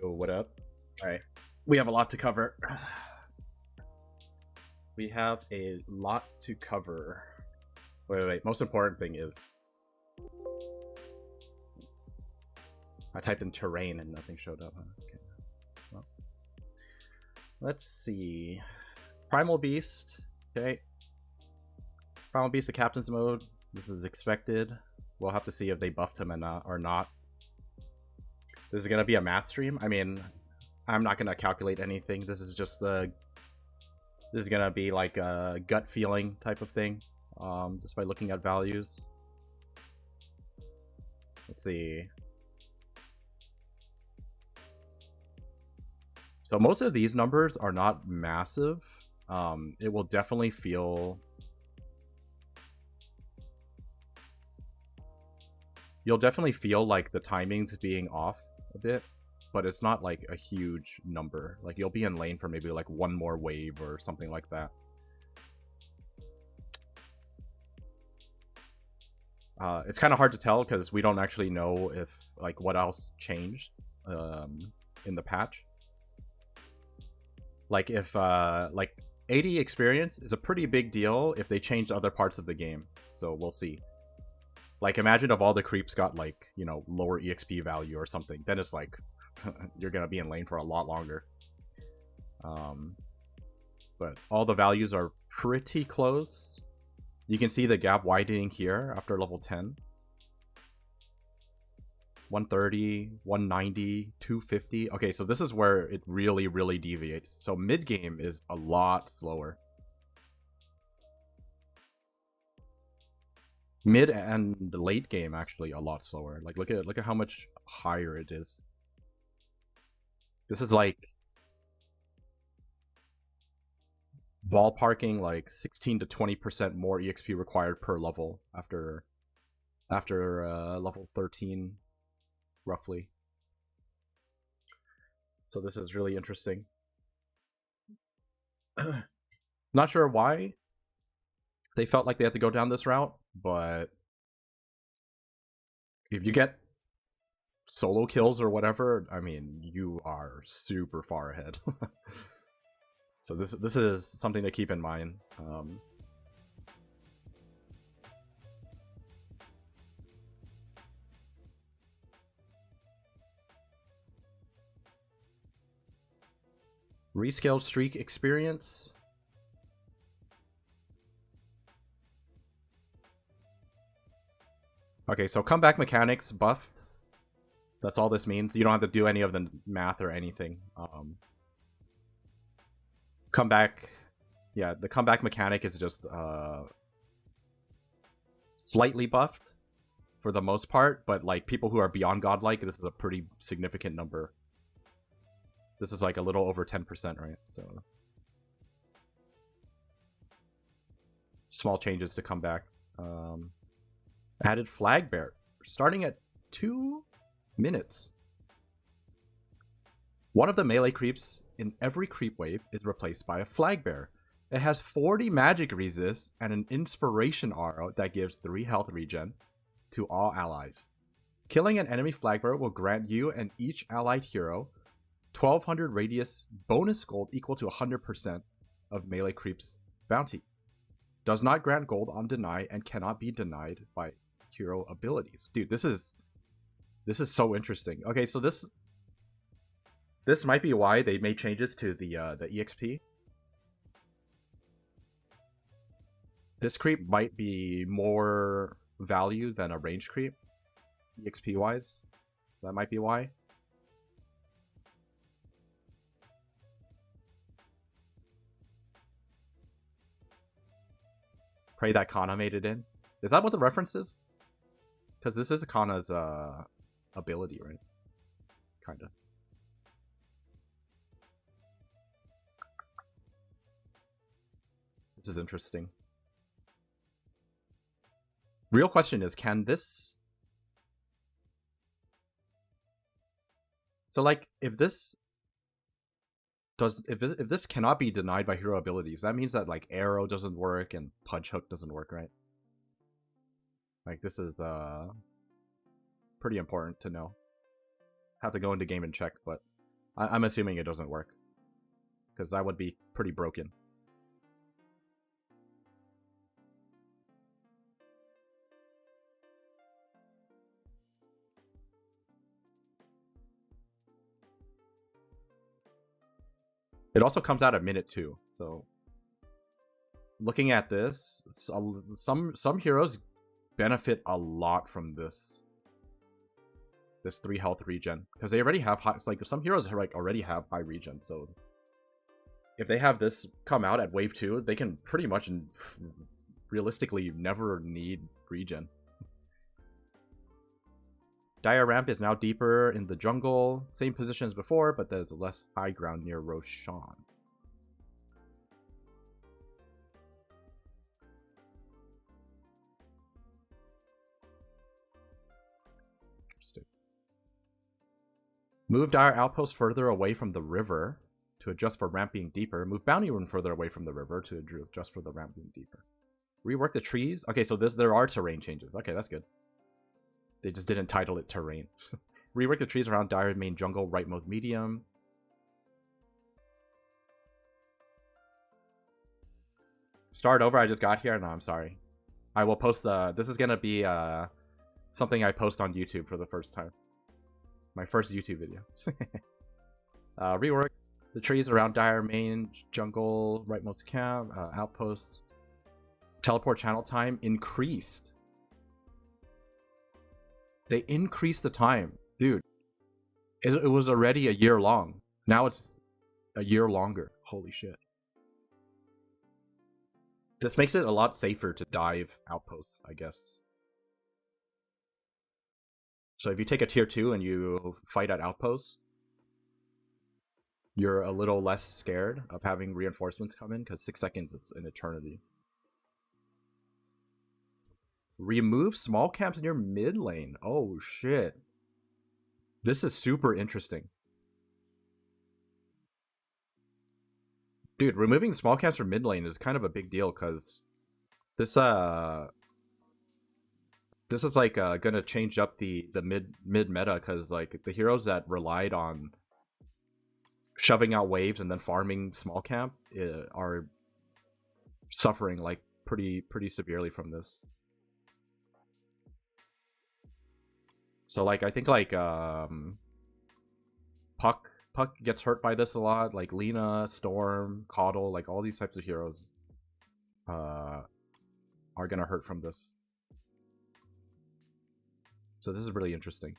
Yo, what up? Alright. We have a lot to cover. We have a lot to cover. Wait. Most important thing is... I typed in terrain and nothing showed up. Okay. Well, let's see. Primal Beast. Okay. Primal Beast, the captain's mode. This is expected. We'll have to see if they buffed him or not. This is gonna be a math stream. I mean, I'm not gonna calculate anything. This is just this is gonna be like a gut feeling type of thing, just by looking at values. Let's see. So most of these numbers are not massive. It will definitely feel... You'll definitely feel like the timing's being off a bit, but it's not like a huge number. Like you'll be in lane for maybe like one more wave or something like that. It's kind of hard to tell because we don't actually know if like what else changed in the patch. Like if like 80 experience is a pretty big deal if they changed other parts of the game. So we'll see. Like, imagine if all the creeps got, like, you know, lower EXP value or something. Then it's like, you're gonna be in lane for a lot longer. But all the values are pretty close. You can see the gap widening here after level 10. 130, 190, 250. Okay, so this is where it really, really deviates. So mid-game is a lot slower. Mid and the late game actually a lot slower. Like look at how much higher it is. This is like ballparking like 16 to 20% more EXP required per level after level 13 roughly. So this is really interesting. Not sure why they felt like they had to go down this route, but if you get solo kills or whatever, I mean, you are super far ahead. So this is something to keep in mind. Rescaled streak experience. Okay, so comeback mechanics buffed. That's all this means. You don't have to do any of the math or anything. Comeback, yeah, the comeback mechanic is just slightly buffed for the most part, but like people who are beyond godlike, this is a pretty significant number. This is like a little over 10%, right? So small changes to comeback. Added flag bearer, starting at 2 minutes. One of the melee creeps in every creep wave is replaced by a flag bearer. It has 40 magic resist and an inspiration aura that gives 3 health regen to all allies. Killing an enemy flag bearer will grant you and each allied hero 1200 radius bonus gold equal to 100% of melee creeps bounty. Does not grant gold on deny and cannot be denied by hero abilities. Dude, this is so interesting. Okay, so this might be why they made changes to the EXP. This creep might be more value than a range creep, EXP wise. That might be why. Pray that Kana made it in. Is that what the reference is? Because this is Kana's ability, right? Kinda. This is interesting. Real question is, can this... So like, if this cannot be denied by hero abilities, that means that like arrow doesn't work and punch hook doesn't work, right? Like this is pretty important to know. Have to go into game and check, but I'm assuming it doesn't work. Because that would be pretty broken. It also comes out at minute 2, so looking at this, some heroes benefit a lot from this 3 health regen because they already have high. It's like some heroes like already have high regen, so if they have this come out at wave 2, they can pretty much realistically never need regen. Dire Ramp is now deeper in the jungle, same position as before, but there's less high ground near Roshan. Interesting. Move Dire Outpost further away from the river to adjust for ramp being deeper. Move Bounty Rune further away from the river to adjust for the ramp being deeper. Rework the trees. Okay, so there are terrain changes. Okay, that's good. They just didn't title it terrain. Rework the trees around Dire main jungle, right mode medium. Start over, I just got here. No, I'm sorry. I will post this is gonna be something I post on YouTube for the first time. My first YouTube video. Rework the trees around Dire main jungle, right mode camp, outposts. Teleport channel time increased. They increased the time. Dude, it was already a year long. Now it's a year longer. Holy shit. This makes it a lot safer to dive outposts, I guess. So if you take a tier 2 and you fight at outposts, you're a little less scared of having reinforcements come in, because 6 seconds is an eternity. Remove small camps in your mid lane. Oh shit. This is super interesting. Dude, removing small camps from mid lane is kind of a big deal because this is like gonna change up the mid meta, because like the heroes that relied on shoving out waves and then farming small camp are suffering like pretty severely from this. So like I think like Puck gets hurt by this a lot. Like Lina, Storm, Caudle, like all these types of heroes are gonna hurt from this. So this is really interesting.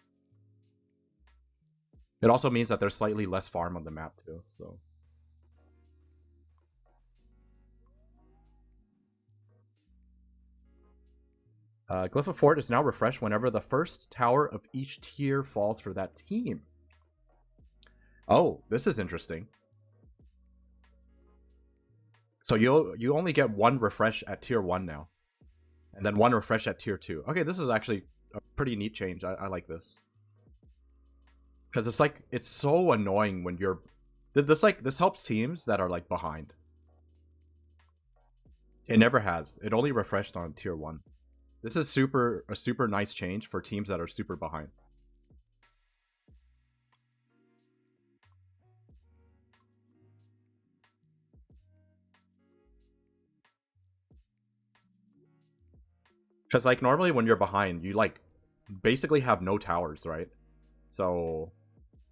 It also means that there's slightly less farm on the map too, so. Glyph of Fort is now refreshed whenever the first tower of each tier falls for that team. Oh, this is interesting. So you only get 1 refresh at tier 1 now. And then 1 refresh at tier 2. Okay, this is actually a pretty neat change. I like this. Because it's like, it's so annoying when you're... This helps teams that are like behind. It never has. It only refreshed on tier 1. This is a super nice change for teams that are super behind. Because like normally when you're behind, you like basically have no towers, right? So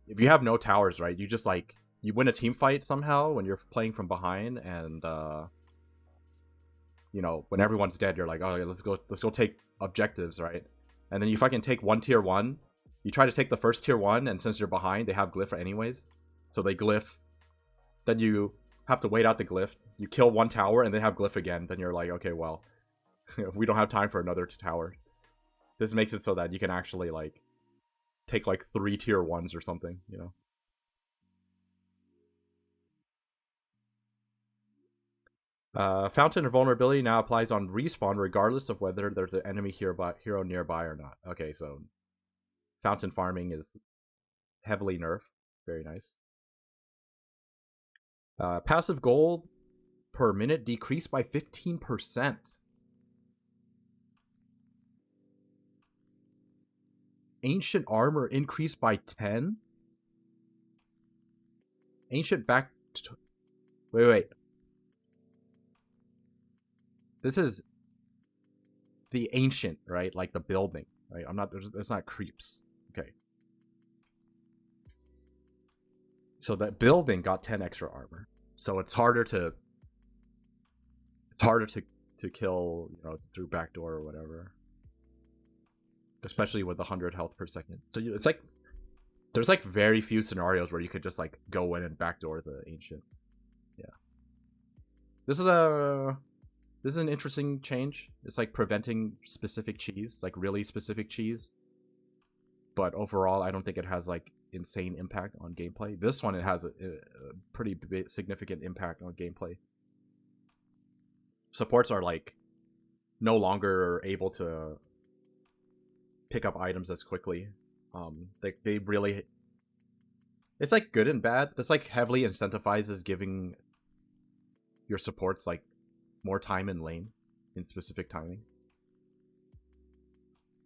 if you have no towers, right, you just like you win a team fight somehow when you're playing from behind, and you know, when everyone's dead, you're like, oh, let's go take objectives, right? And then you fucking take 1 tier 1. You try to take the first tier 1, and since you're behind, they have glyph anyways. So they glyph. Then you have to wait out the glyph. You kill 1 tower, and they have glyph again. Then you're like, okay, well, we don't have time for another tower. This makes it so that you can actually, like, take, like, 3 tier 1s or something, you know? Fountain of Vulnerability now applies on respawn regardless of whether there's an enemy hero nearby or not. Okay, so Fountain farming is heavily nerfed. Very nice. Passive gold per minute decreased by 15%. Ancient armor increased by 10? Ancient back. Wait. This is the ancient, right? Like the building, right? I'm not. It's not creeps. Okay. So that building got 10 extra armor. So it's harder to kill, through backdoor or whatever. Especially with 100 health per second. So it's like there's like very few scenarios where you could just like go in and backdoor the ancient. Yeah. This is an interesting change. It's like preventing specific cheese, like really specific cheese. But overall, I don't think it has like insane impact on gameplay. This one, it has a pretty significant impact on gameplay. Supports are like no longer able to pick up items as quickly. They really, it's like good and bad. This like heavily incentivizes giving your supports like more time in lane in specific timings.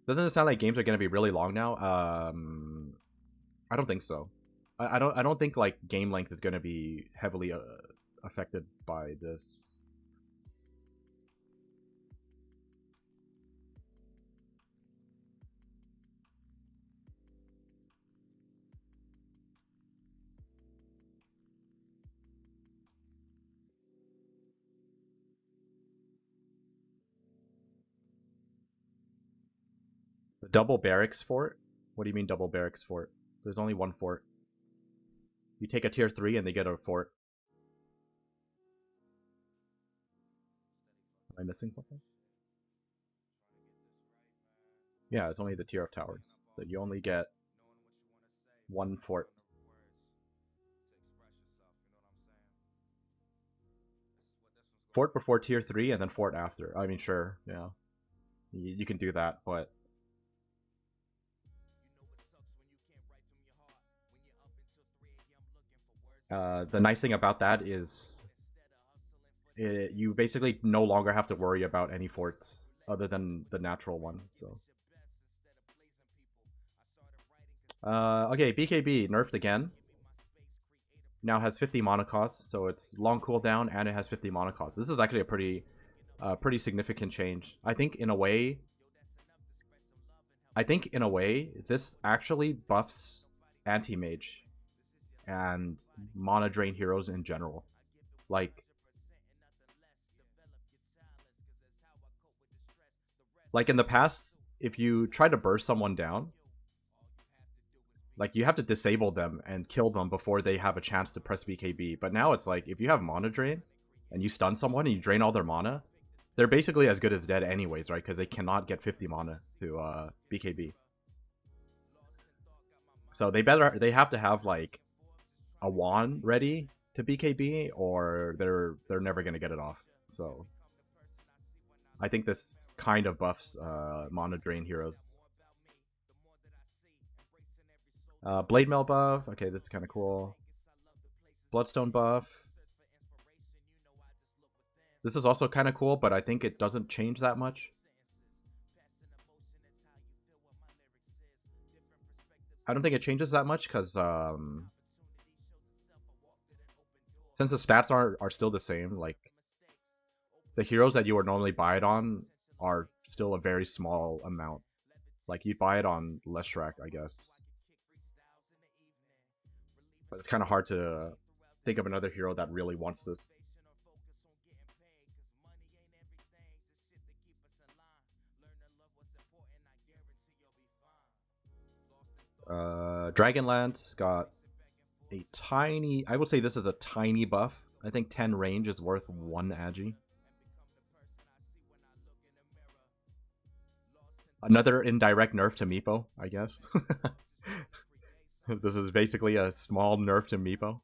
Doesn't it sound like games are going to be really long now? I don't think so. I don't think like game length is going to be heavily affected by this. The double barracks fort? What do you mean double barracks fort? There's only one fort. You take a tier 3 and they get a fort. Am I missing something? Yeah, it's only the tier of towers. So you only get one fort. Fort before tier 3 and then fort after. I mean, sure, yeah. You can do that, but the nice thing about that is you basically no longer have to worry about any forts other than the natural one. So, okay, BKB nerfed again. Now has 50 mana cost, so it's long cooldown and it has 50 mana cost. This is actually a pretty significant change. I think in a way, this actually buffs anti-mage and mana drain heroes in general. Like in the past, if you try to burst someone down, like you have to disable them and kill them before they have a chance to press BKB. But now it's like if you have mana drain and you stun someone and you drain all their mana, they're basically as good as dead anyways, right? Because they cannot get 50 mana to BKB. So they have to have like a wand ready to BKB, or they're never gonna get it off. So I think this kind of buffs mana drain heroes. Blade Mail buff. Okay, this is kind of cool. Bloodstone buff. This is also kind of cool, but I think it doesn't change that much. I don't think it changes that much because since the stats are still the same, like the heroes that you would normally buy it on are still a very small amount. Like you buy it on Leshrac, I guess. But it's kind of hard to think of another hero that really wants this. Dragonlance got a tiny, I would say this is a tiny buff. I think 10 range is worth 1 agi. Another indirect nerf to meepo, I guess. This is basically a small nerf to meepo.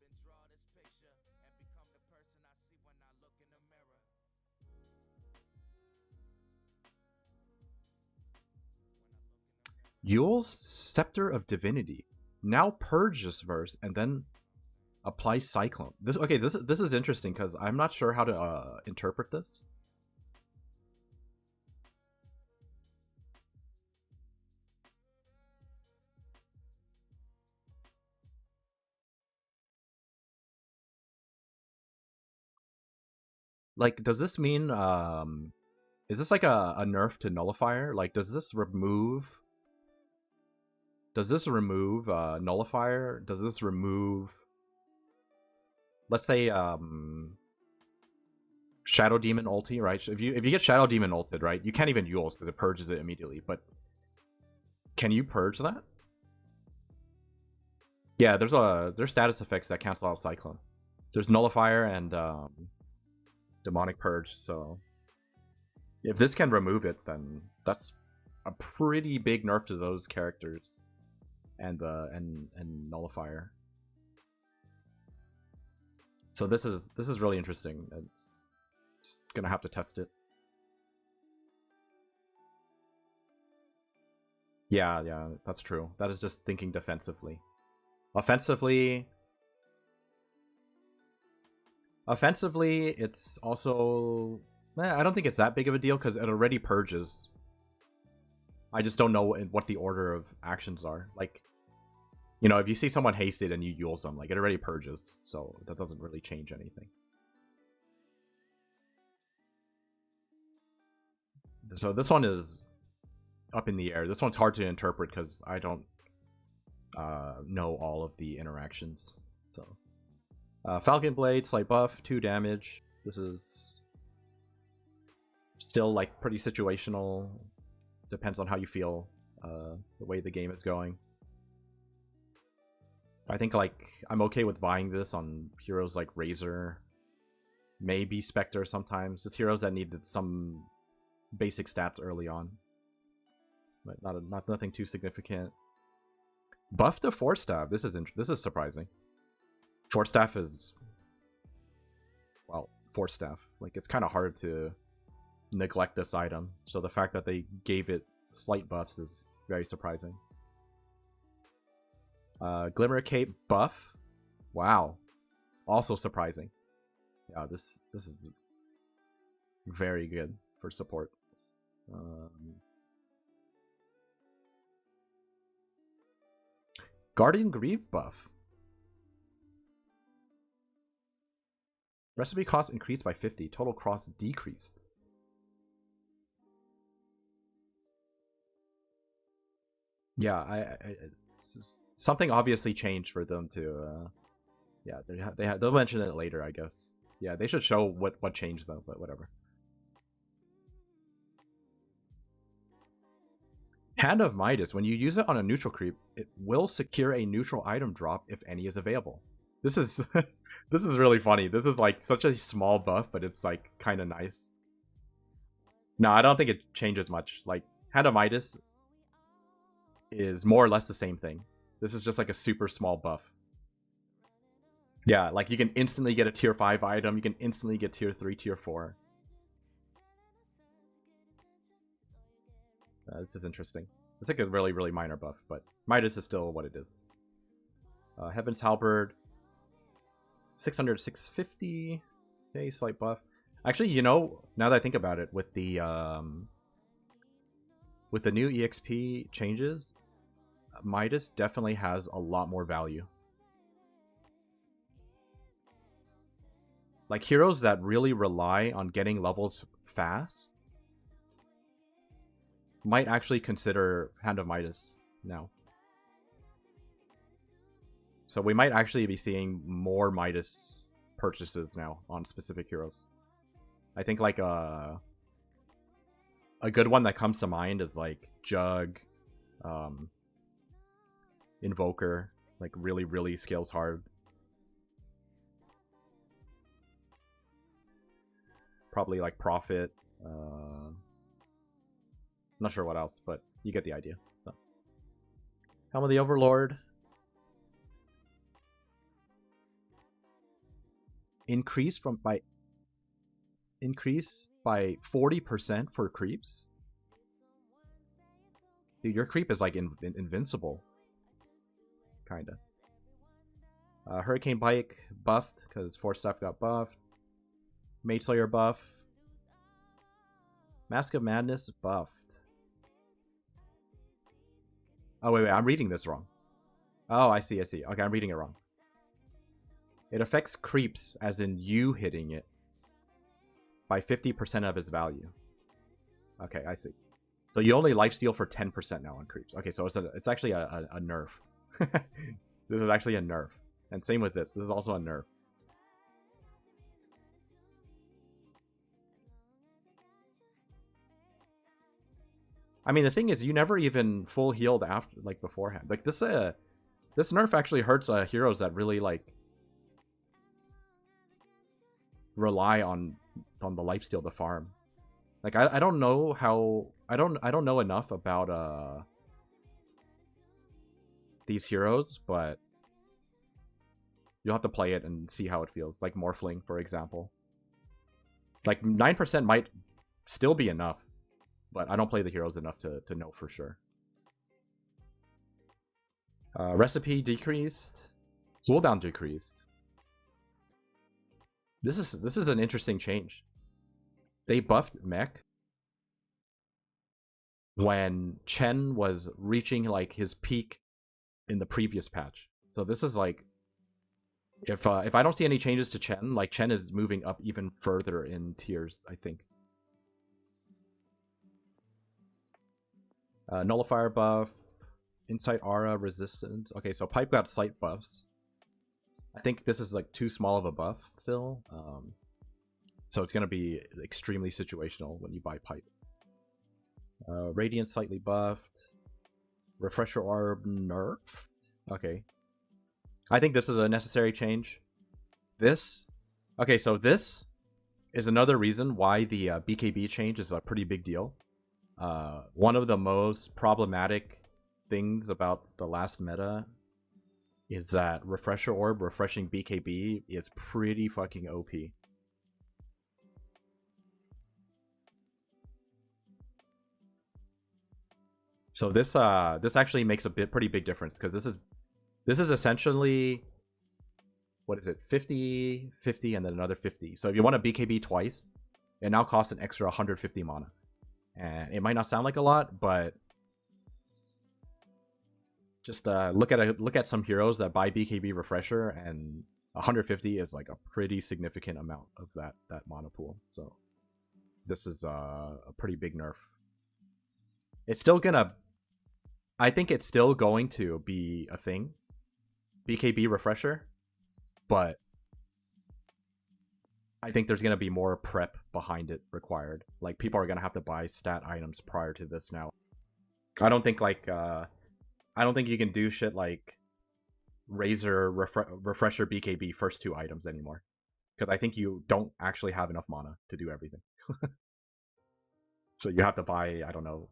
Yule's Scepter of Divinity. Now purge this verse and then apply Cyclone. This is interesting because I'm not sure how to interpret this. Like, does this mean is this like a nerf to nullifier? Like, does this remove nullifier? Does this remove, let's say, Shadow Demon ulti, right? If you get Shadow Demon ulted, right, you can't even Yules because it purges it immediately. But can you purge that? Yeah, there's status effects that cancel out Cyclone. There's Nullifier and Demonic Purge. So if this can remove it, then that's a pretty big nerf to those characters and Nullifier. So this is really interesting. It's just gonna have to test it. Yeah, that's true. That is just thinking defensively. Offensively, it's also, I don't think it's that big of a deal because it already purges. I just don't know what the order of actions are. Like, you know, if you see someone hasted and you Yules them, like, it already purges, so that doesn't really change anything. So this one is up in the air. This one's hard to interpret because I don't know all of the interactions. So Falcon Blade, slight buff, 2 damage. This is still like pretty situational. Depends on how you feel, the way the game is going. I think like I'm okay with buying this on heroes like Razor, maybe Spectre sometimes. Just heroes that need some basic stats early on, but not nothing too significant. Buff to Force Staff. This is surprising. Force Staff is, well, Force Staff. Like, it's kind of hard to neglect this item. So the fact that they gave it slight buffs is very surprising. Glimmer Cape buff. Wow. Also surprising. Yeah, this is very good for support. Guardian Greave buff. Recipe cost increased by 50. Total cost decreased. Yeah, something obviously changed for them to. Yeah, they'll mention it later, I guess. Yeah, they should show what changed though, but whatever. Hand of Midas. When you use it on a neutral creep, it will secure a neutral item drop if any is available. This is this is really funny. This is like such a small buff, but it's like kind of nice. No, I don't think it changes much. Like, Hand of Midas is more or less the same thing. This is just like a super small buff. Yeah, like you can instantly get a tier 5 item. You can instantly get tier 3, tier 4. This is interesting. It's like a really, really minor buff, but Midas is still what it is. Heaven's Halberd. 600, 650. Okay, slight buff. Actually, you know, now that I think about it, with the new EXP changes, Midas definitely has a lot more value. Like, heroes that really rely on getting levels fast might actually consider Hand of Midas now. So we might actually be seeing more Midas purchases now on specific heroes. I think like a good one that comes to mind is like Jug, Invoker, like really scales hard. Probably like Prophet. Not sure what else, but you get the idea. So, Helm of the Overlord. Increase by 40% for creeps. Dude, your creep is like invincible. Kinda. Hurricane Bike buffed because Force Staff got buffed. Mage Slayer buff. Mask of Madness buffed. Oh, wait, I'm reading this wrong. Oh, I see. Okay, I'm reading it wrong. It affects creeps, as in you hitting it. by 50% of its value. Okay, I see. So you only lifesteal for 10% now on creeps. Okay, so it's actually a nerf. This is actually a nerf. And same with this. This is also a nerf. I mean, the thing is, you never even full healed after, like, beforehand. Like, this nerf actually hurts heroes that really, like, rely on the lifesteal to farm. Like, I don't know how... I don't know enough about these heroes, but you'll have to play it and see how it feels. Like Morphling, for example. Like, 9% might still be enough, but I don't play the heroes enough to know for sure. Recipe decreased. Cooldown decreased. This is an interesting change. They buffed mech when Chen was reaching, like, his peak in the previous patch. So this is like, if I don't see any changes to Chen, like, Chen is moving up even further in tiers, I think. Nullifier buff, Insight Aura resistance. Okay, so Pipe got sight buffs. I think this is, like, too small of a buff still. So it's going to be extremely situational when you buy Pipe. Radiant slightly buffed. Refresher Orb nerfed. Okay. I think this is a necessary change. Okay, so this is another reason why the BKB change is a pretty big deal. One of the most problematic things about the last meta is that Refresher Orb refreshing BKB is pretty fucking OP. So this actually makes a pretty big difference, because this is essentially, what is it, 50, 50, and then another 50. So if you want a BKB twice, it now costs an extra 150 mana. And it might not sound like a lot, but just look at some heroes that buy BKB refresher, and 150 is like a pretty significant amount of that mana pool. So this is a pretty big nerf. It's still gonna, I think it's still going to be a thing, BKB refresher, but I think there's gonna be more prep behind it required. Like, people are gonna have to buy stat items prior to this now. I don't think you can do shit like Razor refresher BKB first 2 items anymore, because I think you don't actually have enough mana to do everything. So you have to buy, I don't know,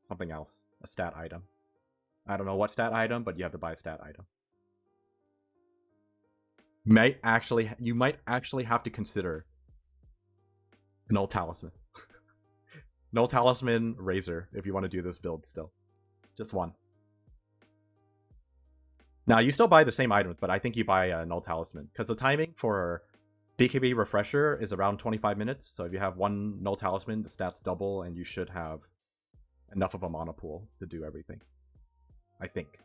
something else, a stat item. I don't know what stat item, but you have to buy a stat item. You might actually have to consider Null Talisman. Null Talisman Razor if you want to do this build still. Just one. Now, you still buy the same items, but I think you buy Null Talisman, because the timing for BKB Refresher is around 25 minutes. So if you have one Null Talisman, the stats double, and you should have enough of a mana pool to do everything. I think.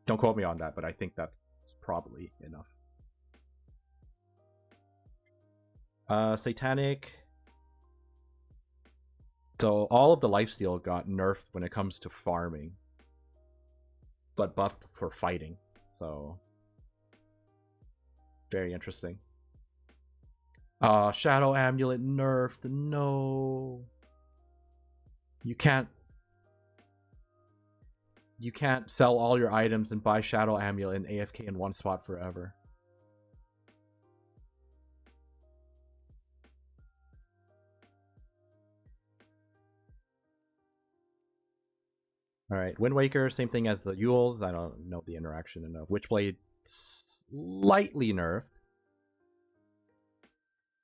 Don't quote me on that, but I think that's probably enough. Satanic. So all of the lifesteal got nerfed when it comes to farming, but buffed for fighting. So very interesting. Shadow Amulet nerfed. No. You can't sell all your items and buy Shadow Amulet and AFK in one spot forever. Alright, Wind Waker, same thing as the Yules. I don't know the interaction enough. Witchblade, slightly nerfed.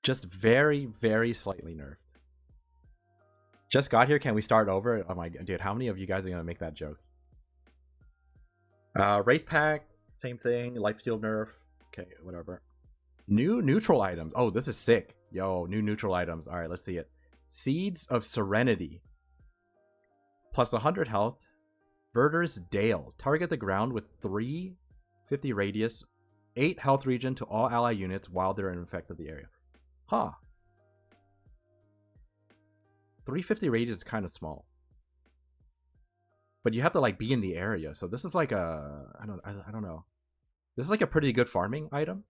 Just very, very slightly nerfed. Just got here, can we start over? Oh my god, dude, how many of you guys are going to make that joke? Wraith Pack, same thing. Lifesteal nerf. Okay, whatever. New neutral items. Oh, this is sick. Yo, new neutral items. Alright, let's see it. Seeds of Serenity. Plus 100 health. Verder's Dale. Target the ground with 350 radius, 8 health regen to all ally units while they're in effect of the area. Huh. 350 radius is kind of small. But you have to like be in the area. So this is like a I don't know. This is like a pretty good farming item,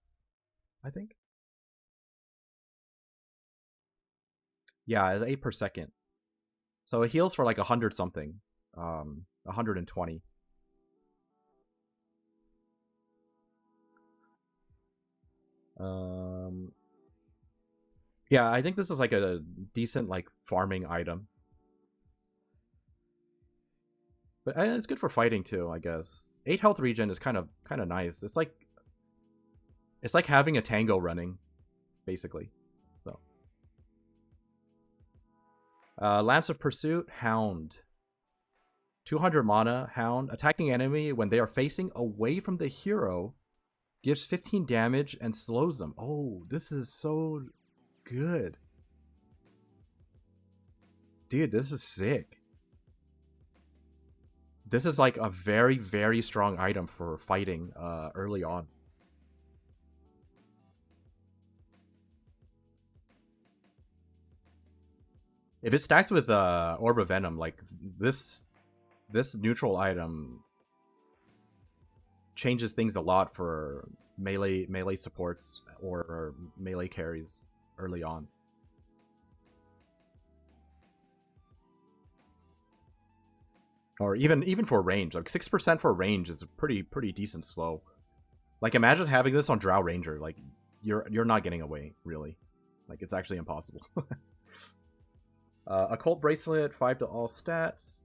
I think. Yeah, it's 8 per second. So it heals for like 100 something. 120. Yeah, I think this is like a decent like farming item. But it's good for fighting too, I guess. 8 health regen is kind of nice. It's like having a tango running, basically. So Lance of Pursuit, Hound. 200 mana, Hound. Attacking enemy when they are facing away from the hero gives 15 damage and slows them. Oh, this is so good. Dude, this is sick. This is like a very, very strong item for fighting early on. If it stacks with Orb of Venom, like this neutral item changes things a lot for melee supports or melee carries early on. Or even for range, like 6% for range is a pretty decent slow. Like imagine having this on Drow Ranger, like you're not getting away really, like it's actually impossible. Occult Bracelet, 5 to all stats.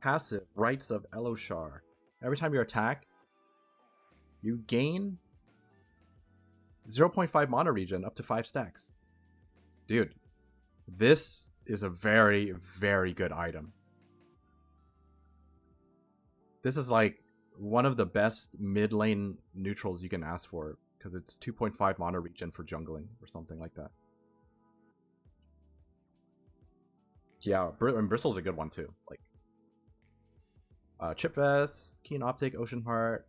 Passive, Rites of Eloshar. Every time you attack, you gain 0.5 mana regen up to 5 stacks. Dude, this is a very, very good item. This is like one of the best mid lane neutrals you can ask for, because it's 2.5 mana regen for jungling or something like that. Yeah, and Bristle's a good one too. Like Chip Vest, Keen Optic, Ocean Heart.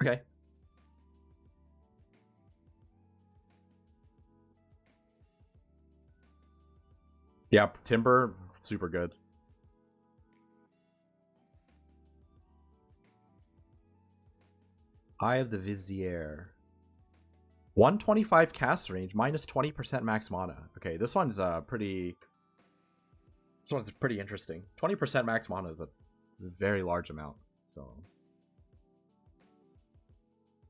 Okay. Yeah, Timber, super good. Eye of the Vizier. 125 cast range, minus 20% max mana. Okay, this one's pretty... This one's pretty interesting. 20% max mana is a very large amount, so...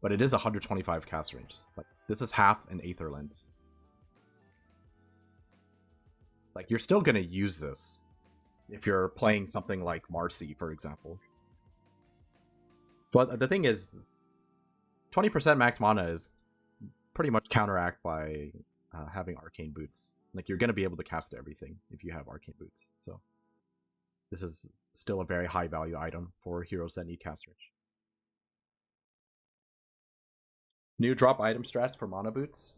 But it is 125 cast range. Like, this is half an Aether Lens. Like, you're still gonna use this if you're playing something like Marcy, for example. But the thing is, 20% max mana is pretty much counteract by having Arcane Boots. Like, you're gonna be able to cast everything if you have Arcane Boots. So, this is still a very high value item for heroes that need cast range. New drop item strats for Mana Boots.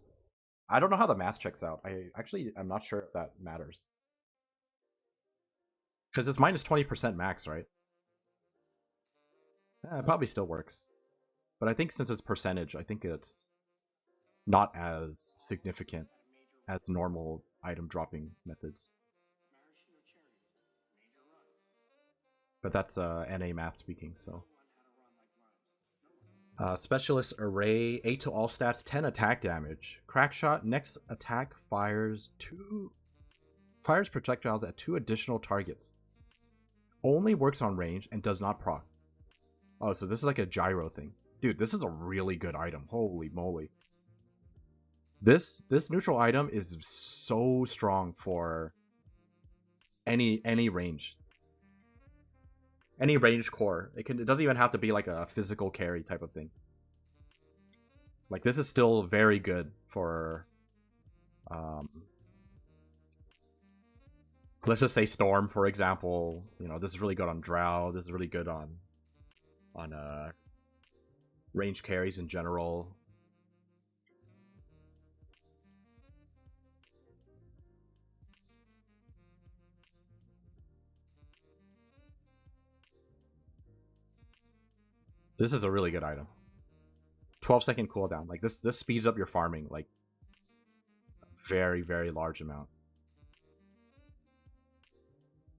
I don't know how the math checks out. I'm not sure if that matters. Because it's minus 20% max, right? It probably still works. But I think since it's percentage, I think it's not as significant as normal item dropping methods. But that's NA math speaking, so. Specialist Array, 8 to all stats, 10 attack damage. Crackshot, next attack fires projectiles at 2 additional targets. Only works on range and does not proc. Oh, so this is like a gyro thing. Dude, this is a really good item. Holy moly. This neutral item is so strong for any range. Any range core. It doesn't even have to be like a physical carry type of thing. Like, this is still very good for let's just say Storm, for example. You know, this is really good on Drow. This is really good on range carries in general. This is a really good item. 12-second cooldown. Like, this speeds up your farming, like, very, very large amount.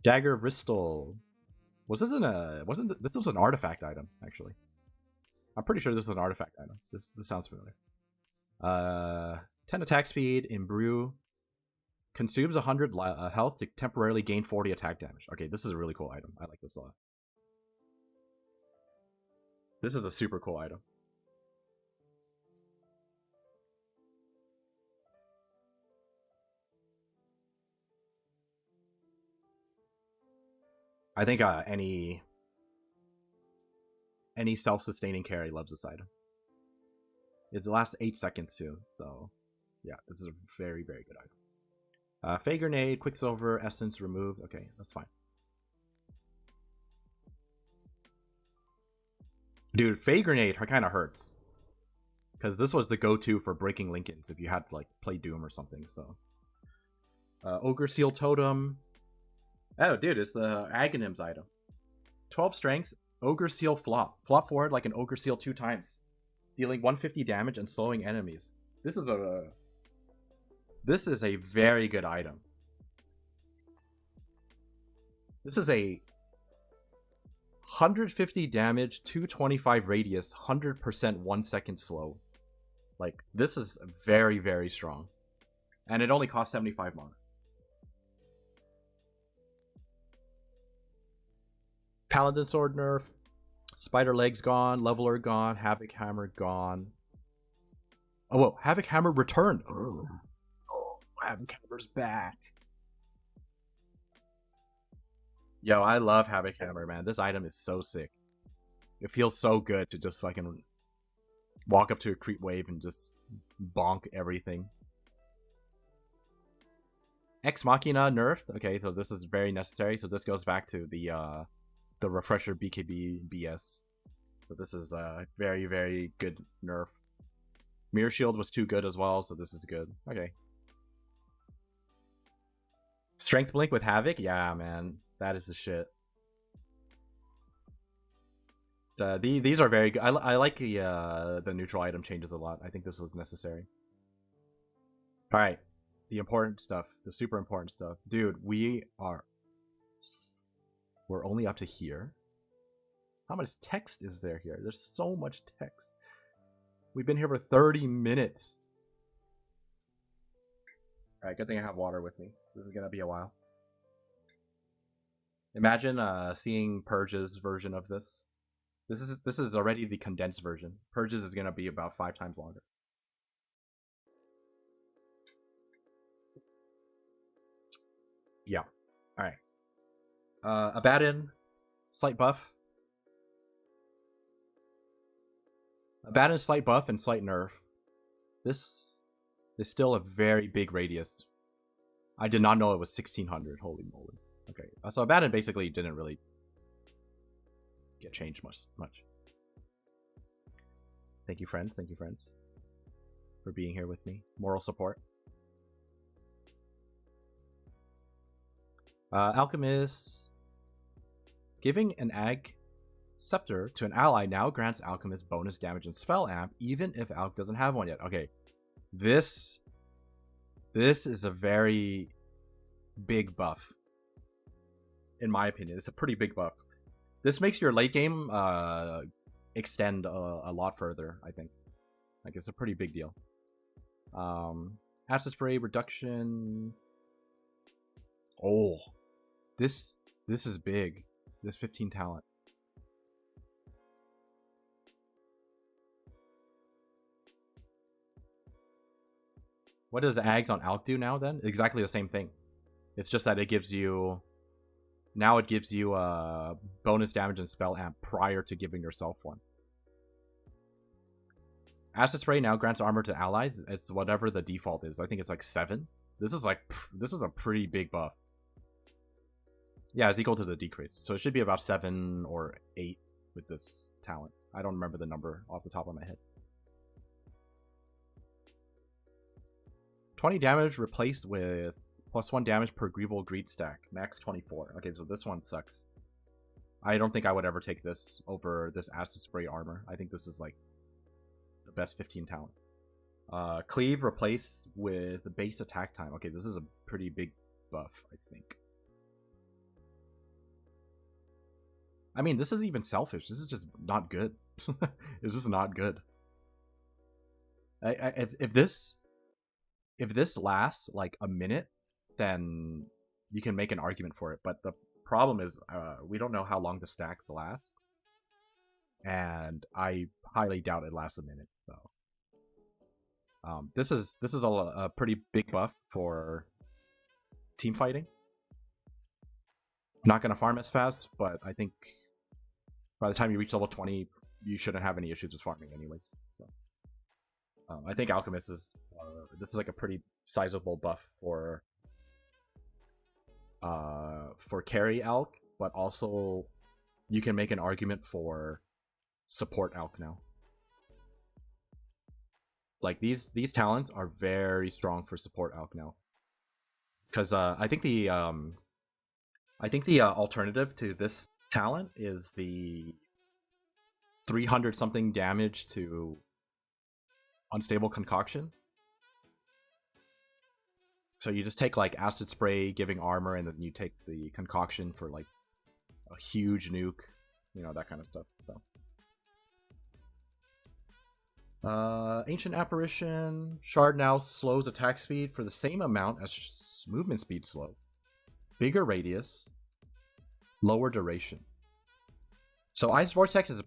Dagger of Ristal. Was this this was an artifact item, actually. I'm pretty sure this is an artifact item. This sounds familiar. 10 attack speed, imbue. Consumes 100 health to temporarily gain 40 attack damage. Okay, this is a really cool item. I like this a lot. This is a super cool item. I think any self-sustaining carry loves this item. It lasts 8 seconds too, so yeah, this is a very, very good item. Fey Grenade, Quicksilver, Essence removed. Okay, that's fine. Dude, Fey Grenade kind of hurts. Because this was the go-to for breaking Lincolns if you had to, like, play Doom or something, so. Ogre Seal Totem. Oh, dude, it's the Aghanims item. 12 strength, Ogre Seal flop. Flop forward like an Ogre Seal 2 times. Dealing 150 damage and slowing enemies. This is a very good item. This is a 150 damage, 225 radius, 100% 1 second slow. Like, this is very, very strong. And it only costs 75 mana. Paladin Sword nerf. Spider Legs gone. Leveler gone. Havoc Hammer gone. Oh, whoa. Havoc Hammer returned. Oh, Havoc Hammer's back. Yo, I love Havoc Hammer, man. This item is so sick. It feels so good to just fucking walk up to a creep wave and just bonk everything. Ex Machina nerfed. Okay, so this is very necessary. So this goes back to the refresher BKB BS. So this is a very, very good nerf. Mirror Shield was too good as well, so this is good. Okay. Strength Blink with Havoc? Yeah, man. That is the shit. These are very good. I like the neutral item changes a lot. I think this was necessary. Alright. The important stuff. The super important stuff. Dude, we're only up to here. How much text is there here? There's so much text. We've been here for 30 minutes. Alright, good thing I have water with me. This is gonna be a while. Imagine seeing Purge's version of this. This is already the condensed version. Purge's is gonna be about 5 times longer. Yeah. Alright. Abaddon, slight buff. Abaddon, slight buff, and slight nerf. This is still a very big radius. I did not know it was 1600. Holy moly. Okay, so Abaddon basically didn't really get changed much. Thank you, friends. Thank you, friends, for being here with me. Moral support. Alchemist. Giving an Ag Scepter to an ally now grants Alchemist bonus damage and spell amp, even if Alch doesn't have one yet. Okay, this is a very big buff. In my opinion, it's a pretty big buff. This makes your late game extend a lot further, I think. Like, it's a pretty big deal. Acid Spray reduction. Oh, this is big. This 15 talent. What does Ags on Alch do now then? Exactly the same thing. It's just that it gives you... Now it gives you bonus damage and spell amp prior to giving yourself one. Acid Spray now grants armor to allies. It's whatever the default is. I think it's like 7. This is a pretty big buff. Yeah, it's equal to the decrease. So it should be about 7 or 8 with this talent. I don't remember the number off the top of my head. 20 damage replaced with +1 damage per Greeble Greed stack. Max 24. Okay, so this one sucks. I don't think I would ever take this over this Acid Spray armor. I think this is like the best 15 talent. Cleave replaced with base attack time. Okay, this is a pretty big buff, I think. I mean, this is even selfish. This is just not good. It's just not good. If this lasts like a minute, then you can make an argument for it. But the problem is, we don't know how long the stacks last, and I highly doubt it lasts a minute. So, this is a pretty big buff for team fighting. Not gonna farm as fast, but I think by the time you reach level 20, you shouldn't have any issues with farming, anyways. So, I think Alchemist is this is like a pretty sizable buff for carry Alch, but also you can make an argument for support Alch now. Like these talents are very strong for support Alch now, because I think the alternative to this talent is the 300 something damage to unstable concoction. So you just take like acid spray giving armor, and then you take the concoction for like a huge nuke, you know, that kind of stuff. So Ancient Apparition. Shard now slows attack speed for the same amount as movement speed slow. Bigger radius, lower duration. So Ice Vortex is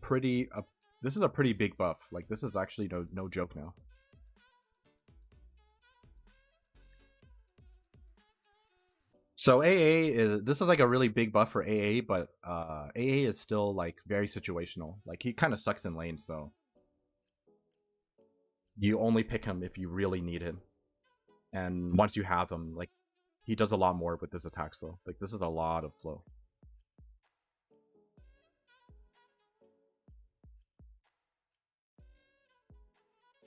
this is a pretty big buff. Like, this is actually no joke now. So this is like a really big buff for AA, but AA is still like very situational. Like, he kind of sucks in lane, so you only pick him if you really need him. And once you have him, like, he does a lot more with this attack slow. Like, this is a lot of slow.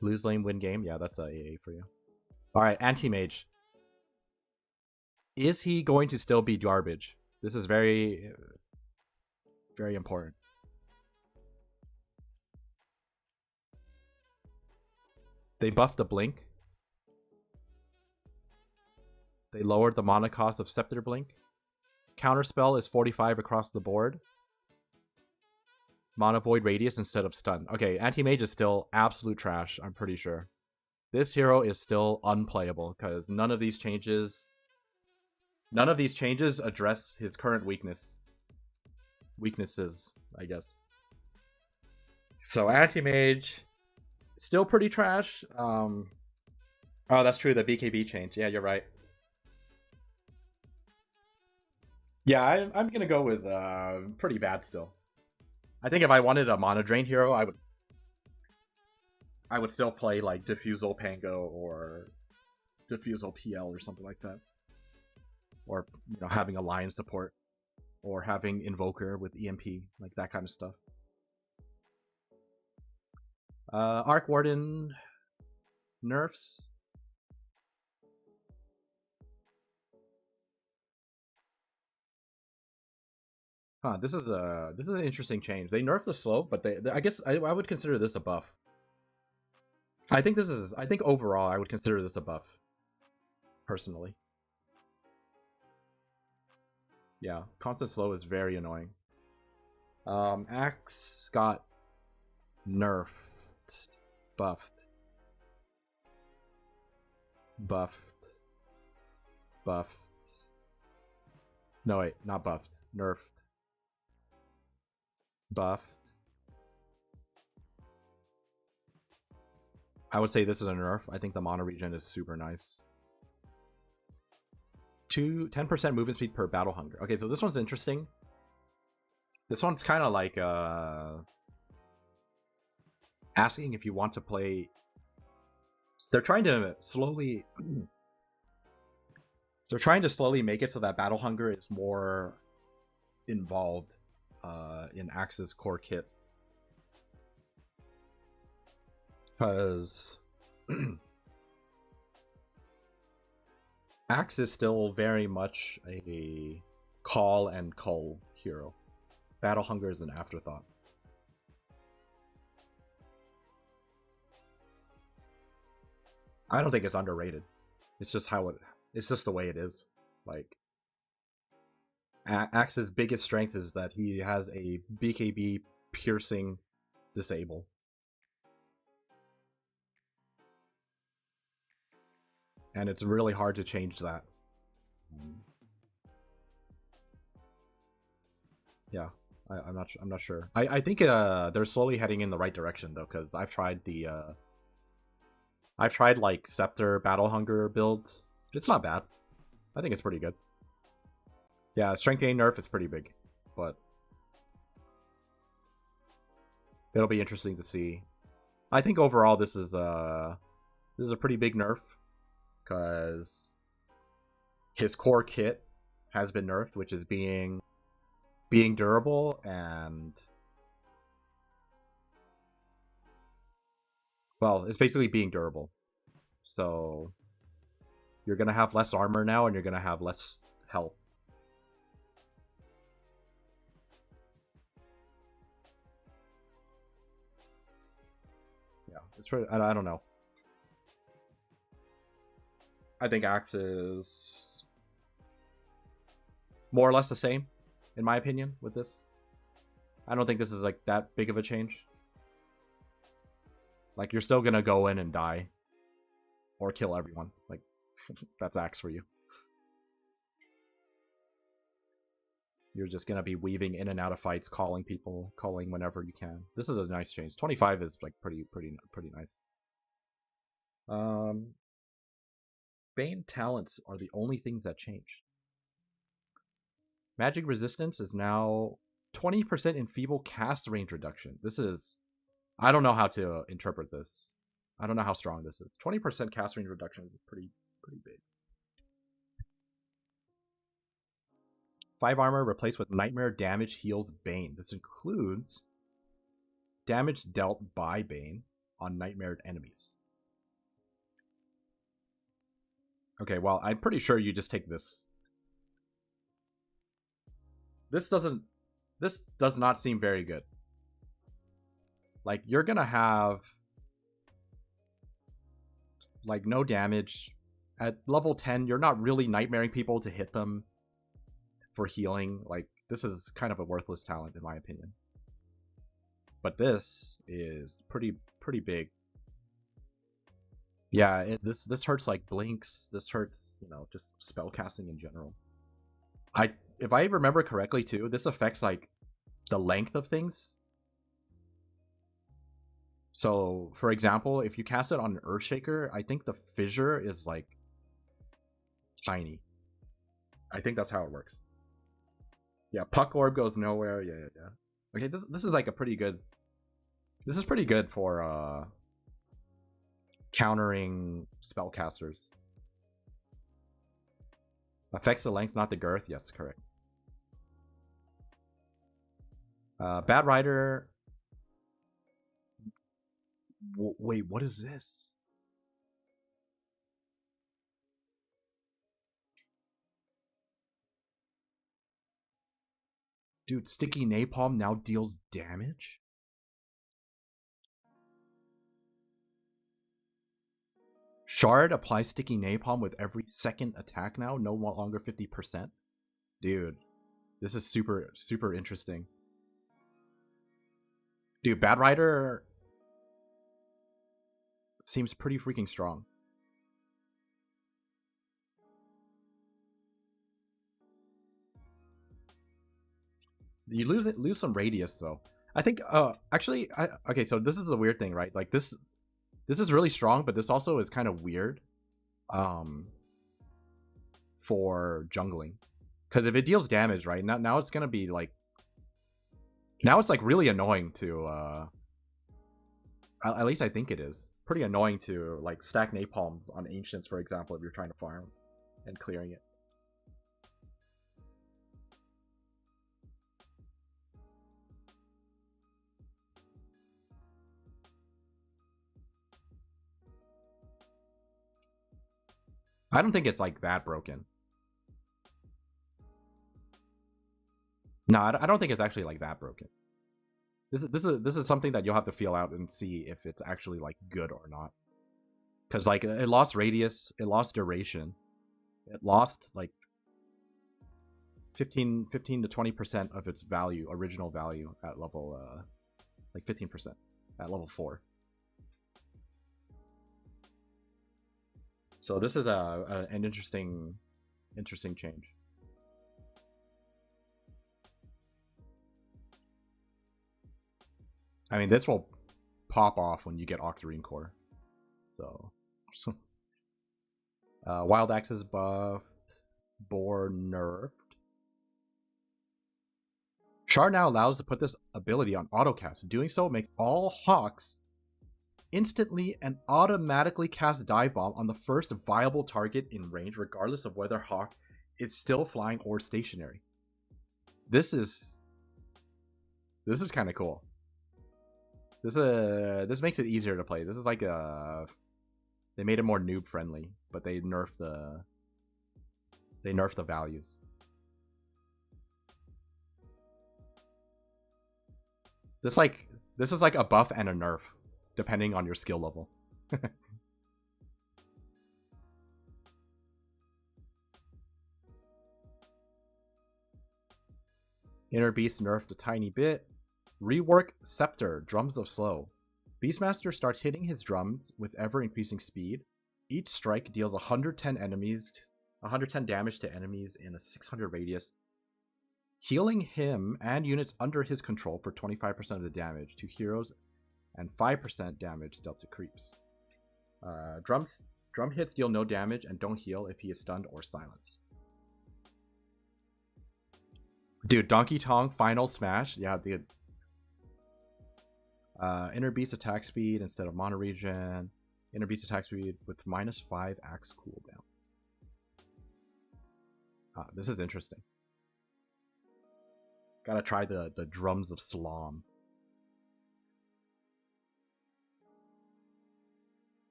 Lose lane, win game. Yeah, that's a AA for you. Alright, Anti-Mage. Is he going to still be garbage? This is very, very important. They buffed the blink. They lowered the mana cost of Scepter Blink. Counterspell is 45 across the board. Mana Void Radius instead of Stun. Okay, Anti-Mage is still absolute trash, I'm pretty sure. This hero is still unplayable, because none of these changes address his current weaknesses, I guess. So Anti-Mage, still pretty trash. Oh, that's true, the BKB change. Yeah, you're right. Yeah, I'm gonna go with pretty bad still. I think if I wanted a Mana Drain hero, I would still play like Diffusal Pango or Diffusal PL or something like that. Or, you know, having a Lion support, or having Invoker with EMP, like that kind of stuff. Arc Warden nerfs. Huh, this is an interesting change. They nerfed the slow, but I guess I would consider this a buff. I think overall I would consider this a buff, personally. Yeah, constant slow is very annoying. Axe got nerfed, buffed. No, wait, not buffed. Nerfed. Buffed. I would say this is a nerf. I think the mana regen is super nice. 10% movement speed per battle hunger. Okay, so this one's interesting. This one's kind of like asking if you want to play. They're trying to slowly make it so that battle hunger is more involved in Axe's core kit, because Axe is still very much a call and cull hero. Battle hunger is an afterthought. I don't think it's underrated. It's just the way it is. Like, Axe's biggest strength is that he has a BKB piercing disable. And it's really hard to change that. Yeah, I'm not sure. I think they're slowly heading in the right direction though, because I've tried like Scepter Battle Hunger builds. It's not bad. I think it's pretty good. Yeah, strength gain nerf, it's pretty big, but it'll be interesting to see. I think overall this is a pretty big nerf, because his core kit has been nerfed, which is being durable, and well, it's basically being durable. So you're gonna have less armor now, and you're gonna have less health. Yeah, it's pretty. I don't know. I think Axe is more or less the same, in my opinion, with this. I don't think this is like that big of a change. Like, you're still gonna go in and die or kill everyone. Like, that's Axe for you. You're just gonna be weaving in and out of fights, calling people, calling whenever you can. This is a nice change. 25 is like pretty nice. Bane talents are the only things that change. Magic resistance is now 20% enfeeble cast range reduction. This is, I don't know how to interpret this. I don't know how strong this is. 20% cast range reduction is pretty big. 5 armor replaced with Nightmare damage heals Bane. This includes damage dealt by Bane on nightmared enemies. Okay, well, I'm pretty sure you just take this. This does not seem very good. Like, you're gonna have like no damage at level 10. You're not really nightmaring people to hit them for healing. Like, this is kind of a worthless talent in my opinion. But this is pretty big. Yeah, this hurts like blinks. This hurts, just spell casting in general. If I remember correctly too, this affects like the length of things. So, for example, if you cast it on an Earthshaker, I think the fissure is like tiny. I think that's how it works. Yeah, Puck Orb goes nowhere. Yeah. Okay, this is like a pretty good. This is pretty good for countering spellcasters. Affects the length, not the girth. Yes, correct. Bad Rider. Wait, what is this? Dude, Sticky Napalm now deals damage? Shard applies Sticky Napalm with every second attack now, no longer 50%. Dude, this is super interesting. Dude, Bad Rider seems pretty freaking strong. You lose some radius though. I think actually okay, so this is the weird thing, right? Like this is really strong, but this also is kind of weird for jungling. Cuz if it deals damage, right? Now it's going to be like now it's like really annoying to at least I think it is. Pretty annoying to like stack napalms on ancients, for example, if you're trying to farm and clearing it. I don't think it's like that broken. No, I don't think it's actually like that broken. This is something that you'll have to feel out and see if it's actually like good or not. Because like it lost radius, it lost duration, it lost like 15 to 20% of its value, original value at level like 15% at level 4. So this is an interesting change. I mean, this will pop off when you get Octarine Core. So Wild Axe is buffed. Boar nerfed. Shard now allows to put this ability on autocast. Doing so makes all Hawks instantly and automatically cast Dive Bomb on the first viable target in range, regardless of whether Hawk is still flying or stationary. This is kind of cool. This makes it easier to play. This is like they made it more noob friendly, but they nerfed the values. This is like a buff and a nerf, depending on your skill level. Inner Beast nerfed a tiny bit. Rework Scepter, Drums of Slow. Beastmaster starts hitting his drums with ever-increasing speed. Each strike deals 110 damage to enemies in a 600 radius, healing him and units under his control for 25% of the damage to heroes and 5% damage dealt to creeps. Drum hits deal no damage and don't heal if he is stunned or silenced. Dude, Donkey Kong Final Smash. Yeah, dude. Inner Beast attack speed instead of mono regen. Inner Beast attack speed with -5 axe cooldown. This is interesting. Gotta try the drums of Slom.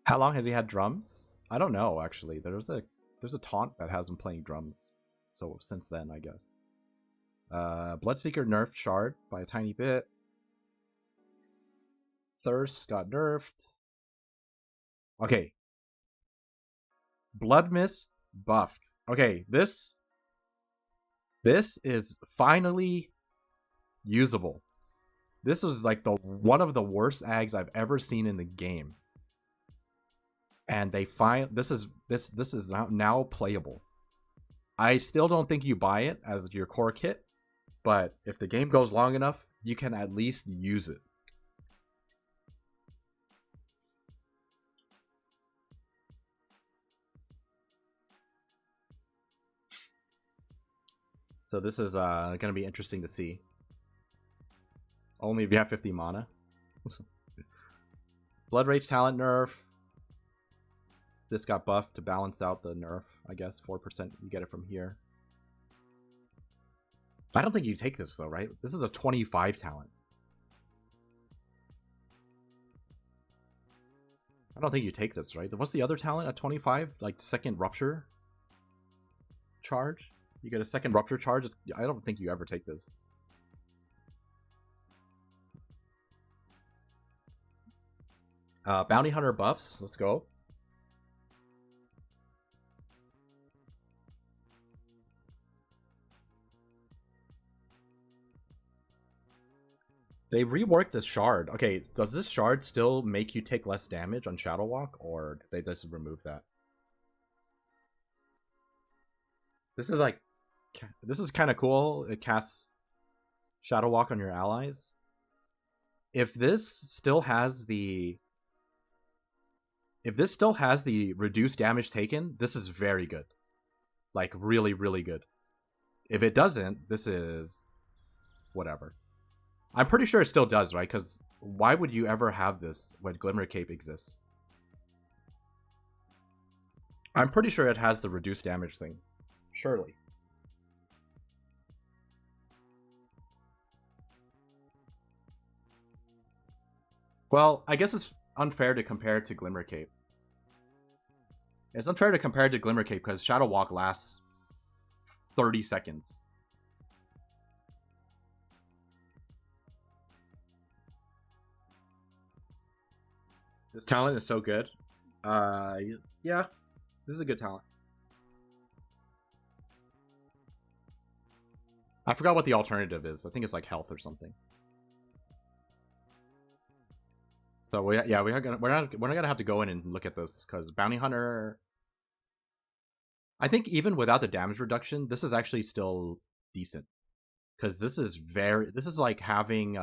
How long has he had drums? I don't know, actually. There's a taunt that has him playing drums. So since then, I guess. Bloodseeker nerfed Shard by a tiny bit. Thirst got nerfed. Okay. Blood Mist buffed. Okay, this is finally usable. This is like one of the worst ags I've ever seen in the game. And this is now playable. I still don't think you buy it as your core kit, but if the game goes long enough, you can at least use it. So this is going to be interesting to see. Only if you have 50 mana. Blood Rage talent nerf. This got buffed to balance out the nerf, I guess. 4% you get it from here. I don't think you take this though, right? This is a 25 talent. I don't think you take this, right? What's the other talent at 25? Like second rupture charge? You get a second rupture charge. I don't think you ever take this. Bounty Hunter buffs. Let's go. They reworked this shard. Okay, does this shard still make you take less damage on Shadow Walk, or did they just remove that? This is kind of cool. It casts Shadow Walk on your allies. If this still has the reduced damage taken, this is very good. Like really, really good. If it doesn't, this is whatever. I'm pretty sure it still does, right? Because why would you ever have this when Glimmer Cape exists? I'm pretty sure it has the reduced damage thing. Surely. Well, I guess it's unfair to compare it to Glimmer Cape. It's unfair to compare it to Glimmer Cape because Shadow Walk lasts 30 seconds. This talent is so good. Yeah, this is a good talent. I forgot what the alternative is. I think it's like health or something. So we're not gonna have to go in and look at this because bounty hunter. I think even without the damage reduction, this is actually still decent because this is like having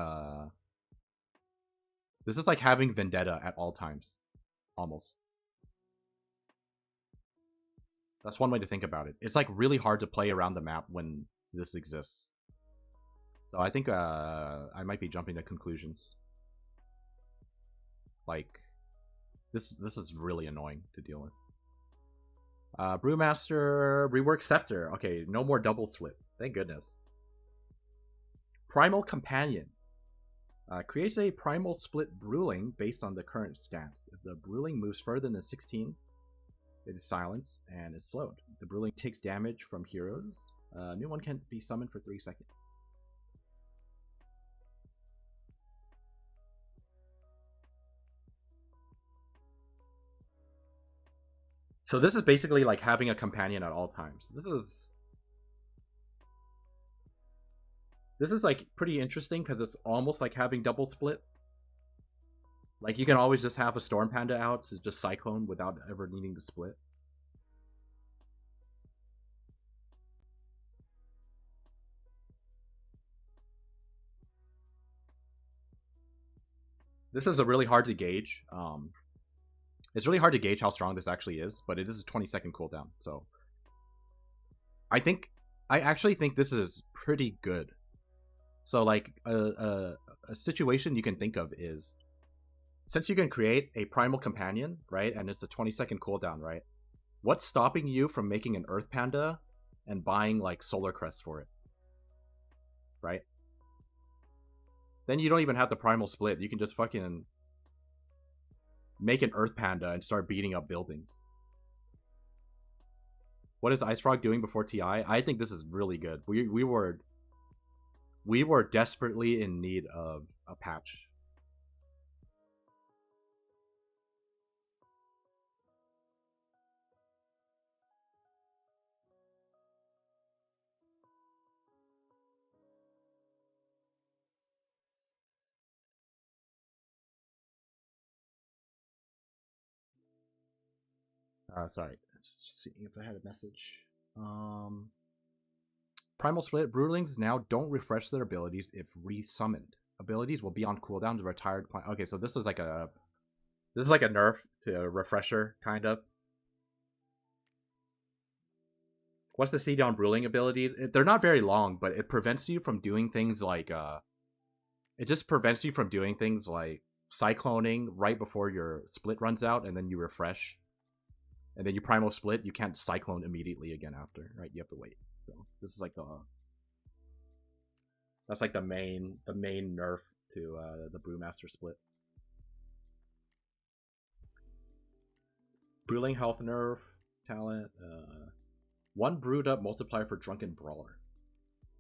vendetta at all times, almost. That's one way to think about it. It's like really hard to play around the map when this exists. So I think I might be jumping to conclusions. Like, this is really annoying to deal with. Brewmaster, rework Scepter. Okay, no more double split. Thank goodness. Primal Companion. Creates a primal split Bruling based on the current stats. If the Bruling moves further than 16, it is silenced and is slowed. The Bruling takes damage from heroes. New one can be summoned for 3 seconds. So this is basically like having a companion at all times. This is like pretty interesting because it's almost like having double split. Like you can always just have a Storm Panda out to just Cyclone without ever needing to split. This is a really hard to gauge. It's really hard to gauge how strong this actually is, but it is a 20-second cooldown. So I actually think this is pretty good. So like a situation you can think of is, since you can create a primal companion, right, and it's a 20-second cooldown, right? What's stopping you from making an Earth Panda and buying like Solar Crest for it, right? Then you don't even have the primal split. You can just fucking make an Earth Panda and start beating up buildings. What is Ice Frog doing before TI? I think this is really good. We were desperately in need of a patch. Sorry, just seeing if I had a message. Primal Split. Brewlings now don't refresh their abilities if resummoned. Abilities will be on cooldown to retired. Okay, so this is like a nerf to a refresher kind of. What's the C down Brewling ability? They're not very long, but it prevents you from doing things like it just prevents you from doing things like cycloning right before your split runs out, and then you refresh. And then you primal split, you can't cyclone immediately again after, right? You have to wait. So this is like that's like the main nerf to the Brewmaster split. Brewling health nerf talent. One brewed up multiplier for Drunken Brawler.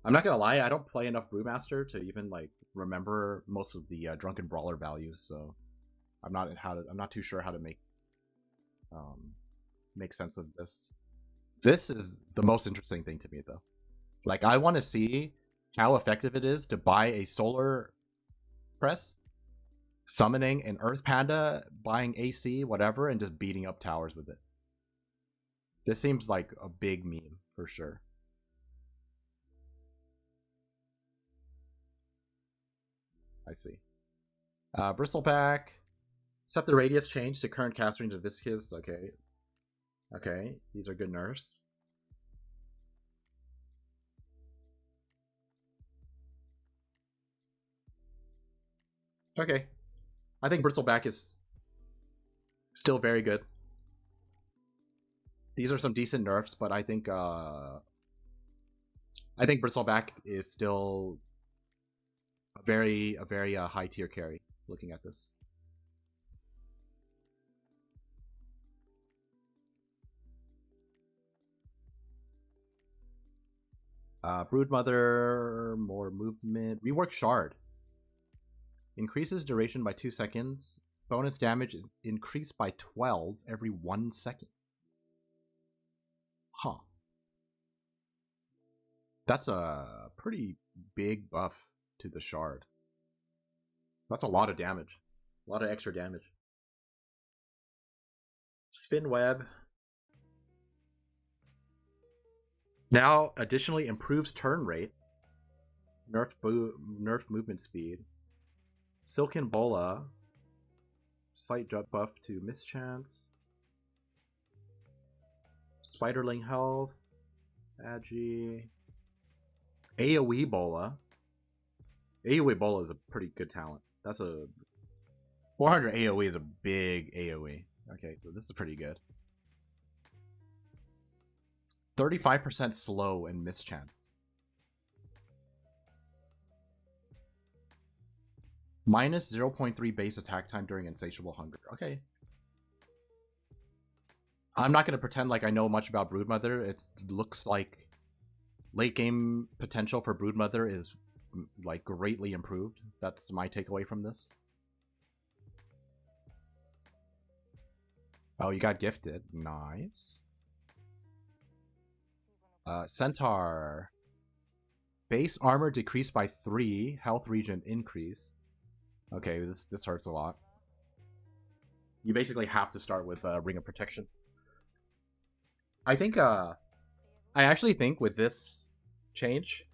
I'm not gonna lie, I don't play enough Brewmaster to even like remember most of the Drunken Brawler values, so I'm not too sure how to make sense of this. This is the most interesting thing to me, though. Like, I want to see how effective it is to buy a Solar Crest, summoning an Earth Panda, buying AC, whatever, and just beating up towers with it. This seems like a big meme, for sure. I see. Bristleback. Scepter radius change to current cast range of Viscous. Okay. Okay, these are good nerfs. Okay. I think Bristleback is still very good. These are some decent nerfs, but I think Bristleback is still a very high tier carry looking at this. Broodmother, more movement. Rework Shard. Increases duration by 2 seconds. Bonus damage increased by 12 every 1 second. Huh. That's a pretty big buff to the shard. That's a lot of damage. A lot of extra damage. Spin web. Now, additionally improves turn rate. Nerfed movement speed. Silken Bola. Slight drop buff to mischance. Spiderling health. Agi. AoE Bola. AoE Bola is a pretty good talent. That's a 400 AoE is a big AoE. Okay, so this is pretty good. 35% slow and mischance. Minus 0.3 base attack time during insatiable hunger. Okay. I'm not going to pretend like I know much about Broodmother. It looks like late game potential for Broodmother is like greatly improved. That's my takeaway from this. Oh, you got gifted. Nice. Centaur. Base armor decreased by 3. Health regen increase. Okay, this hurts a lot. You basically have to start with Ring of Protection. I think, I actually think with this change,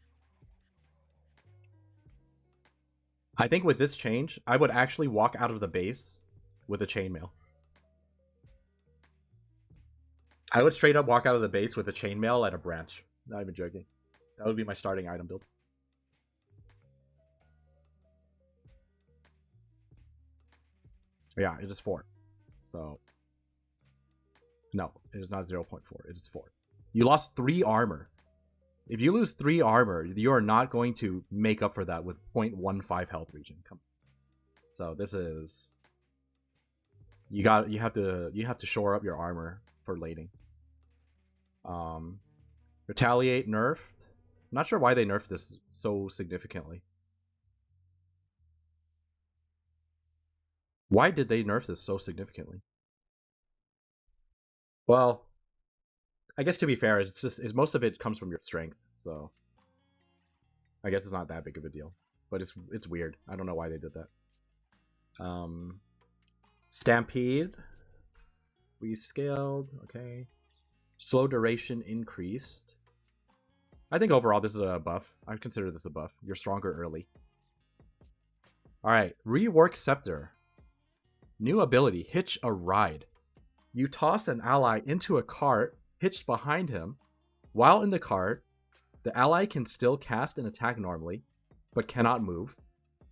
I would actually walk out of the base with a chainmail. I would straight up walk out of the base with a chainmail and a branch. Not even joking. That would be my starting item build. Yeah, it is 4. So, no, it is not 0.4. It is 4. You lost 3 armor. If you lose 3 armor, you are not going to make up for that with 0.15 health regen. Come on. So this is you have to shore up your armor for laning. Retaliate nerfed. I'm not sure why they nerfed this so significantly. Why did they nerf this so significantly? Well, I guess to be fair, most of it comes from your strength, so I guess it's not that big of a deal. But it's weird. I don't know why they did that. Stampede. Rescaled. Okay. Slow duration increased. I think overall this is a buff. I consider this a buff. You're stronger early. Alright. Rework Scepter. New ability. Hitch a ride. You toss an ally into a cart hitched behind him. While in the cart, the ally can still cast and attack normally, but cannot move,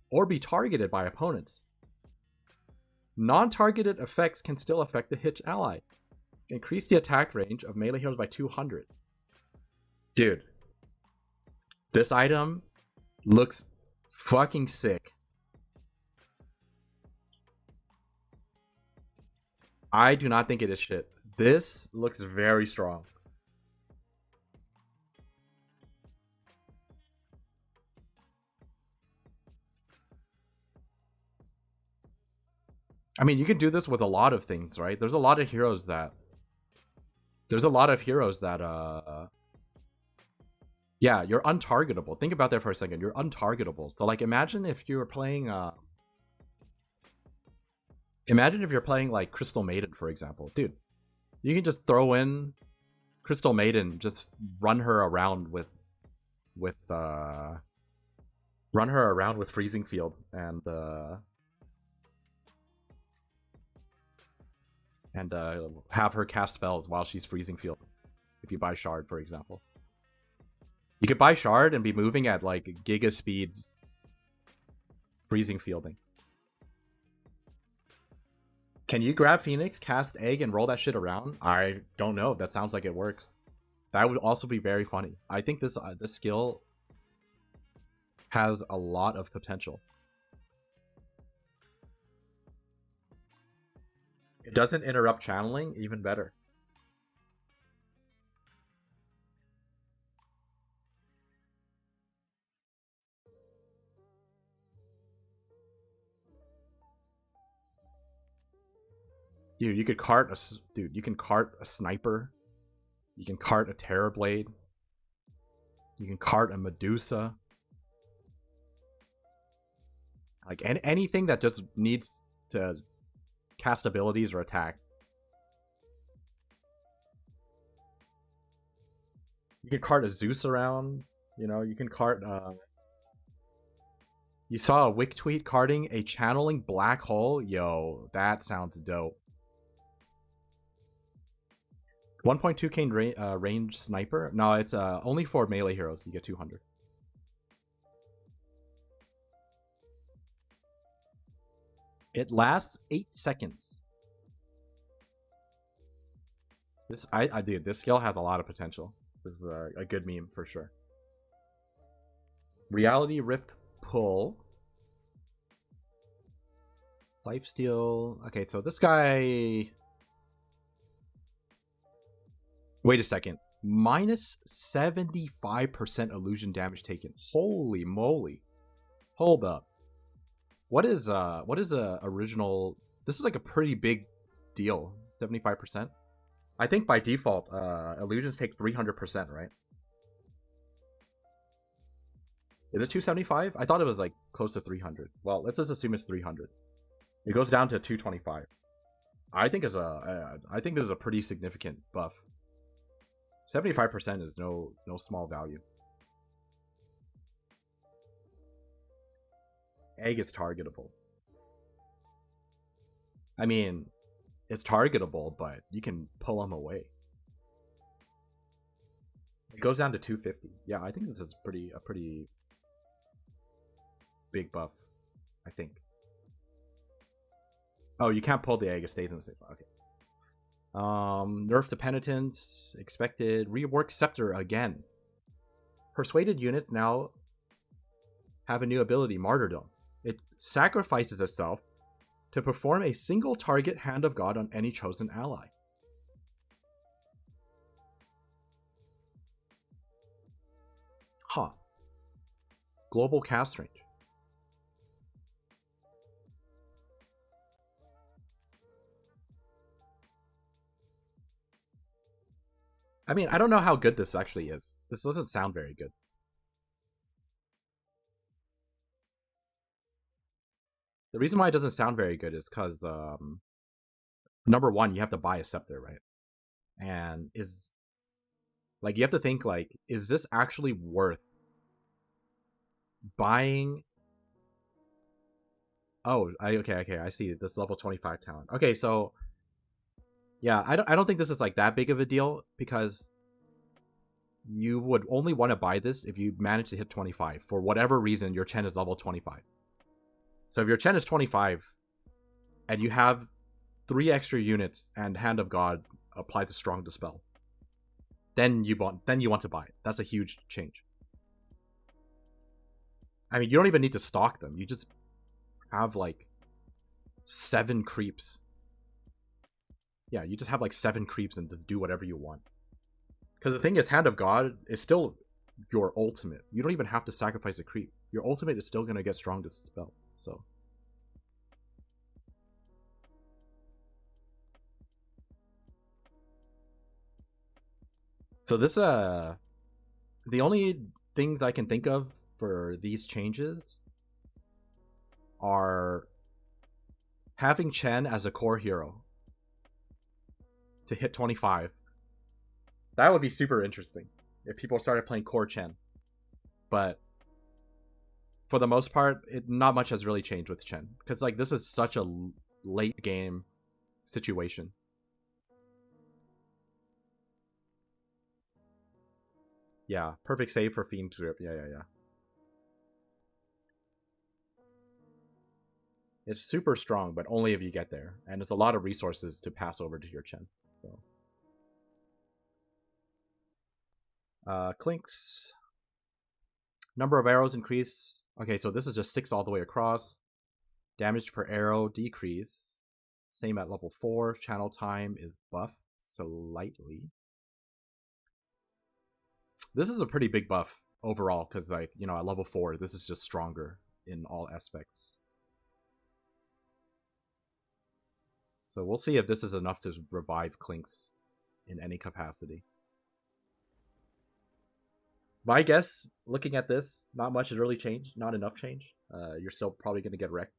or be targeted by opponents. Non-targeted effects can still affect the hitched ally. Increase the attack range of melee heroes by 200. Dude, this item looks fucking sick. I do not think it is shit. This looks very strong. I mean, you can do this with a lot of things, right? There's a lot of heroes that yeah, you're untargetable. Think about that for a second. You're untargetable. So like imagine if you were playing like Crystal Maiden, for example. Dude, you can just throw in Crystal Maiden, just run her around with Freezing Field and have her cast spells while she's Freezing Field. If you buy Shard, for example. You could buy Shard and be moving at like giga speeds Freezing Fielding. Can you grab Phoenix, cast Egg, and roll that shit around? I don't know. That sounds like it works. That would also be very funny. I think this skill has a lot of potential. It doesn't interrupt channeling, even better. Dude, you can cart a sniper. You can cart a Terrorblade. You can cart a Medusa. Like anything that just needs to cast abilities or attack. You can cart a Zeus around. You know, you can cart... You saw a Wick tweet carting a channeling black hole? Yo, that sounds dope. 1.2k range sniper? No, it's only for melee heroes. You get 200. It lasts 8 seconds. This dude, this skill has a lot of potential. This is a good meme for sure. Reality Rift Pull. Lifesteal. Okay, so this guy... Wait a second. Minus 75% illusion damage taken. Holy moly. Hold up. What is a original... This is like a pretty big deal. 75%. I think by default, illusions take 300%, right? Is it 275? I thought it was like close to 300. Well, let's just assume it's 300. It goes down to 225. I think this is a pretty significant buff. 75% is no small value. Egg is targetable. I mean, it's targetable, but you can pull them away. It goes down to 250. Yeah, I think this is a pretty big buff. I think. Oh, you can't pull the egg. It stays in the same spot. Okay. Nerf to Penitence. Expected. Rework Scepter again. Persuaded units now have a new ability, Martyrdom. It sacrifices itself to perform a single target Hand of God on any chosen ally. Huh. Global cast range. I mean, I don't know how good this actually is. This doesn't sound very good. The reason why it doesn't sound very good is because, number one, you have to buy a scepter, right? And is... Like, you have to think, like, is this actually worth buying... Oh, okay, I see this level 25 talent. Okay, so... Yeah, I don't think this is like that big of a deal because you would only want to buy this if you manage to hit 25. For whatever reason, your Chen is level 25. So if your Chen is 25 and you have 3 extra units and Hand of God applies a strong dispel, then you want to buy it. That's a huge change. I mean, you don't even need to stock them. You just have like 7 creeps. Yeah, you just have like 7 creeps and just do whatever you want. Because the thing is, Hand of God is still your ultimate. You don't even have to sacrifice a creep. Your ultimate is still going to get strong dispel. So this, the only things I can think of for these changes are having Chen as a core hero to hit 25. That would be super interesting if people started playing core Chen. But for the most part, not much has really changed with Chen. Because like this is such a late game situation. Yeah, perfect save for Fiend Drip. Yeah. It's super strong, but only if you get there. And it's a lot of resources to pass over to your Chen. So. Clinks. Number of arrows increase. Okay, so this is just 6 all the way across. Damage per arrow decrease. Same at level 4. Channel time is buffed slightly. This is a pretty big buff overall, because like, you know, at level 4, this is just stronger in all aspects. So we'll see if this is enough to revive Clinks in any capacity. My guess, looking at this, not much has really changed. Not enough change. You're still probably going to get wrecked.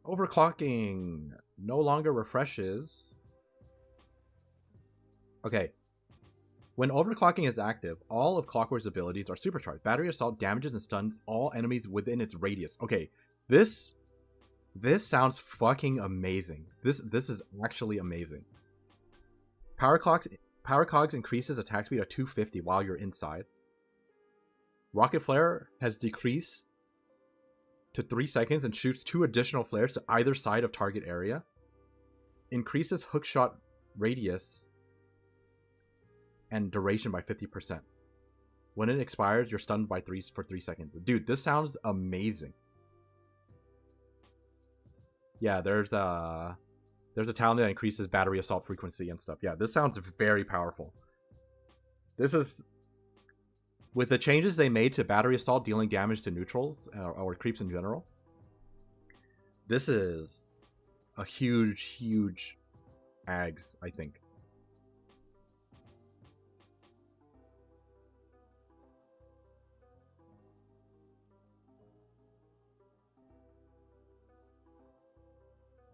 Overclocking no longer refreshes. Okay. When overclocking is active, all of Clockwork's abilities are supercharged. Battery Assault damages and stuns all enemies within its radius. Okay, this sounds fucking amazing. This is actually amazing. Power Cogs increases attack speed at 250 while you're inside. Rocket Flare has decreased to 3 seconds and shoots 2 additional flares to either side of target area. Increases hookshot radius and duration by 50%. When it expires, you're stunned by 3 seconds. Dude, this sounds amazing. Yeah, there's a talent that increases battery assault frequency and stuff. Yeah, this sounds very powerful. This is, with the changes they made to battery assault dealing damage to neutrals or creeps in general, this is a huge ags, I think.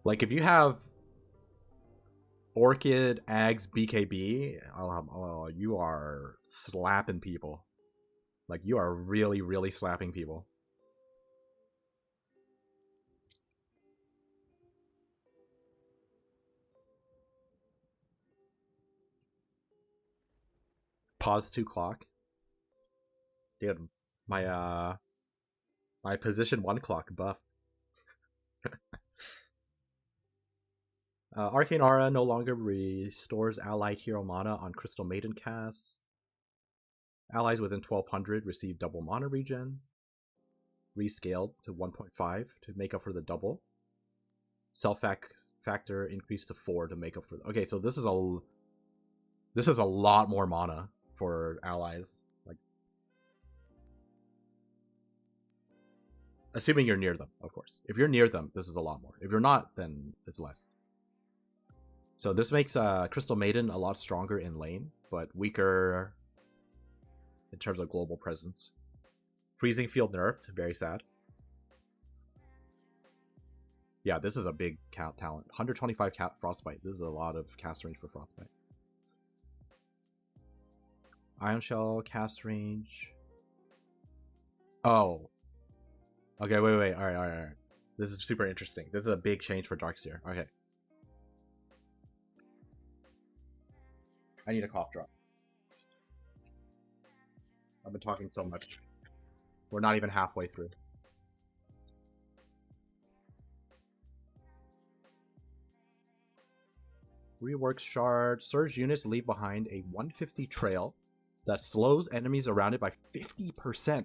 Like, if you have Orchid, Ags, BKB, you are slapping people. Like, you are really slapping people. Pause 2 clock. Dude, my position 1 clock buff. Arcane Aura no longer restores allied hero mana on Crystal Maiden casts. Allies within 1200 receive double mana regen. Rescaled to 1.5 to make up for the double. Self factor increased to 4 to make up for. Okay, so this is a lot more mana for allies. Like, assuming you're near them, of course. If you're near them, this is a lot more. If you're not, then it's less. So this makes Crystal Maiden a lot stronger in lane, but weaker in terms of global presence. Freezing Field nerfed, very sad. Yeah, this is a big talent. 125 Frostbite. This is a lot of cast range for Frostbite. Ion Shell cast range. Oh. Okay, wait. All right. This is super interesting. This is a big change for Darkseer. Okay. I need a cough drop. I've been talking so much. We're not even halfway through. Rework Shard. Surge units leave behind a 150 trail that slows enemies around it by 50%.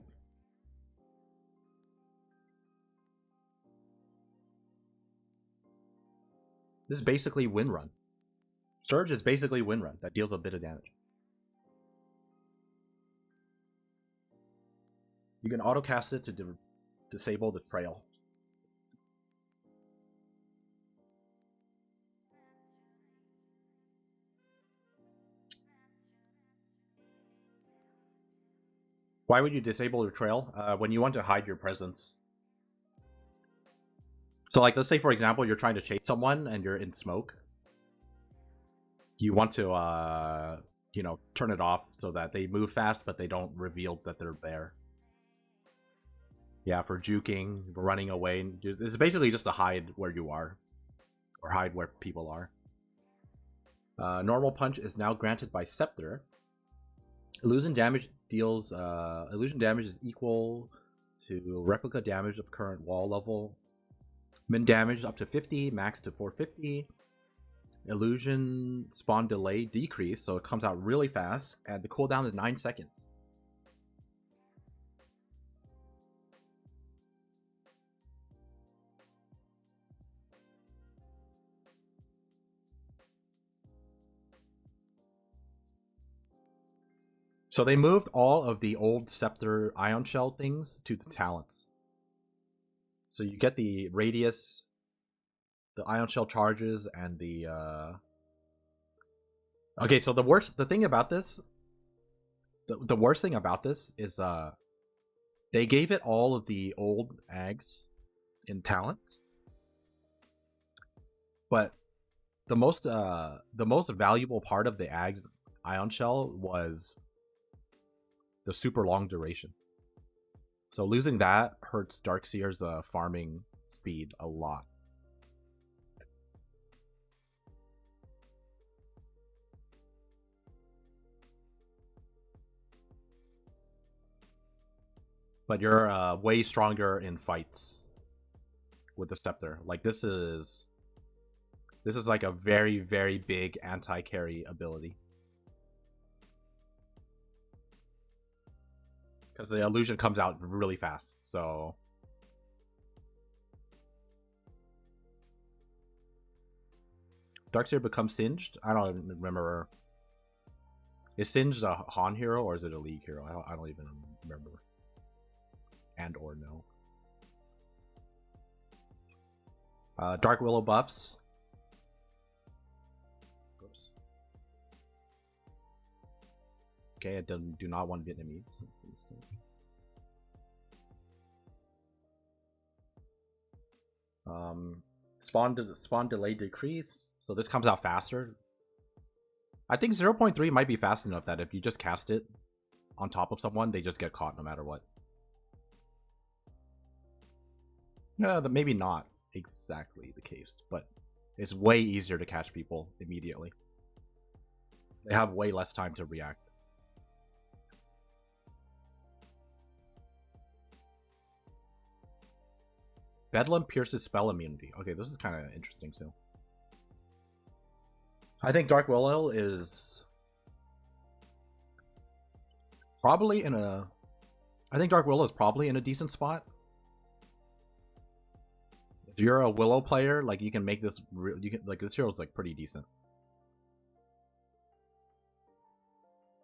This is basically Wind Run. Surge is basically Wind Run that deals a bit of damage. You can auto-cast it to disable the trail. Why would you disable your trail? When you want to hide your presence. So, like, let's say, for example, you're trying to chase someone and you're in smoke. You want to, turn it off so that they move fast, but they don't reveal that they're there. Yeah, for juking, for running away. It's basically just to hide where you are. Or hide where people are. Normal Punch is now granted by Scepter. Illusion damage deals... illusion damage is equal to replica damage of current wall level. Min damage up to 50, max to 450. Illusion spawn delay decrease, so it comes out really fast, and the cooldown is 9 seconds. So they moved all of the old Scepter Ion Shell things to the talents. So you get the radius, the Ion Shell charges, and the Okay, so the thing about this, the worst thing about this is they gave it all of the old ags in talent, but the most valuable part of the ags ion shell was the super long duration. So losing that hurts Darkseer's farming speed a lot. But you're way stronger in fights with the scepter. Like this is like a very, very big anti-carry ability. Because the illusion comes out really fast, so... Darkseer becomes Singed? I don't even remember. Is Singed a Han hero or is it a League hero? I don't even remember. And or no. Dark Willow buffs. Oops. Okay, I do not want Vietnamese. That's a mistake. Spawn delay decrease. So this comes out faster. I think 0.3 might be fast enough that if you just cast it on top of someone, they just get caught no matter what. Maybe not exactly the case, but it's way easier to catch people immediately. They have way less time to react. Bedlam pierces spell immunity. Okay, this is kind of interesting too. I think Dark Willow is probably in a... I think Dark Willow is probably in a decent spot. If you're a Willow player, like you can make this... You can, like this hero is like pretty decent.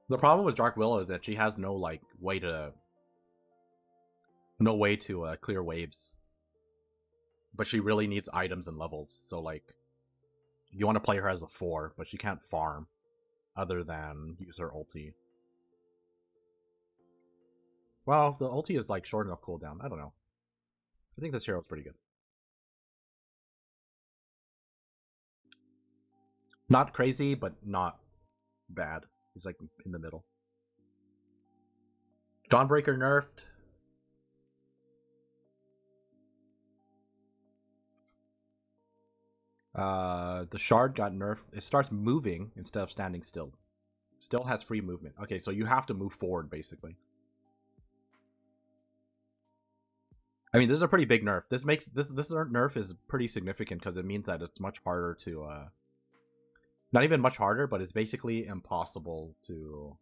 The problem with Dark Willow is that she has no like way to... No way to clear waves. But she really needs items and levels. So like... You want to play her as a 4, but she can't farm other than use her ulti. Well, the ulti is like short enough cooldown. I don't know. I think this hero is pretty good. Not crazy, but not bad. He's like in the middle. Dawnbreaker nerfed. The shard got nerfed. It starts moving instead of standing still. Still has free movement. Okay, so you have to move forward, basically. I mean, this is a pretty big nerf. This makes this nerf is pretty significant because it means that it's much harder to not even much harder, but it's basically impossible to...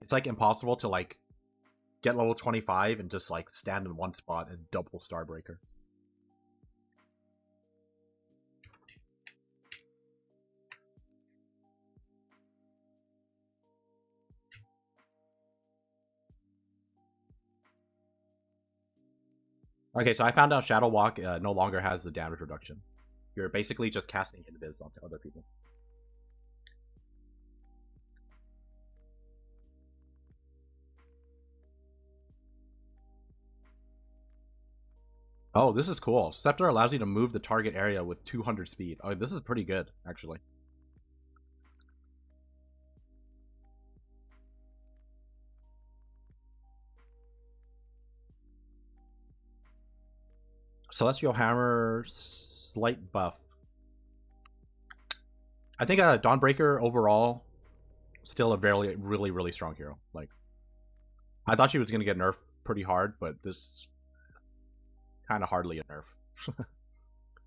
It's like impossible to like get level 25 and just like stand in one spot and double Starbreaker. Okay, so I found out Shadow Walk no longer has the damage reduction. You're basically just casting invis onto other people. Oh, this is cool. Scepter allows you to move the target area with 200 speed. Oh, this is pretty good, actually. Celestial Hammer, slight buff. I think Dawnbreaker overall, still a really, really strong hero. Like, I thought she was going to get nerfed pretty hard, but this kind of hardly a nerf.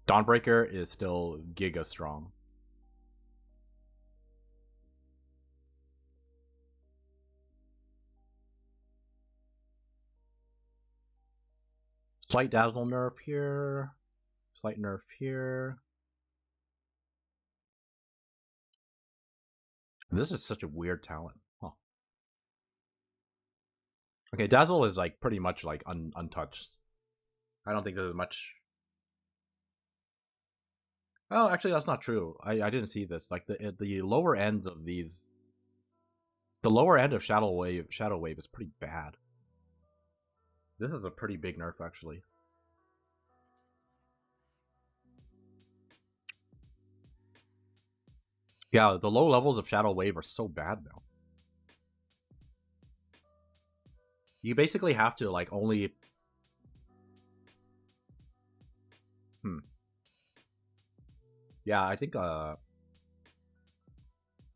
Dawnbreaker is still giga strong. Slight dazzle nerf here. Slight nerf here. This is such a weird talent. Huh. Okay, dazzle is like pretty much like untouched. I don't think there's much. Oh, actually, that's not true. I didn't see this. Like the lower ends of these, the lower end of Shadow Wave is pretty bad. This is a pretty big nerf, actually. Yeah, the low levels of Shadow Wave are so bad now. You basically have to like only. Yeah, I think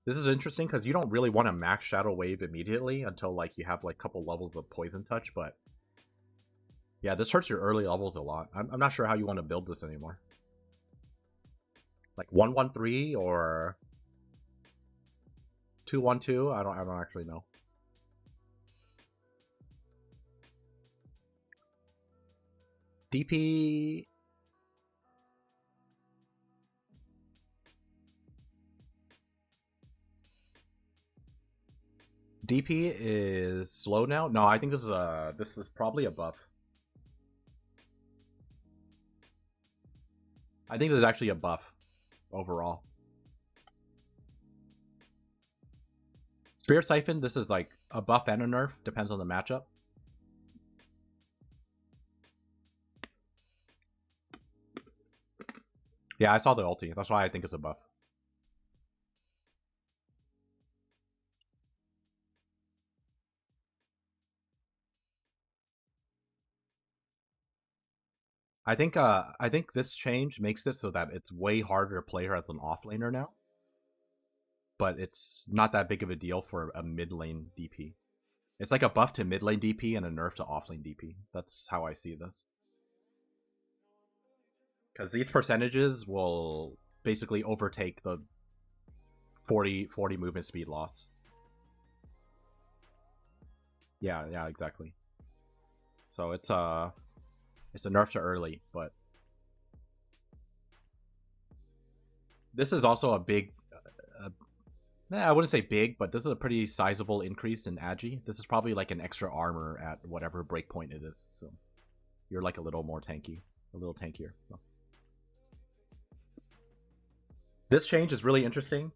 this is interesting because you don't really want to max Shadow Wave immediately until like you have like a couple levels of Poison Touch, but yeah, this hurts your early levels a lot. I'm not sure how you want to build this anymore. Like 1-1-3 or 2-1-2. I don't actually know. DP. DP is slow now. No, I think this is probably a buff. I think this is actually a buff overall. Spirit Siphon, this is like a buff and a nerf, depends on the matchup. Yeah, I saw the ulti. That's why I think it's a buff. I think this change makes it so that it's way harder to play her as an offlaner now. But it's not that big of a deal for a mid lane DP. It's like a buff to mid lane DP and a nerf to offlane DP. That's how I see this. Because these percentages will basically overtake the 40 movement speed loss. Yeah, exactly. So it's a nerf to early, but this is also a big. I wouldn't say big, but this is a pretty sizable increase in agi. This is probably like an extra armor at whatever breakpoint it is. So you're like a little more tanky, a little tankier. So this change is really interesting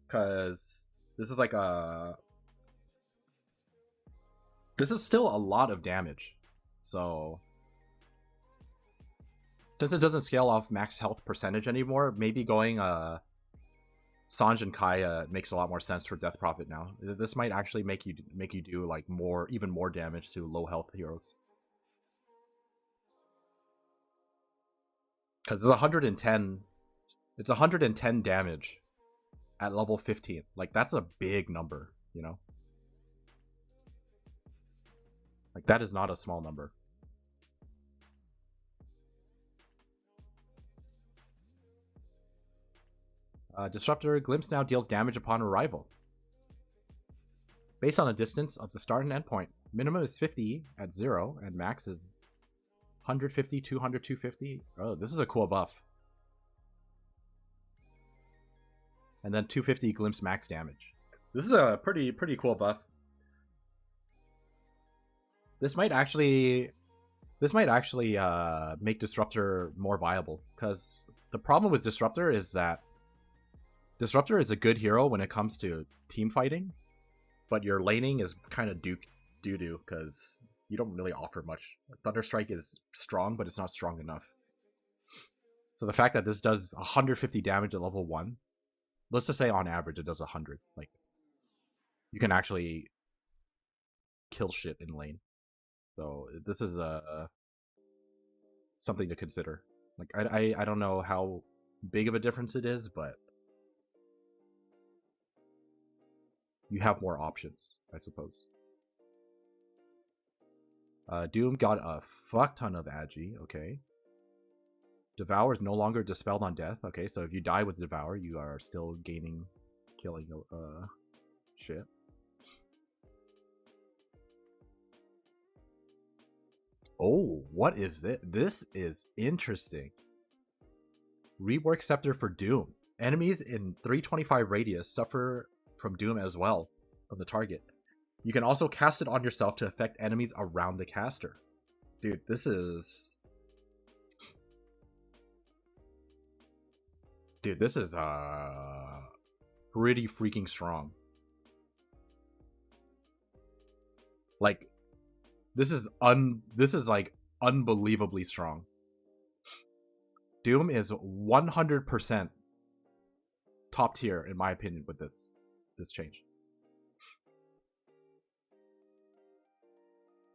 because this is like this is still a lot of damage. So since it doesn't scale off max health percentage anymore, maybe going Sanj and Kaya makes a lot more sense for Death Prophet now. This might actually make you do like even more damage to low health heroes. Because it's 110. It's 110 damage at level 15. Like that's a big number, you know? Like that is not a small number. Disruptor Glimpse now deals damage upon arrival. Based on the distance of the start and end point. Minimum is 50 at 0, and max is 150, 200, 250. Oh, this is a cool buff. And then 250 Glimpse max damage. This is a pretty cool buff. This might actually make Disruptor more viable, because the problem with Disruptor is that Disruptor is a good hero when it comes to team fighting, but your laning is kind of doo-doo because you don't really offer much. Thunderstrike is strong, but it's not strong enough. So the fact that this does 150 damage at level 1, let's just say on average it does 100. Like, you can actually kill shit in lane. So this is something to consider. Like I don't know how big of a difference it is, but you have more options, I suppose. Doom got a fuck ton of agi. Okay. Devour is no longer dispelled on death. Okay, so if you die with Devour, you are still gaining killing shit. Oh, what is this? This is interesting. Rework Scepter for Doom. Enemies in 325 radius suffer from Doom as well from the target. You can also cast it on yourself to affect enemies around the caster. Dude, this is Dude, this is pretty freaking strong. Like, this is like unbelievably strong. Doom is 100% top tier in my opinion with this change.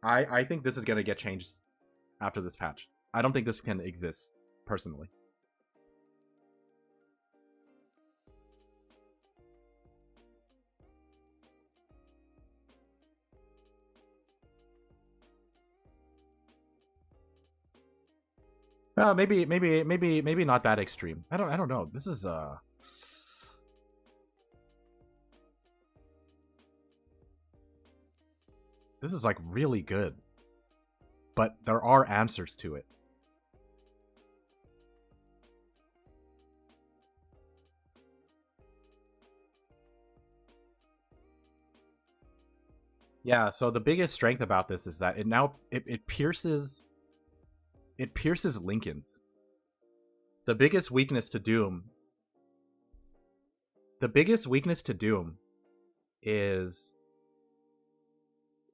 I think this is gonna get changed after this patch. I don't think this can exist personally. Maybe not that extreme. I don't know. This is like really good. But there are answers to it. Yeah, so the biggest strength about this is that it pierces Lincolns. The biggest weakness to Doom is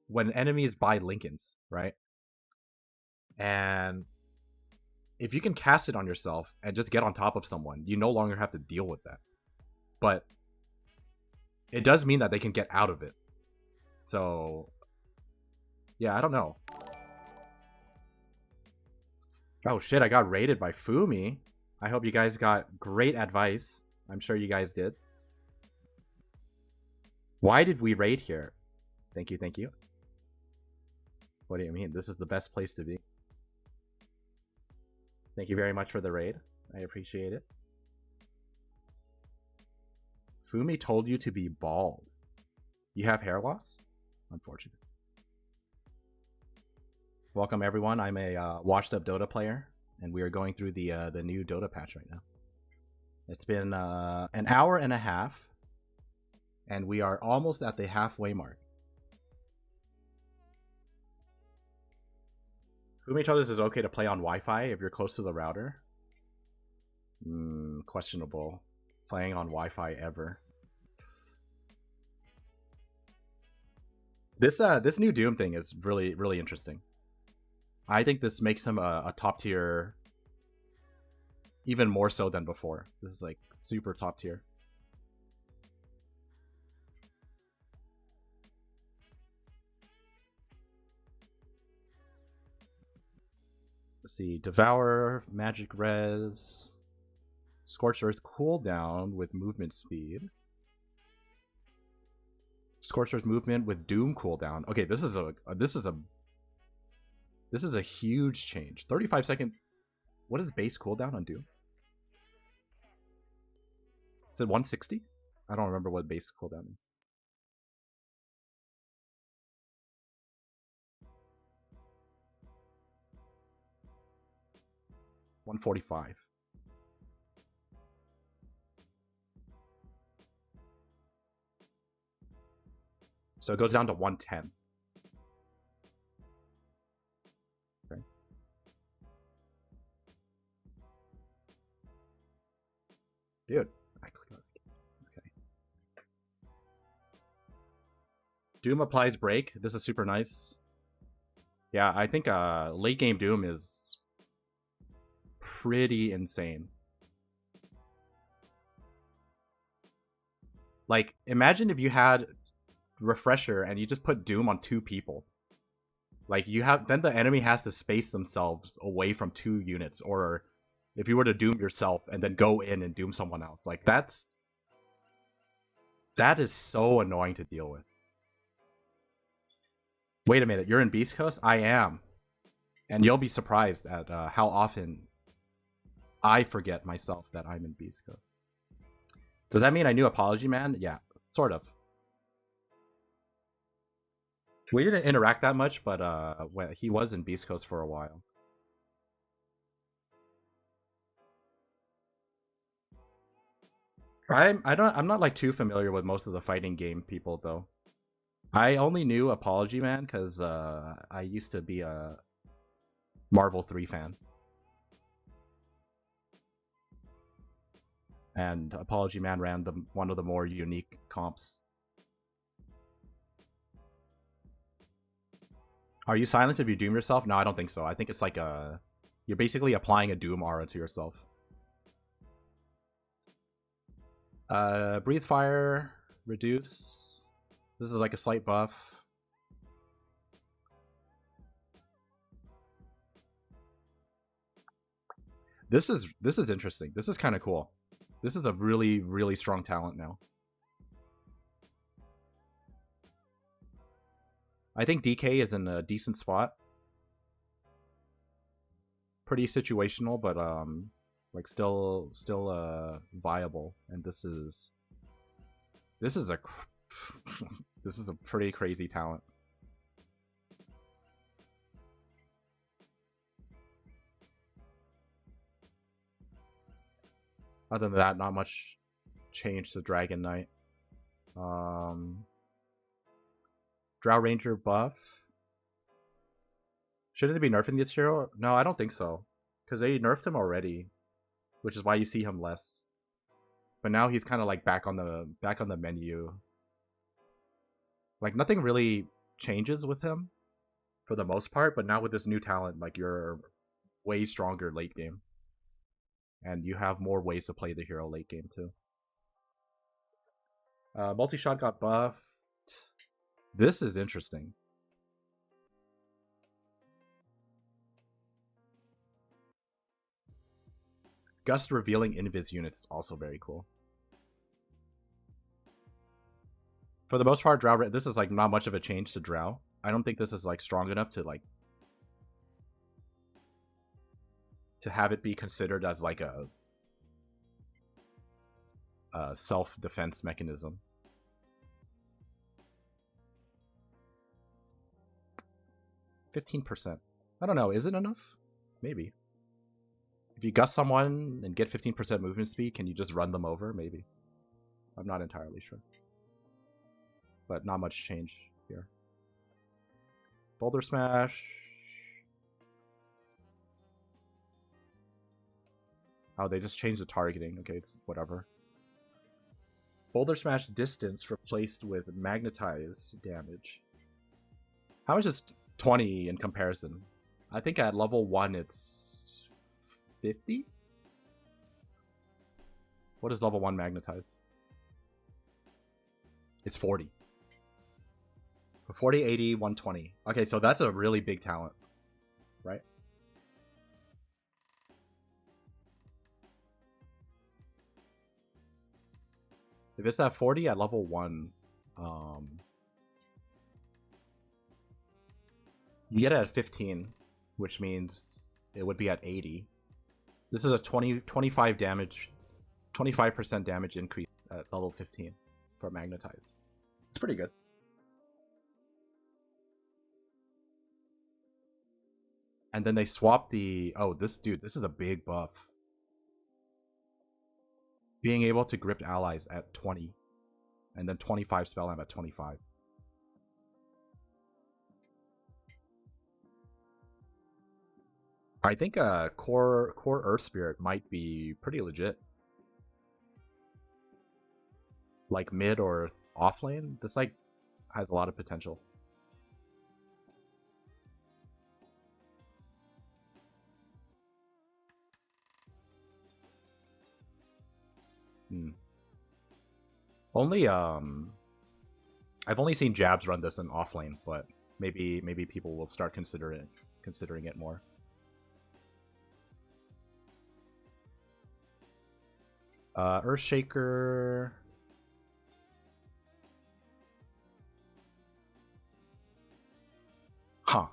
when enemies buy Lincolns, right? And if you can cast it on yourself and just get on top of someone, you no longer have to deal with that. But it does mean that they can get out of it. So, yeah, I don't know. Oh shit, I got raided by Fumi. I hope you guys got great advice. I'm sure you guys did. Why did we raid here? Thank you, thank you. What do you mean? This is the best place to be. Thank you very much for the raid. I appreciate it. Fumi told you to be bald. You have hair loss? Unfortunate. Welcome everyone. I'm a washed up Dota player, and we are going through the new Dota patch right now. It's been an hour and a half, and we are almost at the halfway mark. Fumi told us it's okay to play on Wi-Fi if you're close to the router. Questionable. Playing on Wi-Fi ever. This new Doom thing is really, really interesting. I think this makes him a top tier, even more so than before. This is like super top tier. Let's see, Devour, Magic Res, Scorched Earth cooldown with movement speed. Scorched Earth movement with Doom cooldown. Okay, this is a huge change. 35-second. What is base cooldown on Doom? Is it 160? I don't remember what base cooldown is. $145. So it goes down to 110. Okay. Dude, I clicked on it. Okay. Doom applies break. This is super nice. Yeah, I think late game Doom is pretty insane. Like, imagine if you had Refresher and you just put Doom on 2 people. Like, then the enemy has to space themselves away from 2 units, or if you were to Doom yourself and then go in and Doom someone else, like that is so annoying to deal with. Wait a minute, you're in Beast Coast? I am. And you'll be surprised at how often I forget myself that I'm in Beast Coast. Does that mean I knew Apology Man? Yeah, sort of. We didn't interact that much, but he was in Beast Coast for a while. I'm not like too familiar with most of the fighting game people though. I only knew Apology Man because I used to be a Marvel 3 fan. And Apology Man ran one of the more unique comps. Are you silenced if you doom yourself? No, I don't think so. I think it's like you're basically applying a doom aura to yourself. Breathe fire, reduce. This is like a slight buff. This is interesting. This is kind of cool. This is a really, really strong talent now. I think DK is in a decent spot. Pretty situational, but like still viable. And this is a this is a pretty crazy talent. Other than that, not much change to Dragon Knight. Drow Ranger buff. Shouldn't they be nerfing this hero? No, I don't think so. Because they nerfed him already. Which is why you see him less. But now he's kind of like back on the menu. Like nothing really changes with him for the most part, but now with this new talent, like you're way stronger late game. And you have more ways to play the hero late game too. Multi-shot got buffed. This is interesting. Gust revealing invis units is also very cool. For the most part, Drow, this is like not much of a change to Drow. I don't think this is like strong enough to like to have it be considered as like a self-defense mechanism. %. I don't know. Is it enough? Maybe. If you gust someone and get 15% movement speed, can you just run them over? Maybe. I'm not entirely sure. But not much change here. Boulder Smash. Oh, they just changed the targeting. Okay, it's whatever. Boulder Smash distance replaced with magnetize damage. How much is 20 in comparison? I think at level 1 it's 50? What does level 1 magnetize? It's 40. 40, 80, 120. Okay, so that's a really big talent, right? If it's at 40 at level 1, you get it at 15, which means it would be at 80. This is a 25 damage, 25% damage increase at level 15 for magnetize. It's pretty good. And then they swap the... Oh, this is a big buff. Being able to grip allies at 20. And then 25 spell amp at 25. I think core Earth Spirit might be pretty legit. Like mid or off lane, this like has a lot of potential. Only I've only seen Jabs run this in off lane, but maybe people will start considering it more. Earthshaker. Huh.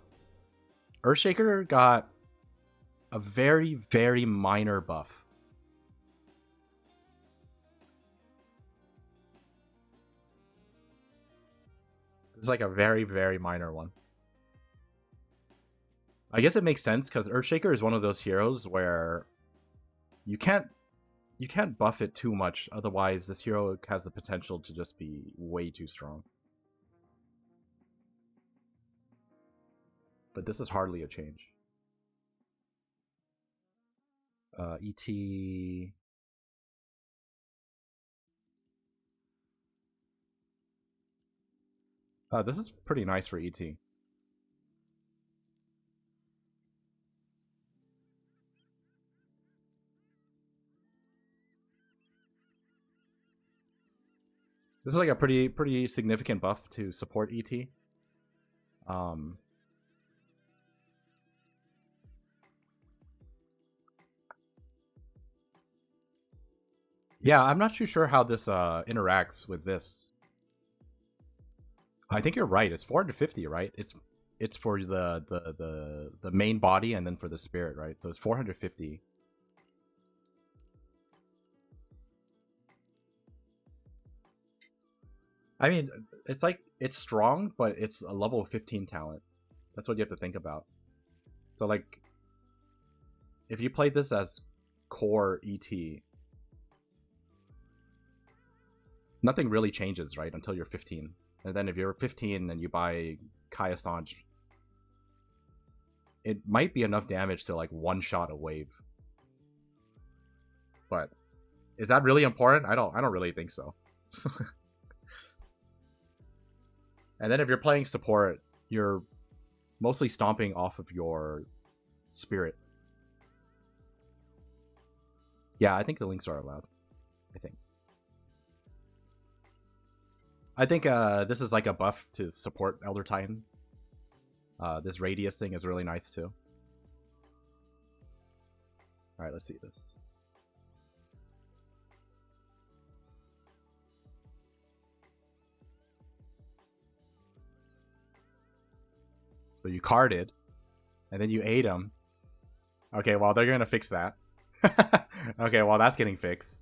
Earthshaker got a very, very minor buff. It's like a very, very minor one. I guess it makes sense because Earthshaker is one of those heroes where you can't buff it too much, otherwise this hero has the potential to just be way too strong. But this is hardly a change. ET This is pretty nice for ET. This is like a pretty significant buff to support ET. Yeah, I'm not too sure how this interacts with this. I think you're right. It's 450, right? It's for the main body and then for the spirit, right? So it's 450. I mean, it's like it's strong, but it's a level 15 talent. That's what you have to think about. So like, if you play this as core ET, nothing really changes, right? Until you're 15. And then if you're 15 and you buy Kai Assange, it might be enough damage to like one shot a wave. But is that really important? I don't really think so. And then if you're playing support, you're mostly stomping off of your spirit. Yeah, I think the links are allowed. I think this is like a buff to support Elder Titan. This radius thing is really nice too. Alright, let's see this. So you carded, and then you ate them. Okay, well, they're gonna fix that. Okay, well, that's getting fixed.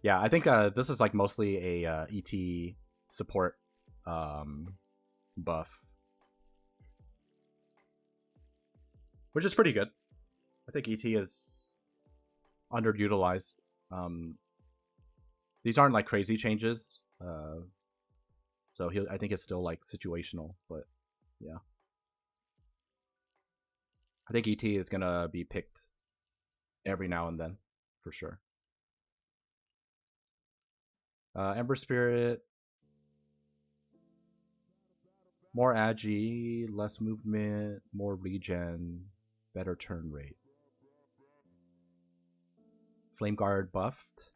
Yeah, I think this is like mostly a ET support buff, which is pretty good. I think ET is underutilized. These aren't like crazy changes, so I think it's still like situational, but yeah. I think ET is gonna be picked every now and then, for sure. Ember Spirit, more agi, less movement, more regen, better turn rate. Flame Guard buffed.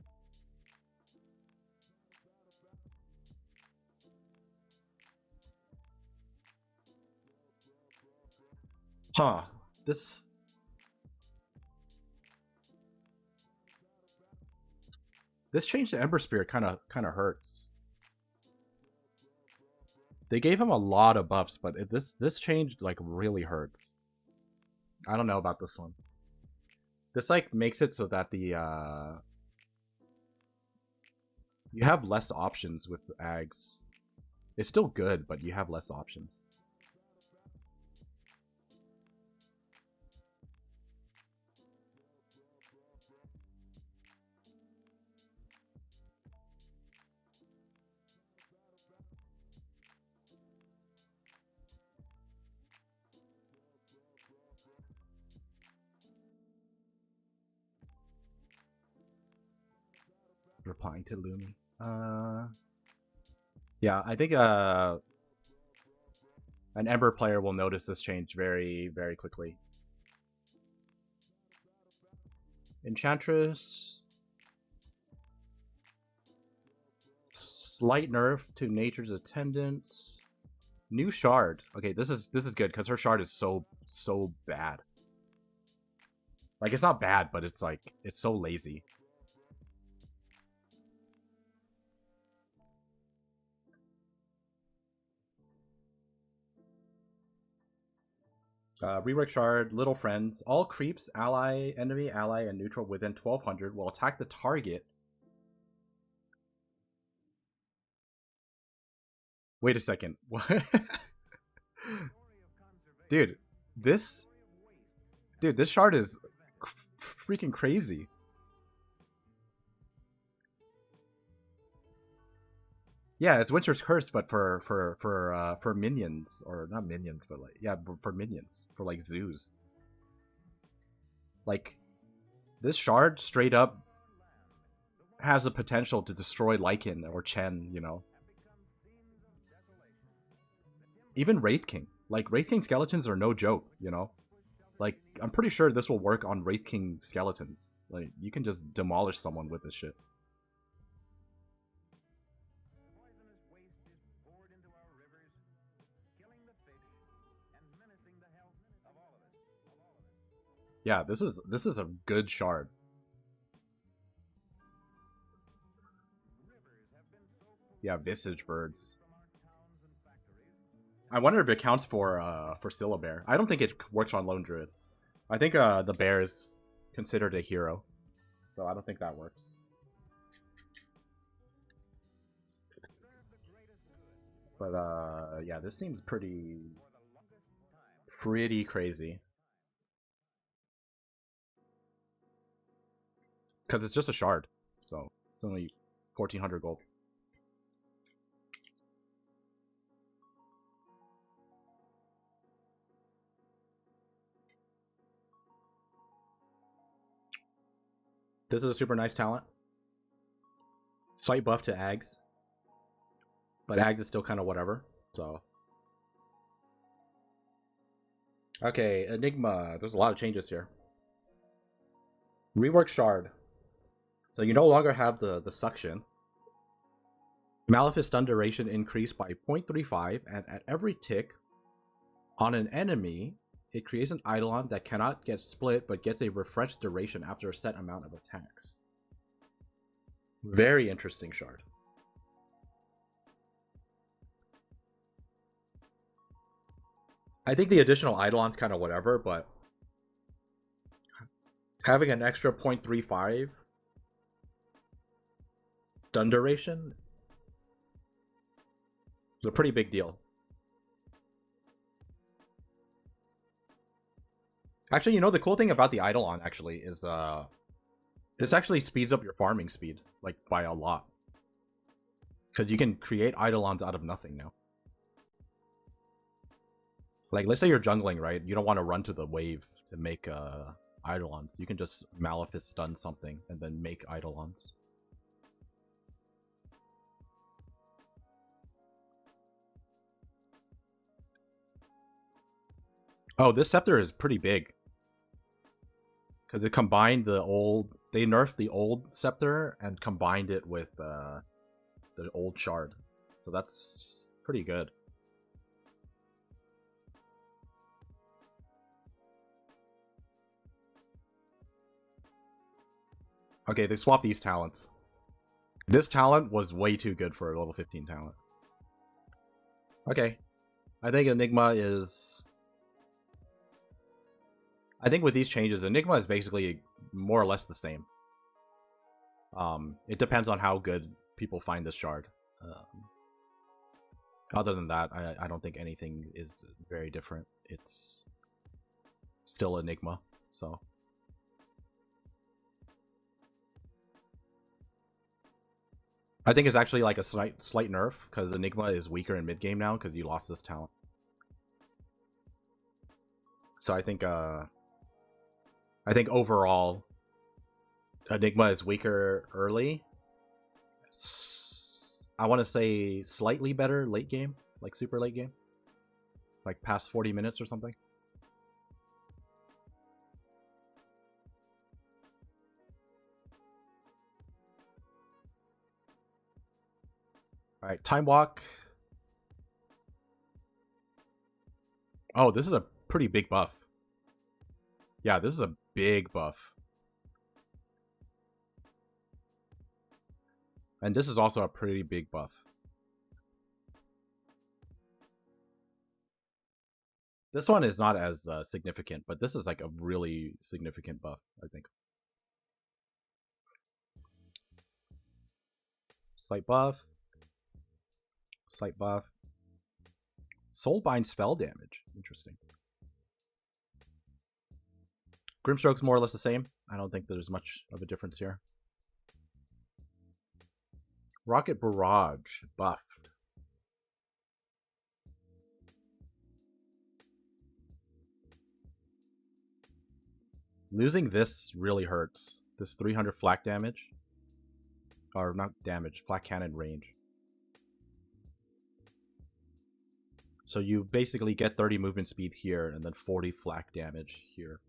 Huh. This change to Ember Spirit kind of hurts. They gave him a lot of buffs, but this change like really hurts. I don't know about this one. This like makes it so that the you have less options with Ags. It's still good, but you have less options. Replying to Lumi. Yeah, I think an Ember player will notice this change very quickly. Enchantress, slight nerf to Nature's Attendants. New shard. Okay, this is good because her shard is so bad. Like, it's not bad, but it's like it's so lazy. Rework shard, little friends. All creeps, ally, enemy, ally, and neutral within 1200 will attack the target. Wait a second. What? Dude, this shard is freaking crazy. Yeah, it's Winter's Curse, but for minions, or not minions, but like, yeah, for minions, for like zoos. Like, this shard straight up has the potential to destroy Lycan or Chen, you know. Even Wraith King. Like, Wraith King skeletons are no joke, you know. Like, I'm pretty sure this will work on Wraith King skeletons. Like, you can just demolish someone with this shit. Yeah, this is a good shard. Yeah, Visage Birds. I wonder if it counts for Syllabear. I don't think it works on Lone Druid. I think the bear is considered a hero, so I don't think that works. But yeah, this seems pretty crazy. Because it's just a shard, so it's only 1,400 gold. This is a super nice talent. Slight buff to Ags. But Ags is still kind of whatever, so. Okay, Enigma. There's a lot of changes here. Rework Shard. So you no longer have the suction. Malefice stun duration increased by 0.35, and at every tick on an enemy, it creates an Eidolon that cannot get split, but gets a refreshed duration after a set amount of attacks. Very interesting shard. I think the additional Eidolon's kind of whatever, but having an extra 0.35 stun duration is a pretty big deal. Actually, you know, the cool thing about the Eidolon actually is this actually speeds up your farming speed, like, by a lot. Because you can create Eidolons out of nothing now. Like, let's say you're jungling, right? You don't want to run to the wave to make Eidolons. You can just Malefice stun something and then make Eidolons. Oh, this scepter is pretty big. Because it combined the old... They nerfed the old scepter and combined it with the old shard. So that's pretty good. Okay, they swapped these talents. This talent was way too good for a level 15 talent. Okay. I think Enigma is... I think with these changes, Enigma is basically more or less the same. It depends on how good people find this shard. Other than that, I don't think anything is very different. It's still Enigma, so... I think it's actually like a slight nerf, because Enigma is weaker in mid game now because you lost this talent. So I think overall Enigma is weaker early. I want to say slightly better late game, like super late game, like past 40 minutes or something. All right, time walk. Oh, this is a pretty big buff. Yeah, this is a big buff. And this is also a pretty big buff. This one is not as significant, but this is like a really significant buff, I think. Slight buff. Slight buff. Soulbind spell damage. Interesting. Grimstroke's more or less the same. I don't think there's much of a difference here. Rocket Barrage buffed. Losing this really hurts. This 300 flak damage. Or not damage, flak cannon range. So you basically get 30 movement speed here and then 40 flak damage here.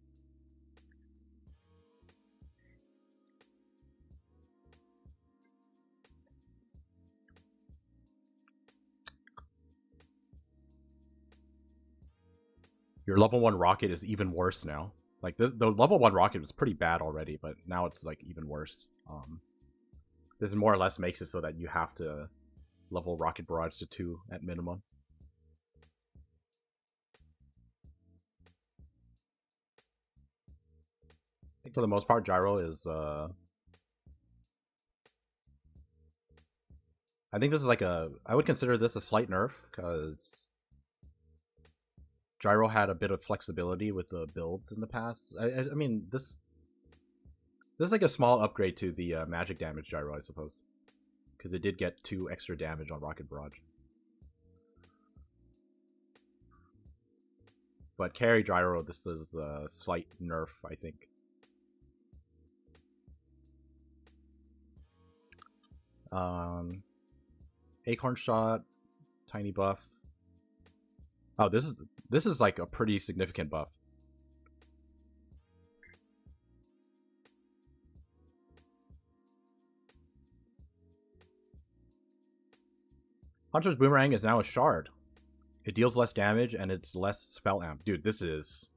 Your level 1 rocket is even worse now. Like, the level 1 rocket was pretty bad already, but now it's, like, even worse. This more or less makes it so that you have to level rocket barrage to 2 at minimum. I think for the most part, Gyro is, I think this is like I would consider this a slight nerf, because Gyro had a bit of flexibility with the builds in the past. I mean, this is like a small upgrade to the magic damage Gyro, I suppose. Because it did get 2 extra damage on Rocket Barrage. But carry Gyro, this is a slight nerf, I think. Acorn Shot, tiny buff. Oh, this is like a pretty significant buff. Hunter's Boomerang is now a shard. It deals less damage and it's less spell amp. Dude, this is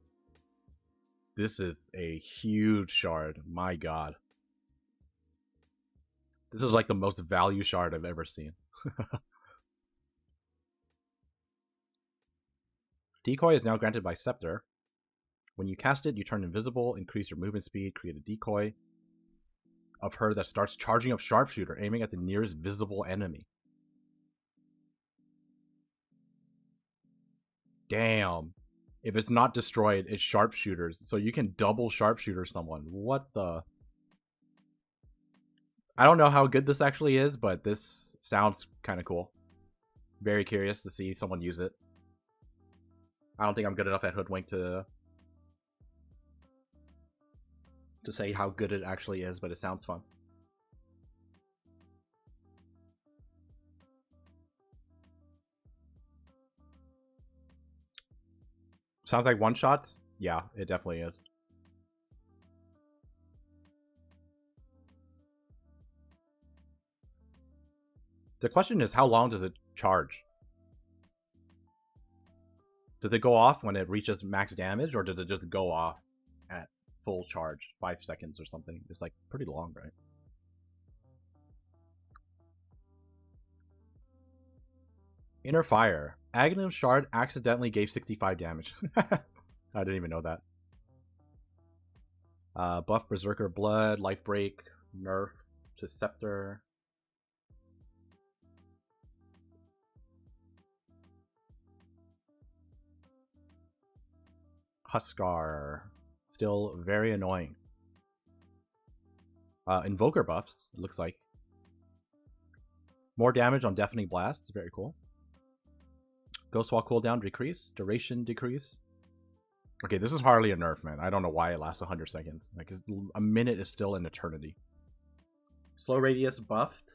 a huge shard. My god. This is like the most value shard I've ever seen. Decoy is now granted by Scepter. When you cast it, you turn invisible, increase your movement speed, create a decoy of her that starts charging up Sharpshooter, aiming at the nearest visible enemy. Damn. If it's not destroyed, it's Sharpshooters. So you can double Sharpshooter someone. What the... I don't know how good this actually is, but this sounds kind of cool. Very curious to see someone use it. I don't think I'm good enough at Hoodwink to say how good it actually is, but it sounds fun. Sounds like one-shots? Yeah, it definitely is. The question is, how long does it charge? Does it go off when it reaches max damage, or does it just go off at full charge? 5 seconds or something? It's like pretty long, right? Inner Fire. Aghanim Shard accidentally gave 65 damage. I didn't even know that. Buff Berserker Blood, Life Break, Nerf to Scepter. Huskar. Still very annoying. Invoker buffs, it looks like. More damage on Deafening Blast, very cool. Ghostwall cooldown decrease, duration decrease. Okay, this is hardly a nerf, man. I don't know why it lasts 100 seconds. Like, a minute is still an eternity. Slow radius buffed.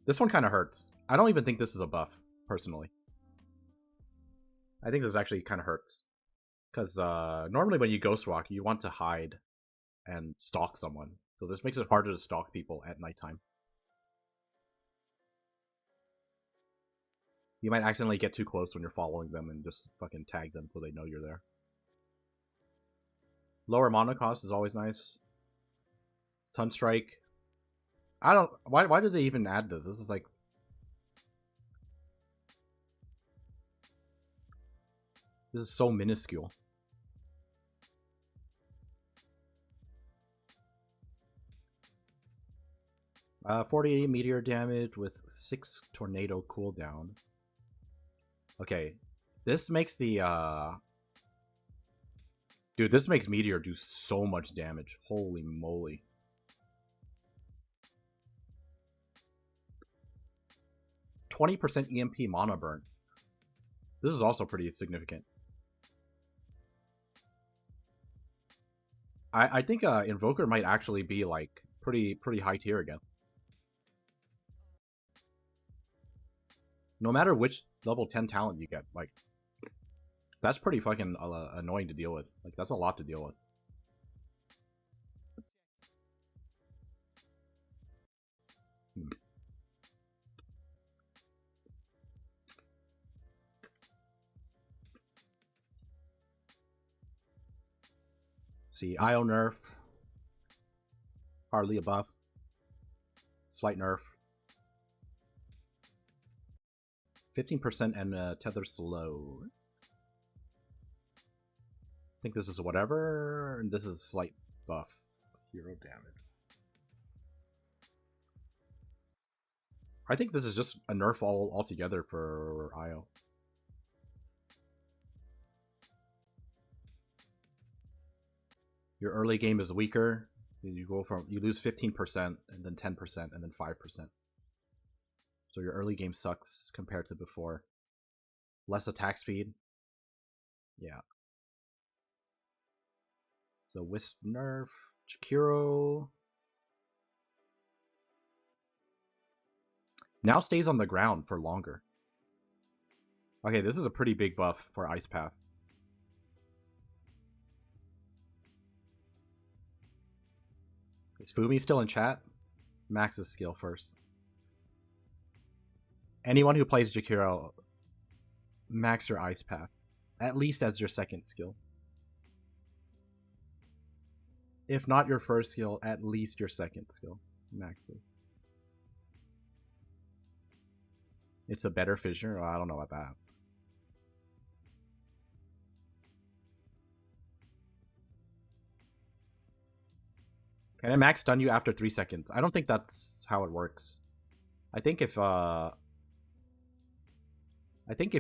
This one kind of hurts. I don't even think this is a buff, personally. I think this actually kind of hurts. Because normally when you ghost walk, you want to hide and stalk someone. So this makes it harder to stalk people at nighttime. You might accidentally get too close when you're following them and just fucking tag them so they know you're there. Lower mana cost is always nice. Sunstrike. I don't... Why did they even add this? This is like... This is so minuscule. 48 meteor damage with 6 tornado cooldown. Okay, this makes the dude, this makes Meteor do so much damage. Holy moly. %20 EMP mana burn. This is also pretty significant. I think Invoker might actually be like pretty high tier again. No matter which level 10 talent you get, like that's pretty fucking annoying to deal with. Like that's a lot to deal with. See, IO nerf, hardly a buff, slight nerf, 15% and tether slow. I think this is whatever, and this is slight buff, hero damage. I think this is just a nerf altogether for IO. Your early game is weaker. You lose 15% and then 10% and then 5%. So your early game sucks compared to before. Less attack speed. Yeah. So Wisp nerf, Chikiro. Now stays on the ground for longer. Okay, this is a pretty big buff for Ice Path. Is Fumi still in chat? Max his skill first. Anyone who plays Jakiro, max your Ice Path. At least as your second skill. If not your first skill, at least your second skill. Max this. It's a better fissure? Oh, I don't know about that. Can I max stun you after 3 seconds? I don't think that's how it works. I think if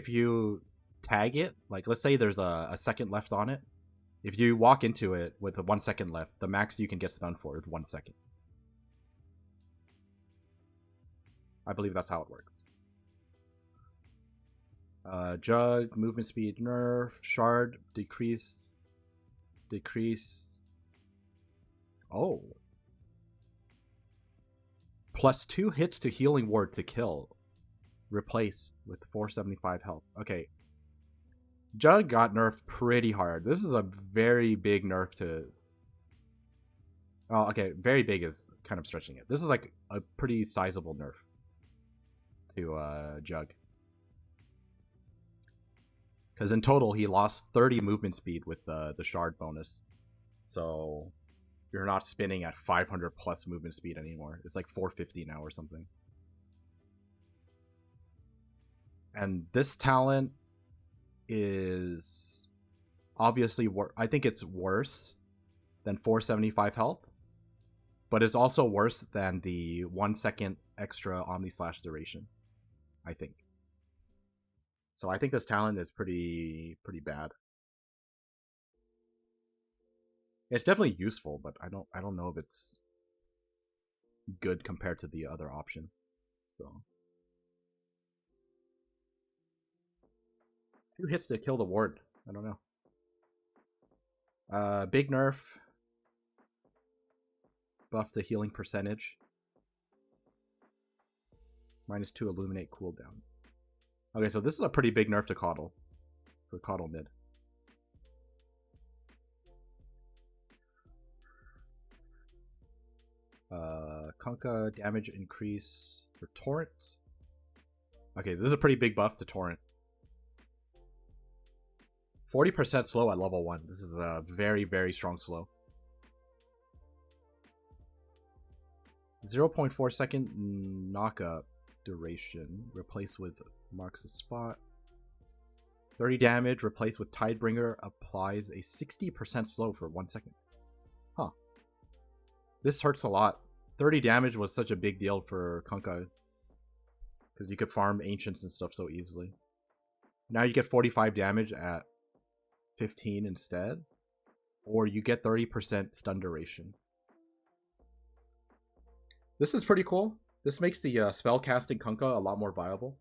you tag it, like let's say there's a second left on it. If you walk into it with 1 second left, the max you can get stunned for is 1 second. I believe that's how it works. Jug, movement speed nerf, shard, decrease. Oh. +2 hits to healing ward to kill. Replaced with 475 health. Okay. Jug got nerfed pretty hard. This is a very big nerf to... Oh, okay. Very big is kind of stretching it. This is like a pretty sizable nerf to Jug. Because in total, he lost 30 movement speed with the shard bonus. So you're not spinning at 500 plus movement speed anymore. It's like 450 now or something. And this talent is obviously I think it's worse than 475 health, but it's also worse than the 1 second extra Omni Slash duration, I think. So I think this talent is pretty bad. It's definitely useful, but I don't know if it's good compared to the other option. So 2 hits to kill the ward. I don't know. Big nerf. Buff the healing percentage. -2 illuminate cooldown. Okay, so this is a pretty big nerf to Coddle. For Coddle mid. Kunkka damage increase for Torrent. Okay, this is a pretty big buff to Torrent. 40% slow at level 1. This is a very strong slow. 0.4 second knockup duration. Replaced with marks a spot. 30 damage replaced with Tidebringer applies a 60% slow for 1 second. Huh. This hurts a lot. 30 damage was such a big deal for Kunkka. Because you could farm Ancients and stuff so easily. Now you get 45 damage at 15 instead. Or you get 30% stun duration. This is pretty cool. This makes the spell casting Kunkka a lot more viable.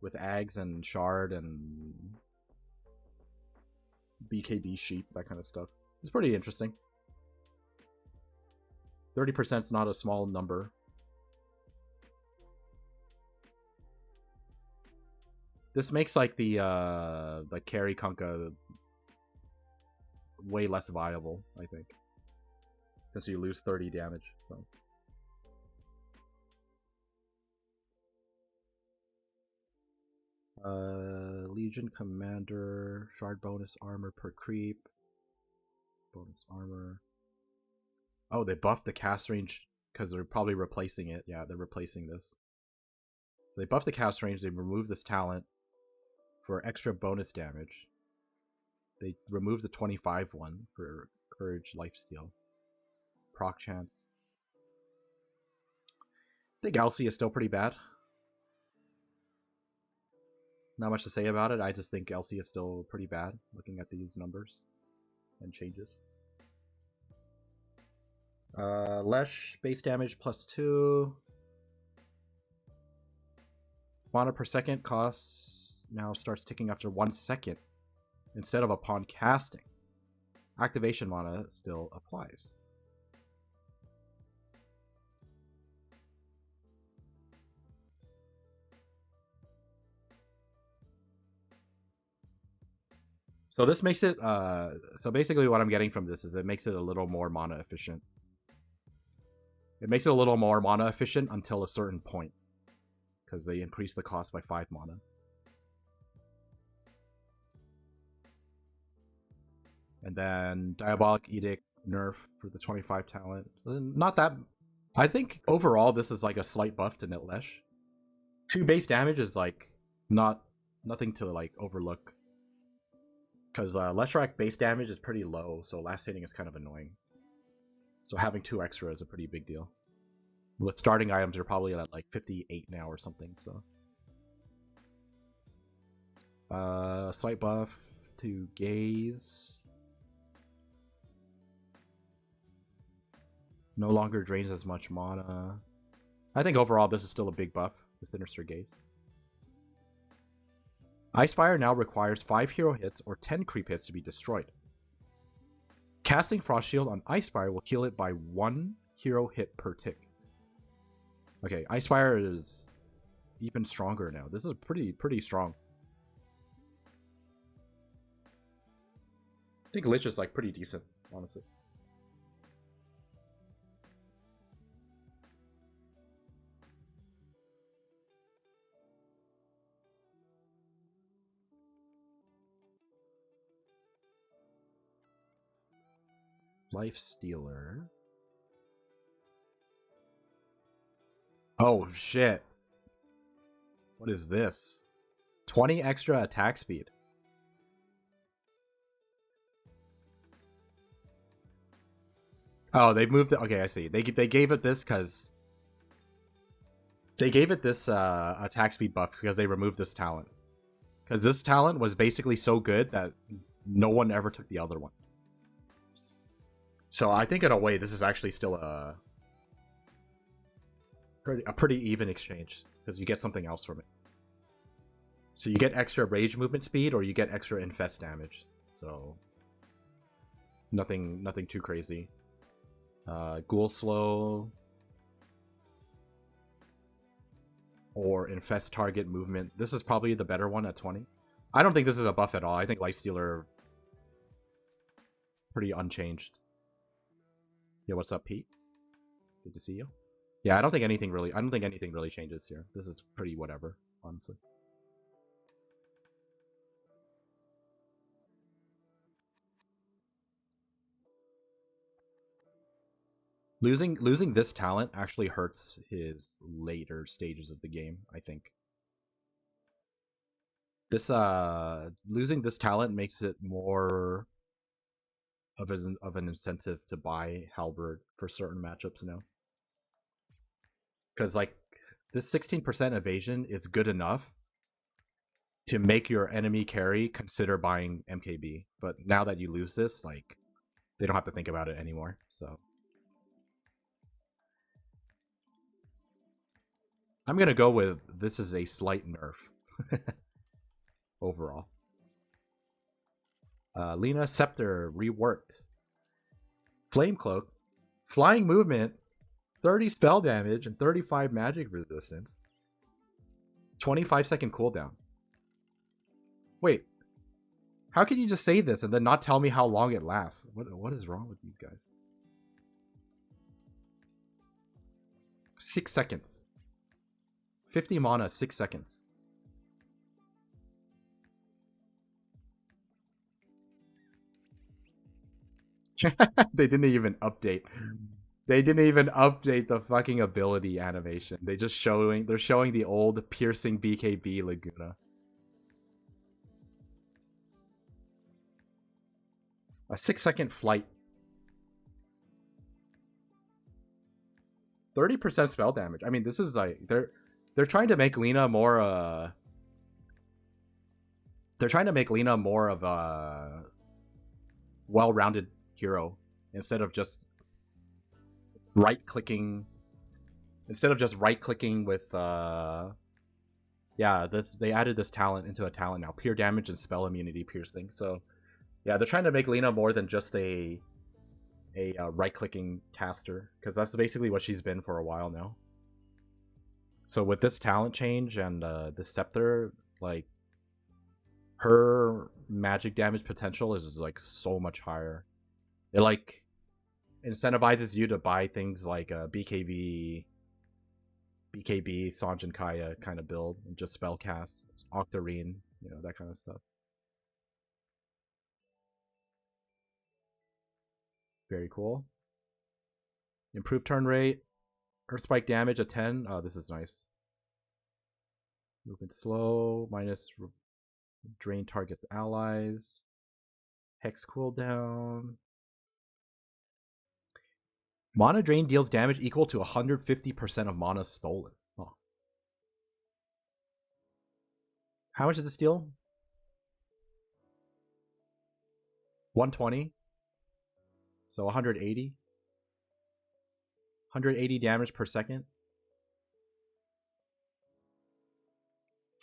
With Ags and Shard and BKB Sheep, that kind of stuff. It's pretty interesting. 30% is not a small number. This makes like the carry Kunkka way less viable, I think, since you lose 30 damage. So. Legion Commander, shard bonus armor per creep. Bonus armor. Oh, they buffed the cast range because they're probably replacing it. Yeah, they're replacing this. So they buffed the cast range, they removed this talent for extra bonus damage. They removed the 25 one for Courage Lifesteal. Proc chance. I think Elsie is still pretty bad. Not much to say about it. I just think Elsie is still pretty bad looking at these numbers and changes. Lesh, base damage +2. Mana per second costs now starts ticking after 1 second instead of upon casting. Activation mana still applies. So this makes it, so basically what I'm getting from this is it makes it a little more mana efficient. It makes it a little more mana efficient until a certain point, because they increase the cost by 5 mana. And then Diabolic Edict nerf for the 25 talent. Not that, I think overall this is like a slight buff to Nitlesh. 2 base damage is like nothing to like overlook. Because Leshrac base damage is pretty low, so last hitting is kind of annoying. So having 2 extra is a pretty big deal. With starting items, you're probably at like 58 now or something, so. Slight buff to Gaze. No longer drains as much mana. I think overall this is still a big buff, the Sinister Gaze. Icefire now requires 5 hero hits or 10 creep hits to be destroyed. Casting Frost Shield on Icefire will heal it by 1 hero hit per tick. Okay, Icefire is even stronger now. This is pretty strong. I think Lich is like pretty decent, honestly. Life Stealer. Oh shit. What is this? 20 extra attack speed. Oh, they moved it. Okay, I see. They gave it this because they gave it this attack speed buff because they removed this talent. Because this talent was basically so good that no one ever took the other one. So I think in a way this is actually still a pretty even exchange because you get something else from it. So you get extra rage movement speed or you get extra infest damage. So nothing too crazy. Ghoul slow or infest target movement. This is probably the better one at 20. I don't think this is a buff at all. I think Lifestealer pretty unchanged. Yeah, what's up, Pete? Good to see you. Yeah, I don't think anything really changes here. This is pretty whatever, honestly. Losing this talent actually hurts his later stages of the game, I think. This losing this talent makes it more of an incentive to buy Halberd for certain matchups now. Because like this 16% evasion is good enough to make your enemy carry consider buying MKB. But now that you lose this, like they don't have to think about it anymore. So I'm gonna go with this is a slight nerf overall. Lena Scepter reworked. Flame Cloak, Flying Movement, 30 spell damage, and 35 magic resistance. 25-second cooldown. Wait, how can you just say this and then not tell me how long it lasts? What is wrong with these guys? 6 seconds. 50 mana, 6 seconds. They didn't even update. They didn't even update the fucking ability animation. They're showing the old piercing BKB Laguna. A 6-second flight. 30% spell damage. I mean, this is like they're trying to make Lina more they're trying to make Lina more of a well-rounded hero instead of just right-clicking with yeah, they added this talent into a talent now, pure damage and spell immunity piercing. So yeah, they're trying to make Lina more than just a right-clicking caster, because that's basically what she's been for a while now. So with this talent change and the scepter, like, her magic damage potential is like so much higher. It like incentivizes you to buy things like BKB, Sanjin Kaya kind of build, and just spell cast, Octarine, you know, that kind of stuff. Very cool. Improved turn rate. Earth Spike damage at 10. Oh, this is nice. Movement slow. Minus drain target's allies. Hex cooldown. Mana drain deals damage equal to 150% of mana stolen. Oh. How much does this deal? 120. So 180. 180 damage per second.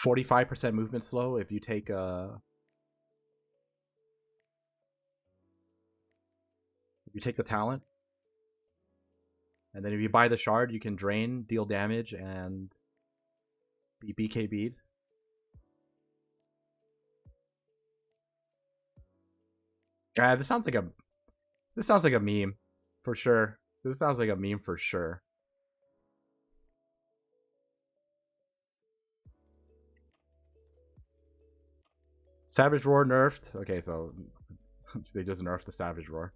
45% movement slow if you take the talent. And then if you buy the shard, you can drain, deal damage, and be BKB'd. This sounds like a meme for sure. This sounds like a meme for sure. Savage Roar nerfed. Okay, so they just nerfed the Savage Roar.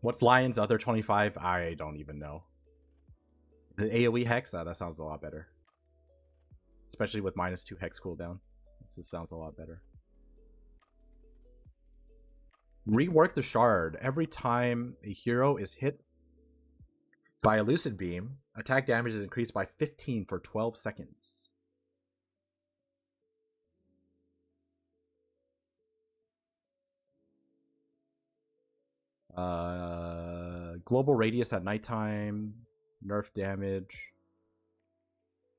What's Lion's other 25? I don't even know. Is it AoE Hex? That sounds a lot better. Especially with -2 Hex cooldown. This just sounds a lot better. Rework the shard. Every time a hero is hit by a Lucid Beam, attack damage is increased by 15 for 12 seconds. Global radius at nighttime. Nerf damage.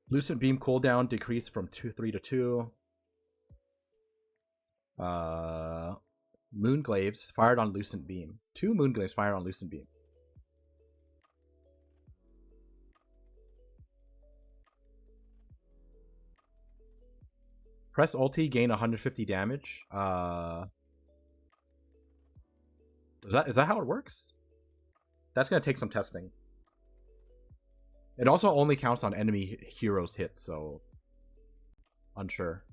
Lucid Beam cooldown decreased from 3 to 2. Moonglaves fired on Lucent Beam. 2 Moonglaves fired on Lucent Beam. Press ulti, gain 150 damage. Is that how it works? That's gonna take some testing. It also only counts on enemy heroes hit, so unsure.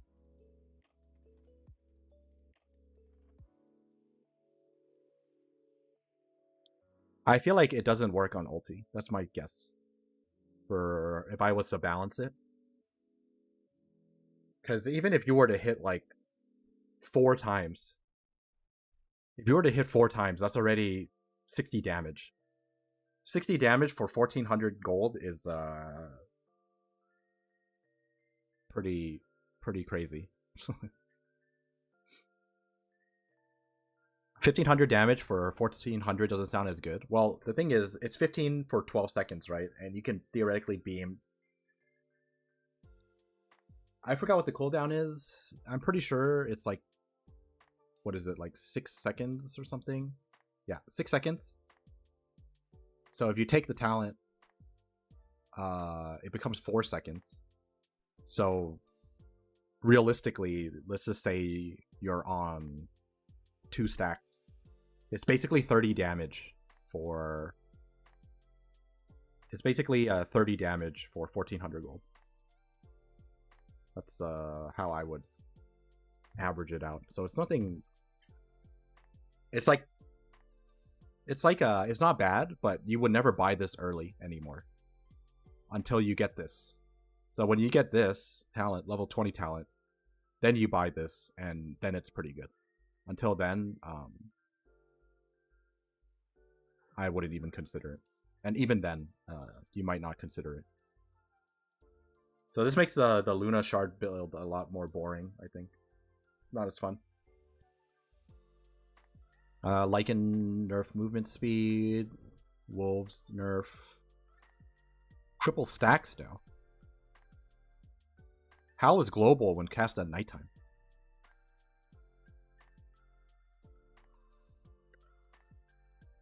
I feel like it doesn't work on ulti. That's my guess. For if I was to balance it. Because even if you were to hit like 4 times. If you were to hit 4 times, that's already 60 damage. 60 damage for 1400 gold is pretty crazy. 1500 damage for 1400 doesn't sound as good. Well, the thing is, it's 15 for 12 seconds, right? And you can theoretically beam. I forgot what the cooldown is. I'm pretty sure it's like what is it, like 6 seconds or something? Yeah, 6 seconds. So if you take the talent, it becomes 4 seconds. So realistically, let's just say you're on 2 stacks. It's basically 30 damage for... It's basically 30 damage for 1400 gold. That's how I would average it out. So it's nothing... It's not bad, but you would never buy this early anymore until you get this. So when you get this talent, level 20 talent, then you buy this, and then it's pretty good. Until then, I wouldn't even consider it. And even then, you might not consider it. So this makes the Luna Shard build a lot more boring, I think. Not as fun. Lycan nerf movement speed. Wolves nerf. Triple stacks now. How is global when cast at nighttime?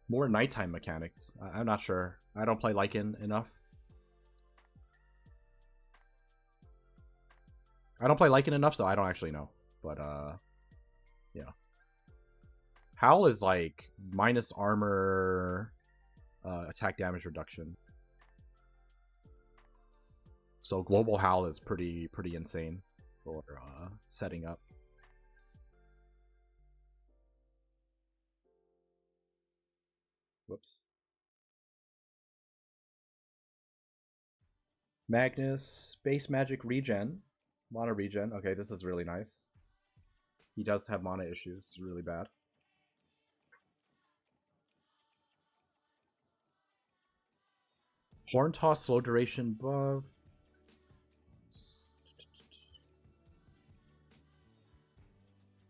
More nighttime mechanics. I'm not sure. I don't play Lycan enough. So I don't actually know. But, yeah. Howl is like minus armor, attack damage reduction. So global Howl is pretty insane for setting up. Whoops. Magnus, base magic regen. Mana regen. Okay, this is really nice. He does have mana issues. It's really bad. Horn toss, slow duration buff.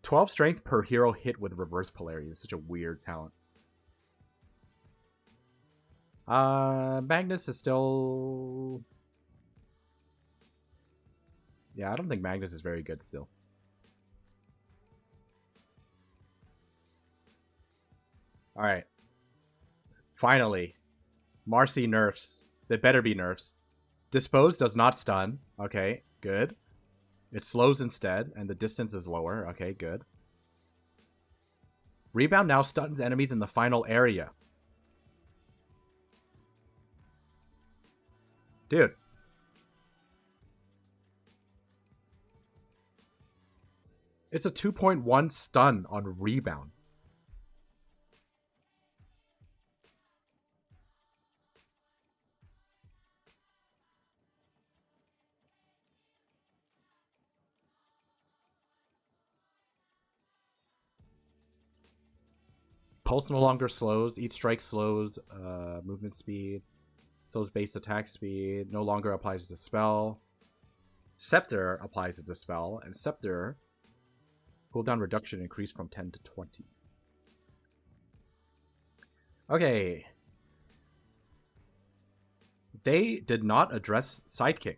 $12 strength per hero hit with reverse polarity is such a weird talent. Magnus is still... Yeah, I don't think Magnus is very good still. Alright. Finally. Marcy nerfs. They better be nerfs. Dispose does not stun. Okay, good. It slows instead, and the distance is lower. Okay, good. Rebound now stuns enemies in the final area. Dude. It's a 2.1 stun on rebound. Pulse no longer slows. Each strike slows movement speed. Slows base attack speed. No longer applies to spell. Scepter applies to dispel. And Scepter cooldown reduction increased from 10 to 20. Okay. They did not address Sidekick.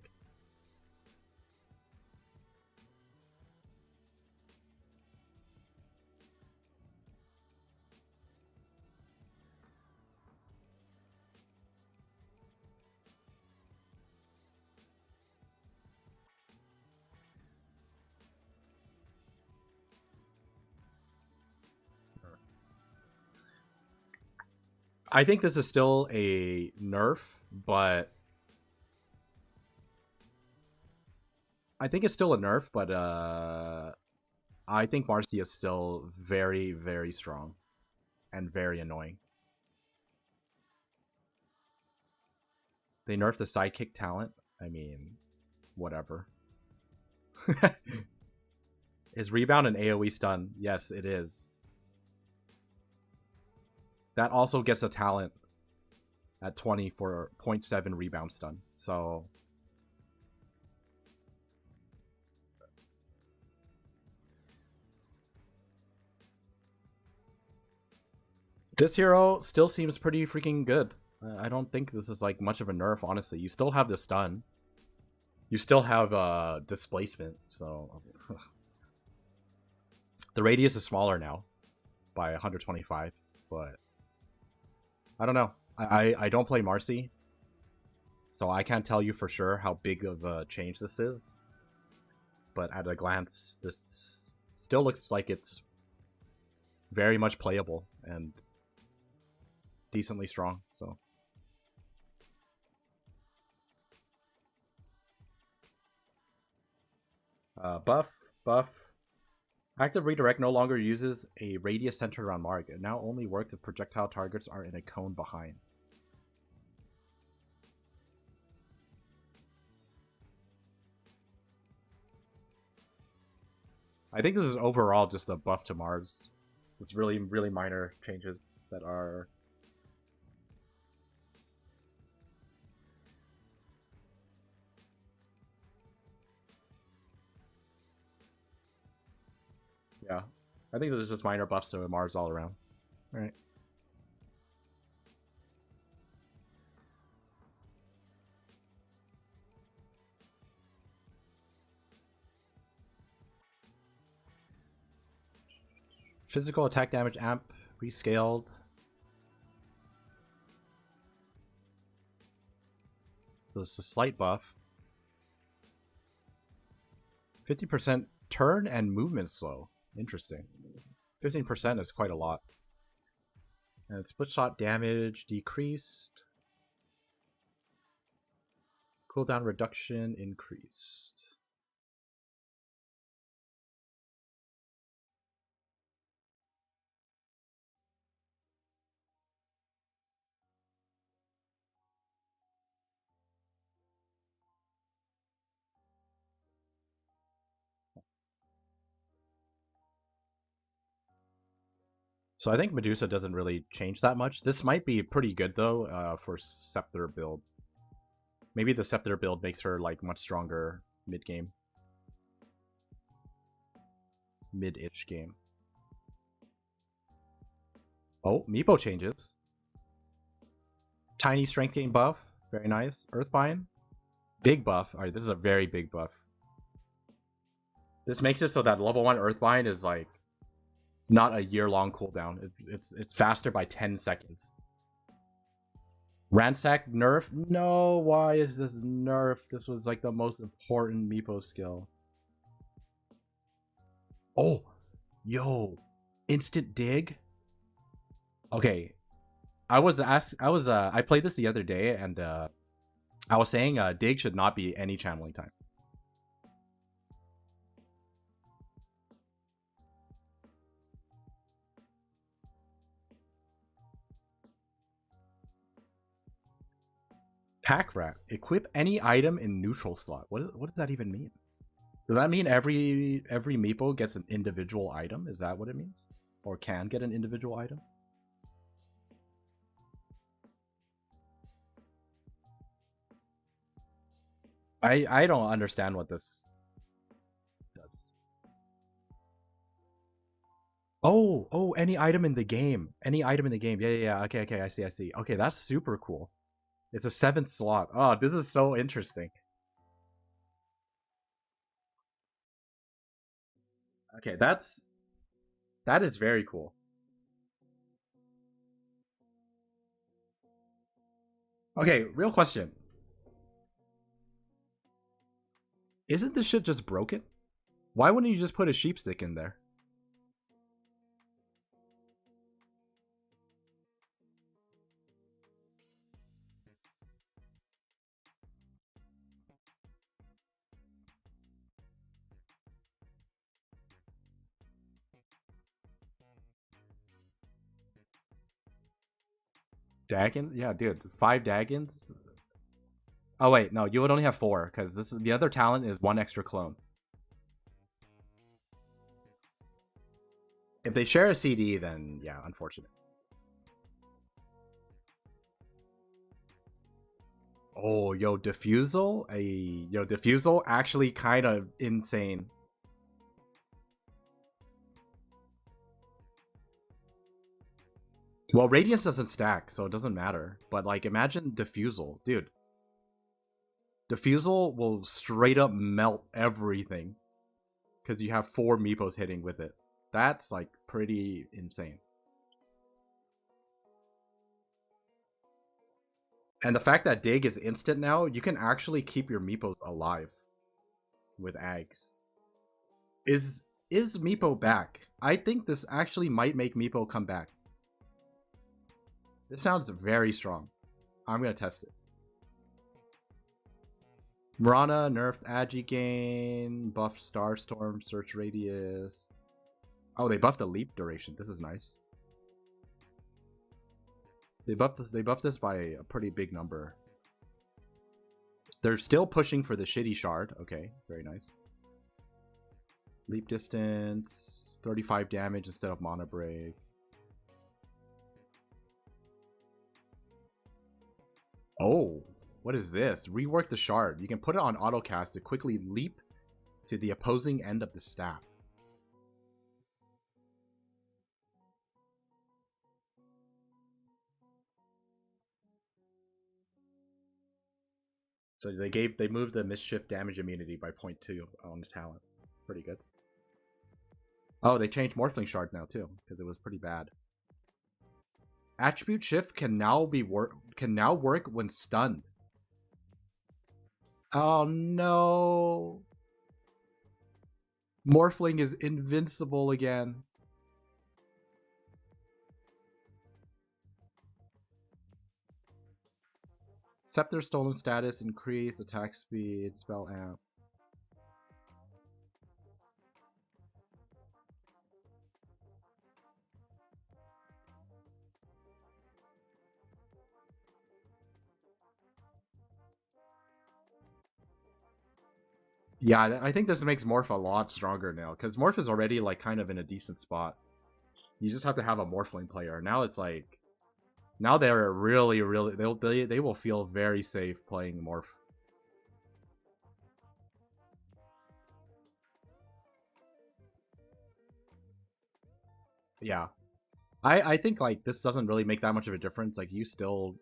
I think this is still a nerf, but I think Marcy is still very, very strong and very annoying. They nerfed the sidekick talent. I mean, whatever. Is rebound an AoE stun? Yes, it is. That also gets a talent at 20 for 0.7 rebound stun. So this hero still seems pretty freaking good. I don't think this is like much of a nerf, honestly. You still have the stun. You still have displacement, so The radius is smaller now by 125, but I don't know. I don't play Marcy, so I can't tell you for sure how big of a change this is. But at a glance, this still looks like it's very much playable and decently strong. So buff. Active redirect no longer uses a radius centered around mark. It now only works if projectile targets are in a cone behind. I think this is overall just a buff to Mars. It's really, really minor changes that are... Yeah. I think there's just minor buffs to Mars all around. Alright. Physical attack damage amp rescaled. So it's a slight buff. 50% turn and movement slow. Interesting. 15% is quite a lot. And split shot damage decreased. Cooldown reduction increased. So I think Medusa doesn't really change that much. This might be pretty good though for Scepter build. Maybe the Scepter build makes her like much stronger mid-game. Mid-ish game. Oh, meepo changes. Tiny strength gain buff. Very nice. Earthbind. Big buff. Alright, this is a very big buff. This makes it so that level 1 Earthbind is like not a year-long cooldown. It's faster by 10 seconds. Ransack nerf? No, why is this nerf? This was like the most important meepo skill. Oh, yo, instant dig. Okay, I played this the other day, and I was saying dig should not be any channeling time. Pack rat. Equip any item in neutral slot. What does that even mean? Does that mean every meepo gets an individual item? Is that what it means? Or can get an individual item? I don't understand what this does. Oh, any item in the game. Any item in the game. Yeah. Okay, I see. Okay, that's super cool. It's a 7th slot. Oh, this is so interesting. Okay, that is very cool. Okay, real question. Isn't this shit just broken? Why wouldn't you just put a sheep stick in there? Dagon? Yeah, dude. 5 Dagons? Oh, wait. No, you would only have 4, because the other talent is 1 extra clone. If they share a CD, then yeah, unfortunate. Oh, yo, Diffusal? Diffusal actually kind of insane. Well, Radiance doesn't stack, so it doesn't matter. But, like, imagine Diffusal. Dude. Diffusal will straight up melt everything. Because you have 4 meepos hitting with it. That's like pretty insane. And the fact that dig is instant now, you can actually keep your meepos alive with Ags. Is meepo back? I think this actually might make meepo come back. This sounds very strong. I'm gonna test it. Mirana nerfed agi gain, buffed starstorm search radius. Oh, they buffed the leap duration. This is nice. They buffed this by a pretty big number. They're still pushing for the shitty shard. Okay, very nice. Leap distance, 35 damage instead of mana break. Oh, what is this? Rework the shard. You can put it on autocast to quickly leap to the opposing end of the staff. So they moved the mischief damage immunity by 0.2 on the talent. Pretty good. Oh, they changed Morphling Shard now too, because it was pretty bad. Attribute shift can now work when stunned. Oh no. Morphling is invincible again. Scepter stolen status, increase attack speed, spell amp. Yeah, I think this makes Morph a lot stronger now, because Morph is already like kind of in a decent spot. You just have to have a Morphling player. Now it's like, now they're really, they will feel very safe playing Morph. Yeah, I think like this doesn't really make that much of a difference. Like you still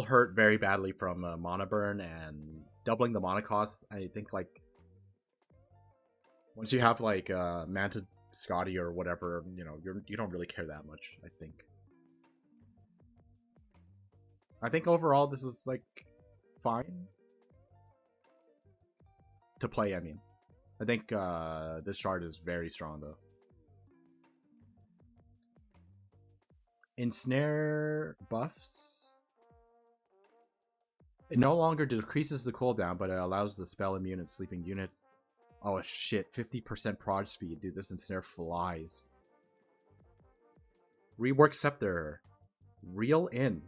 hurt very badly from mana burn, and doubling the mana cost. I think like once you have like Manta Scotty or whatever, you know, you don't really care that much. I think overall this is like fine to play. I mean, I think this shard is very strong though. Ensnare buffs. It no longer decreases the cooldown, but it allows the spell immune and sleeping units. Oh shit, 50% prod speed. Dude, this ensnare flies. Rework Scepter. Reel in.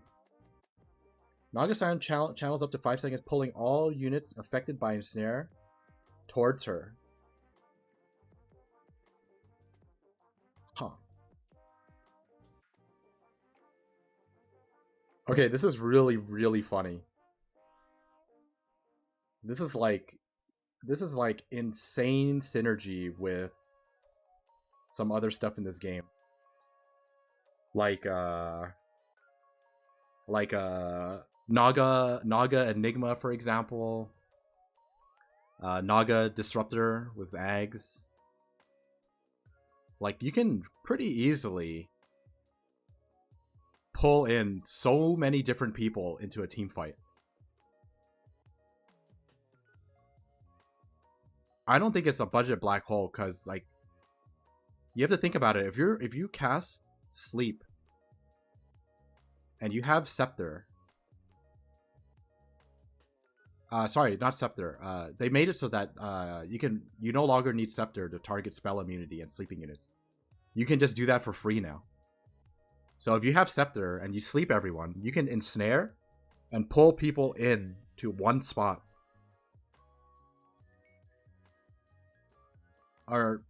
Naga Siren channels up to 5 seconds, pulling all units affected by ensnare towards her. Huh. Okay, this is really, really funny. This is like insane synergy with some other stuff in this game. Like Naga Enigma, for example. Naga Disruptor with Ags. Like you can pretty easily pull in so many different people into a team fight. I don't think it's a budget black hole, because like you have to think about it. If you cast Sleep and you have Scepter, sorry, not Scepter. They made it so that you no longer need Scepter to target spell immunity and sleeping units. You can just do that for free now. So if you have Scepter and you sleep everyone, you can ensnare and pull people in to one spot. Or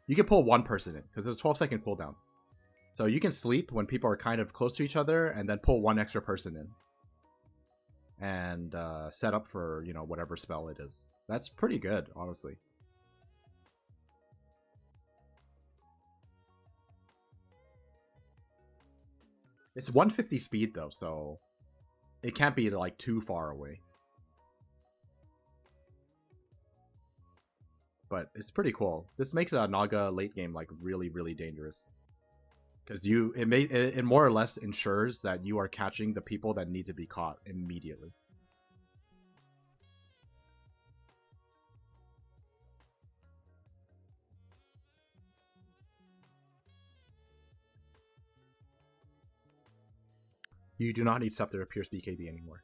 you can pull one person in, because it's a 12-second cooldown. So you can sleep when people are kind of close to each other, and then pull one extra person in. And set up for, you know, whatever spell it is. That's pretty good, honestly. It's 150 speed though, so it can't be like too far away. but it's pretty cool. This makes a Naga late game like really, really dangerous. Because it more or less ensures that you are catching the people that need to be caught immediately. You do not need Scepter Pierce BKB anymore.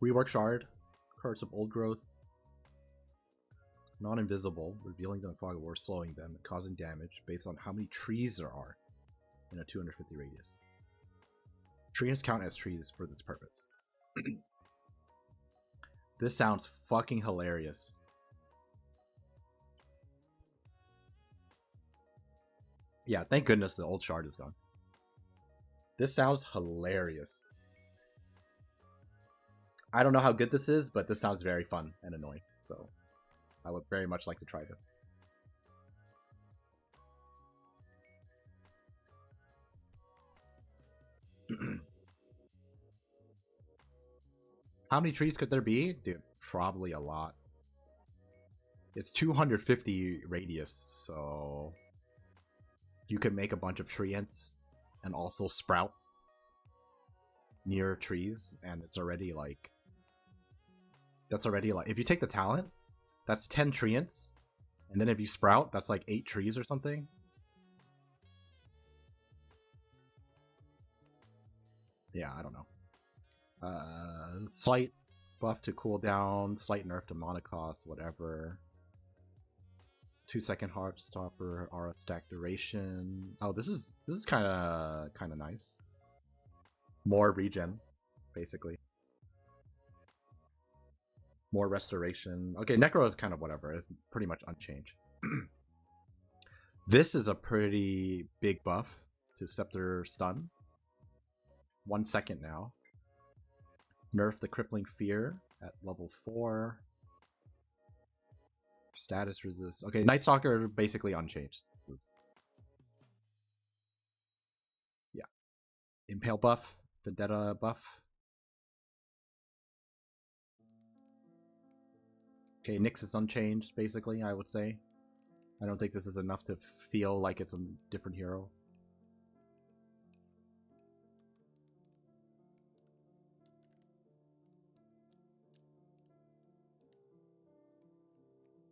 Rework Shard. Cards of Old Growth. Non-invisible, revealing them in fog of war, slowing them, and causing damage based on how many trees there are in a 250 radius. Trees count as trees for this purpose. This sounds fucking hilarious. Yeah, thank goodness the old shard is gone. This sounds hilarious. I don't know how good this is, but this sounds very fun and annoying. So I would very much like to try this. How many trees could there be? Dude, probably a lot. It's 250 radius, so you could make a bunch of tree ants and also sprout near trees, and it's already like... That's already like... If you take the talent, that's 10 tree ants, and then if you sprout, that's like 8 trees or something. Yeah, I don't know. Slight buff to cooldown, slight nerf to mana cost, whatever. 2-second heart stopper, aura stack duration. Oh, this is kind of nice. More regen, basically. More restoration. Okay, Necro is kind of whatever. It's pretty much unchanged. This is a pretty big buff to Scepter Stun. 1 second now. Nerf the Crippling Fear at level 4. Status resist. Okay, Night Stalker basically unchanged. Yeah. Impale buff. Vendetta buff. Okay, Nyx is unchanged, basically, I would say. I don't think this is enough to feel like it's a different hero.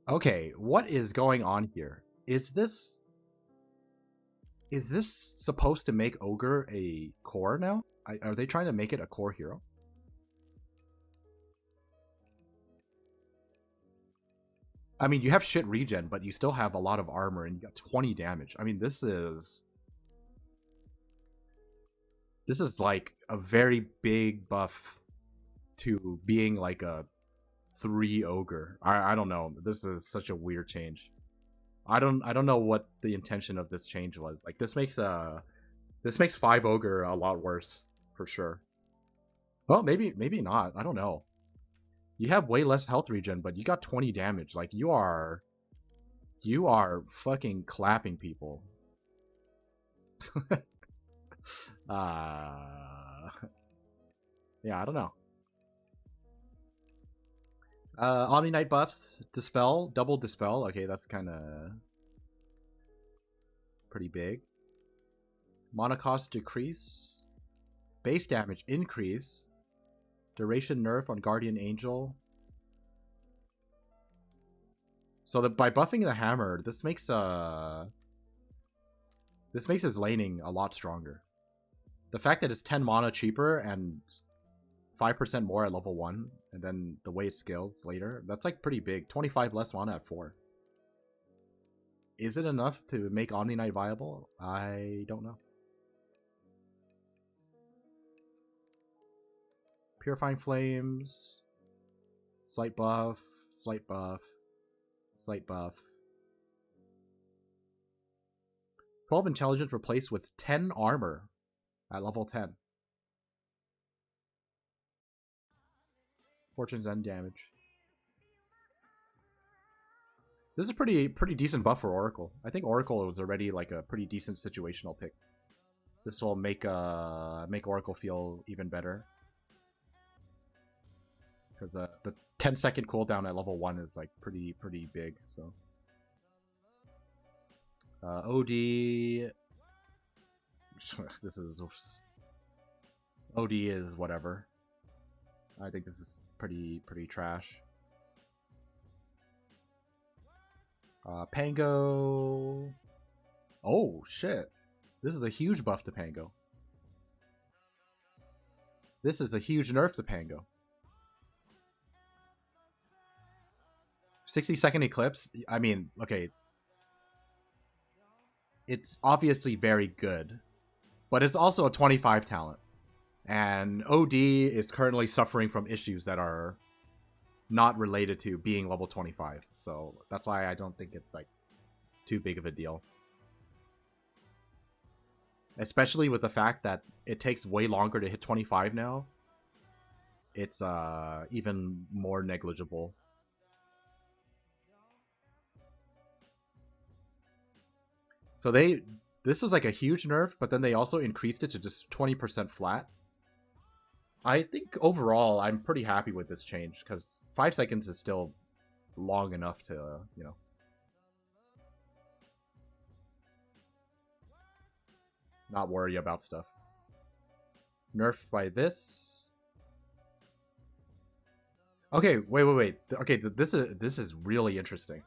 Okay, what is going on here? Is this supposed to make Ogre a core now? Are they trying to make it a core hero? I mean, you have shit regen, but you still have a lot of armor and you got 20 damage. I mean, this is like a very big buff to being like a 3 ogre. I don't know. This is such a weird change. I don't know what the intention of this change was. Like this makes 5 ogre a lot worse for sure. Well, maybe not. I don't know. You have way less health regen, but you got 20 damage. Like you are fucking clapping people. Yeah, I don't know. Omni Knight buffs, Dispel, double Dispel. Okay, that's kind of pretty big. Mana cost decrease. Base damage increase. Duration nerf on Guardian Angel. So by buffing the hammer, this makes his laning a lot stronger. The fact that it's 10 mana cheaper and 5% more at level 1, and then the way it scales later, that's like pretty big. 25 less mana at 4. Is it enough to make Omni Knight viable? I don't know. Purifying Flames. Slight buff. Slight buff. Slight buff. 12 intelligence replaced with 10 armor at level 10. Fortune's End damage. This is pretty decent buff for Oracle. I think Oracle was already like a pretty decent situational pick. This will make Oracle feel even better. Because the 10-second cooldown at level 1 is like pretty big. So OD. This is OD is whatever. I think this is pretty trash. Pango. Oh shit! This is a huge buff to Pango. This is a huge nerf to Pango. 60-second eclipse. I mean, okay. It's obviously very good, but it's also a 25 talent. And OD is currently suffering from issues that are not related to being level 25. So that's why I don't think it's like too big of a deal. Especially with the fact that it takes way longer to hit 25 now. It's even more negligible. So this was like a huge nerf, but then they also increased it to just 20% flat. I think overall, I'm pretty happy with this change, because 5 seconds is still long enough to, you know. Not worry about stuff. Nerf by this. Okay, wait. Okay, this is really interesting.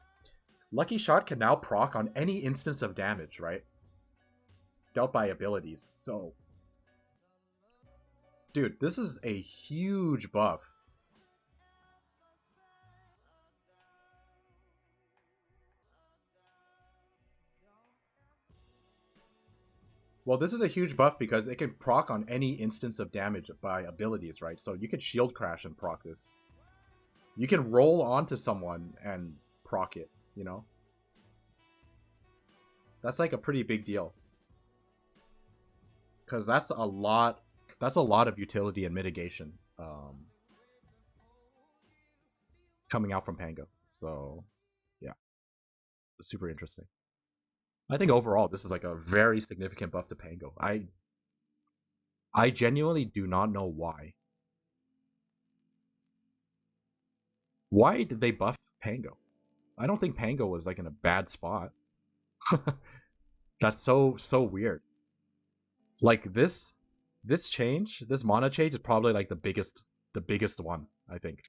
Lucky Shot can now proc on any instance of damage, right? Dealt by abilities. So, dude, this is a huge buff. Well, this is a huge buff because it can proc on any instance of damage by abilities, right? So you can shield crash and proc this. You can roll onto someone and proc it, you know? That's like a pretty big deal. Because that's a lot of utility and mitigation coming out from Pango. So, yeah. It's super interesting. I think overall, this is like a very significant buff to Pango. I genuinely do not know why. Why did they buff Pango? I don't think Pango was like in a bad spot. That's so weird. Like this change, this mana change is probably like the biggest one, I think.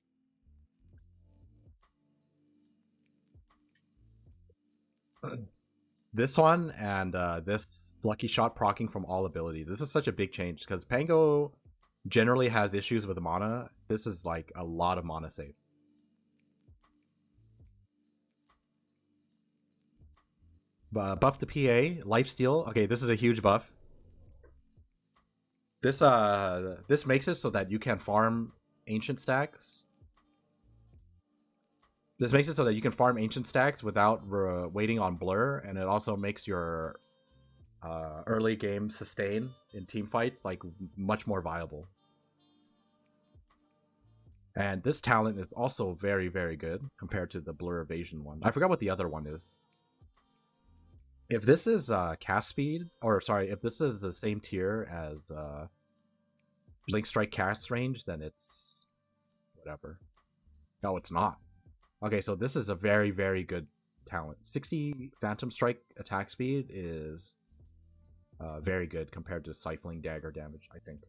This one and this Lucky Shot proccing from all ability. This is such a big change because Pango generally has issues with mana. This is like a lot of mana save. Buff to PA, lifesteal. Okay, this is a huge buff. This makes it so that you can farm ancient stacks. This makes it so that you can farm ancient stacks without waiting on blur, and it also makes your early game sustain in team fights like much more viable. And this talent is also very good compared to the blur evasion one. I forgot what the other one is. If this is cast speed, or sorry, if this is the same tier as Blink Strike cast range, then it's whatever. No, it's not. Okay, so this is a very good talent. 60 Phantom Strike attack speed is very good compared to Siphoning Dagger damage, I think.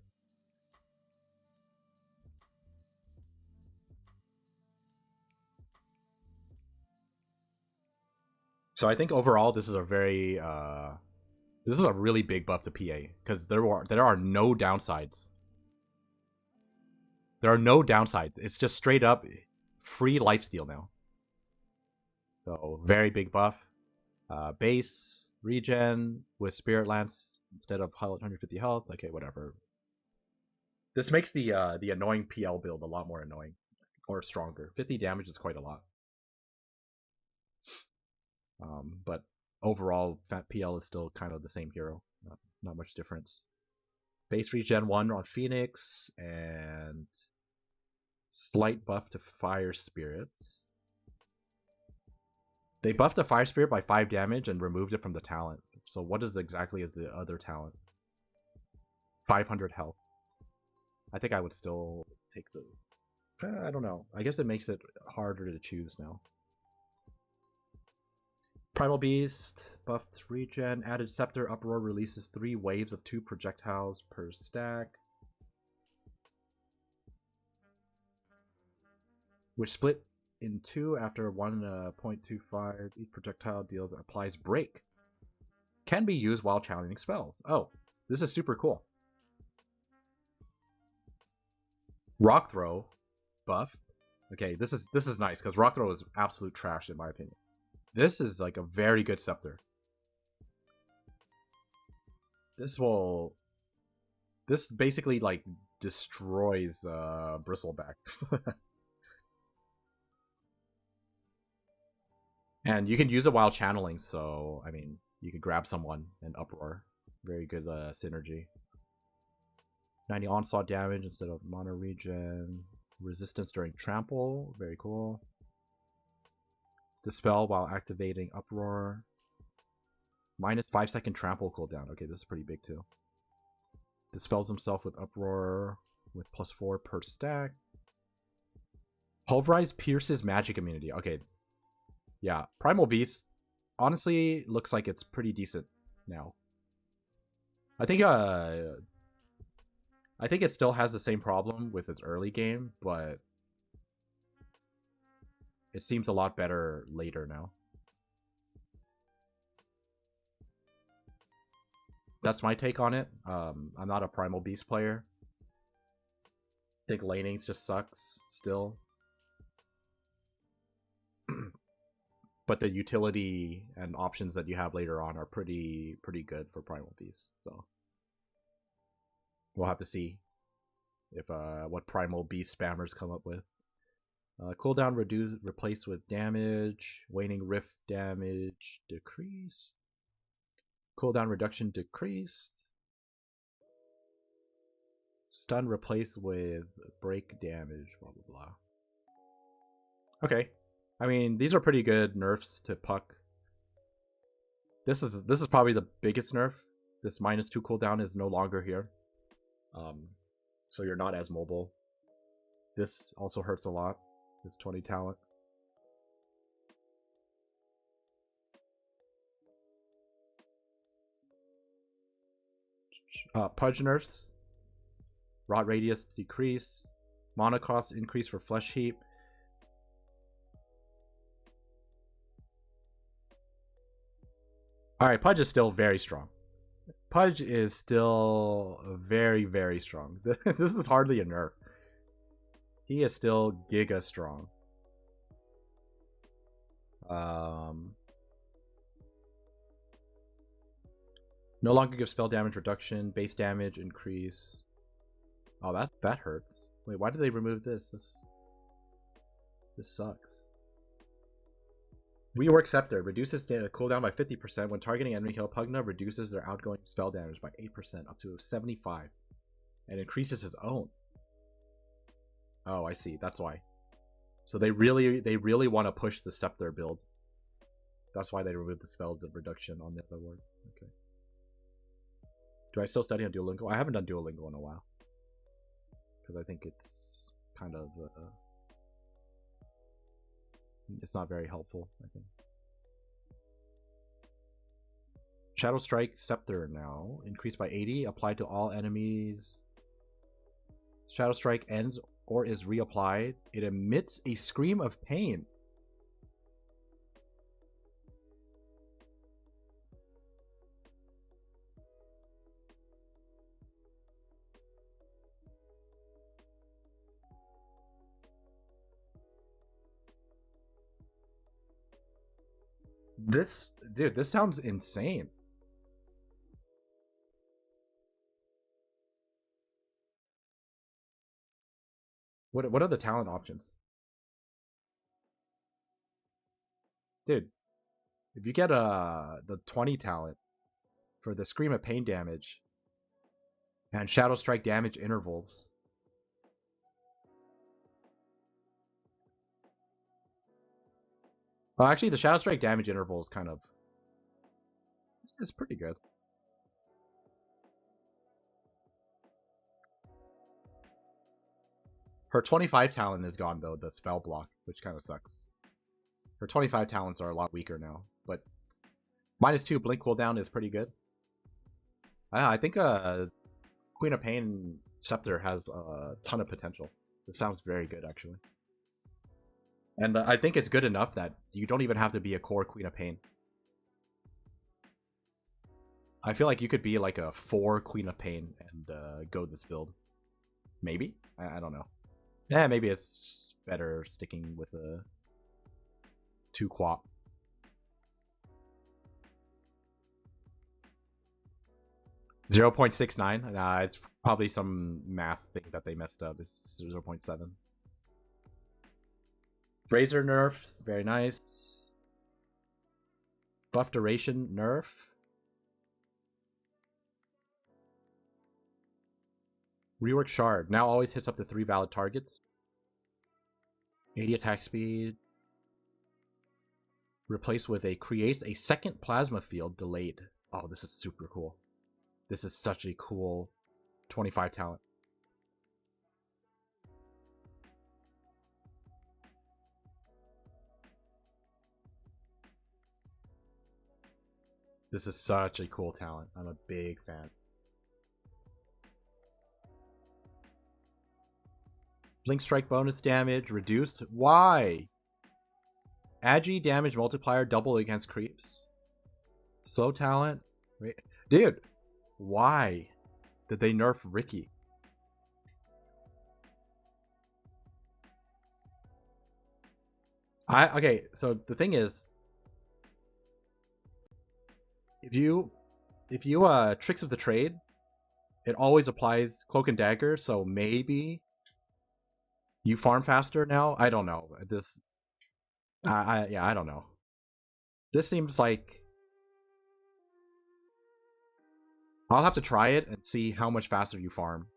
So I think overall this is a very this is a really big buff to PA because there are no downsides. There are no downsides. It's just straight up free lifesteal now. So very big buff. Base regen with Spirit Lance instead of 150 health. Okay, whatever. This makes the annoying PL build a lot more annoying or stronger. 50 damage is quite a lot. But overall, Fat PL is still kind of the same hero. Not much difference. Base regen 1 on Phoenix and slight buff to Fire Spirits. They buffed the Fire Spirit by 5 damage and removed it from the talent. So what is exactly is the other talent? 500 health. I think I would still take the... I don't know. I guess it makes it harder to choose now. Primal Beast, buffed regen, added Scepter, Uproar releases 3 waves of 2 projectiles per stack. Which split in 2 after 1.25. Each projectile deals applies break. Can be used while challenging spells. Oh, this is super cool. Rock Throw, buffed. Okay, this is nice because Rock Throw is absolute trash in my opinion. This is like a very good scepter. This basically like destroys Bristleback. And you can use it while channeling, so I mean you can grab someone and uproar. Very good synergy. 90 onslaught damage instead of mono regen. Resistance during trample, very cool. Dispel while activating uproar. Minus 5-second trample cooldown. Okay, this is pretty big too. Dispels himself with uproar with +4 per stack. Pulverize pierces magic immunity. Okay. Yeah, Primal Beast honestly looks like it's pretty decent now. I think it still has the same problem with its early game, but it seems a lot better later now. That's my take on it. I'm not a Primal Beast player. I think laning just sucks still. But the utility and options that you have later on are pretty good for Primal Beast. So we'll have to see if what Primal Beast spammers come up with. Cooldown replaced with damage. Waning Rift damage decreased. Cooldown reduction decreased. Stun replaced with break damage. Blah blah blah. Okay, I mean these are pretty good nerfs to Puck. This is probably the biggest nerf. This -2 cooldown is no longer here. So you're not as mobile. This also hurts a lot. This 20 talent. Pudge nerfs. Rot radius decrease. Mana cost increase for Flesh Heap. Alright, Pudge is still very strong. Pudge is still very, very strong. This is hardly a nerf. He is still giga strong. No longer gives spell damage reduction, base damage increase. Oh, that hurts. Wait, why did they remove this? This sucks. Rework Scepter reduces cooldown by 50% when targeting enemy kill. Pugna reduces their outgoing spell damage by 8% up to 75, and increases his own. Oh, I see. That's why. So they really want to push the Scepter build. That's why they removed the spell reduction on the other word. Okay. Do I still study on Duolingo? I haven't done Duolingo in a while. Because I think it's kind of... it's not very helpful, I think. Shadow Strike Scepter now. Increased by 80. Applied to all enemies. Shadow Strike ends or is reapplied. It emits a scream of pain. This sounds insane. What are the talent options? Dude, if you get the 20 talent for the Scream of Pain damage and Shadow Strike damage intervals. Well, actually, the Shadow Strike damage interval is kind of... It's pretty good. Her 25 talent is gone, though, the spell block, which kind of sucks. Her 25 talents are a lot weaker now, but -2 blink cooldown is pretty good. I think Queen of Pain Scepter has a ton of potential. This sounds very good, actually. And I think it's good enough that you don't even have to be a core Queen of Pain. I feel like you could be like a 4 Queen of Pain and go this build. Maybe? I don't know. Yeah, maybe it's better sticking with a 2 quap. .69. Nah, it's probably some math thing that they messed up. It's 0.7. Fraser nerf, very nice. Buff duration nerf. Rework shard. Now always hits up to 3 valid targets. 80 attack speed. Replaced with a creates a second plasma field delayed. Oh, this is super cool. This is such a cool 25 talent. This is such a cool talent. I'm a big fan. Blink strike bonus damage reduced. Why? Agi damage multiplier double against creeps. Slow talent. Wait, dude. Why did they nerf Ricky? Okay, so the thing is, if you Tricks of the Trade, it always applies Cloak and Dagger, so maybe you farm faster now. I don't know. I don't know. This seems like I'll have to try it and see how much faster you farm.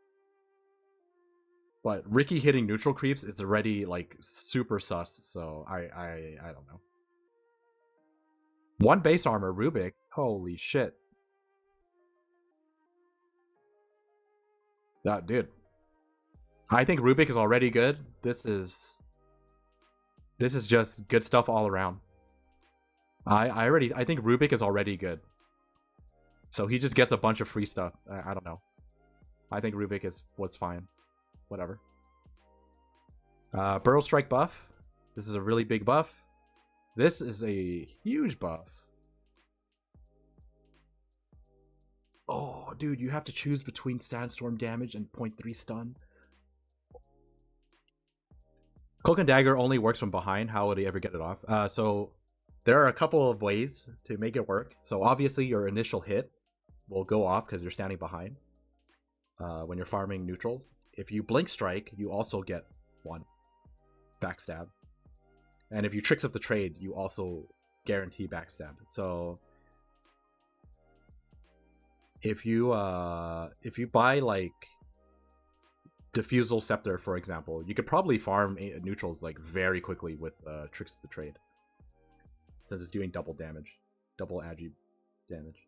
But Ricky hitting neutral creeps is already like super sus, so I don't know. 1 base armor, Rubik. Holy shit. That dude. I think Rubik is already good. This is just good stuff all around. I think Rubik is already good. So he just gets a bunch of free stuff. I don't know. I think Rubik is what's fine. Whatever. Burrow Strike buff. This is a really big buff. This is a huge buff. Oh, dude, you have to choose between Sandstorm damage and 0.3 stun. Cloak and Dagger only works from behind. How would he ever get it off? So there are a couple of ways to make it work. So obviously your initial hit will go off because you're standing behind when you're farming neutrals. If you blink strike, you also get 1 backstab. And if you Tricks of the Trade, you also guarantee backstab. So if you buy like Diffusal Scepter, for example, you could probably farm neutrals like very quickly with Tricks of the Trade, since it's doing double damage, double agi damage.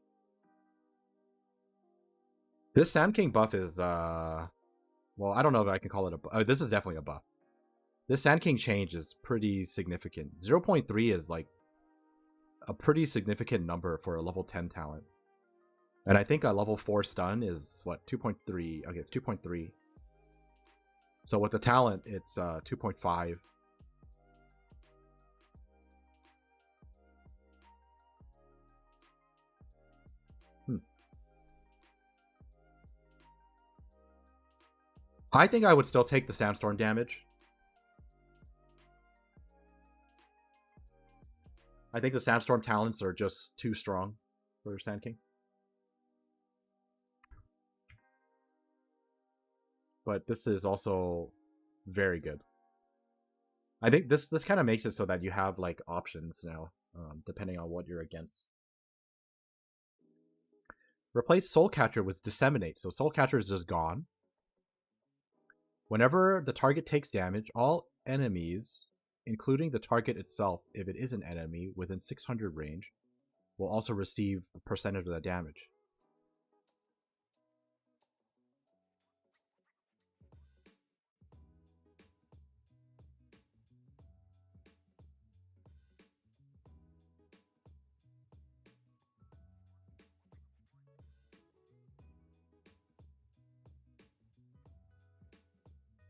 This Sand King buff is well, I don't know if I can call it a buff. This is definitely a buff. This Sand King change is pretty significant. 0.3 is like a pretty significant number for a level 10 talent. And I think a level 4 stun is what, 2.3. Okay, it's 2.3. So with the talent, it's 2.5. I think I would still take the Sandstorm damage. I think the Sandstorm talents are just too strong for Sand King. But this is also very good. I think this kind of makes it so that you have like options now, depending on what you're against. Replace Soul Catcher with Disseminate. So Soul Catcher is just gone. Whenever the target takes damage, all enemies including the target itself if it is an enemy within 600 range, will also receive a percentage of the damage.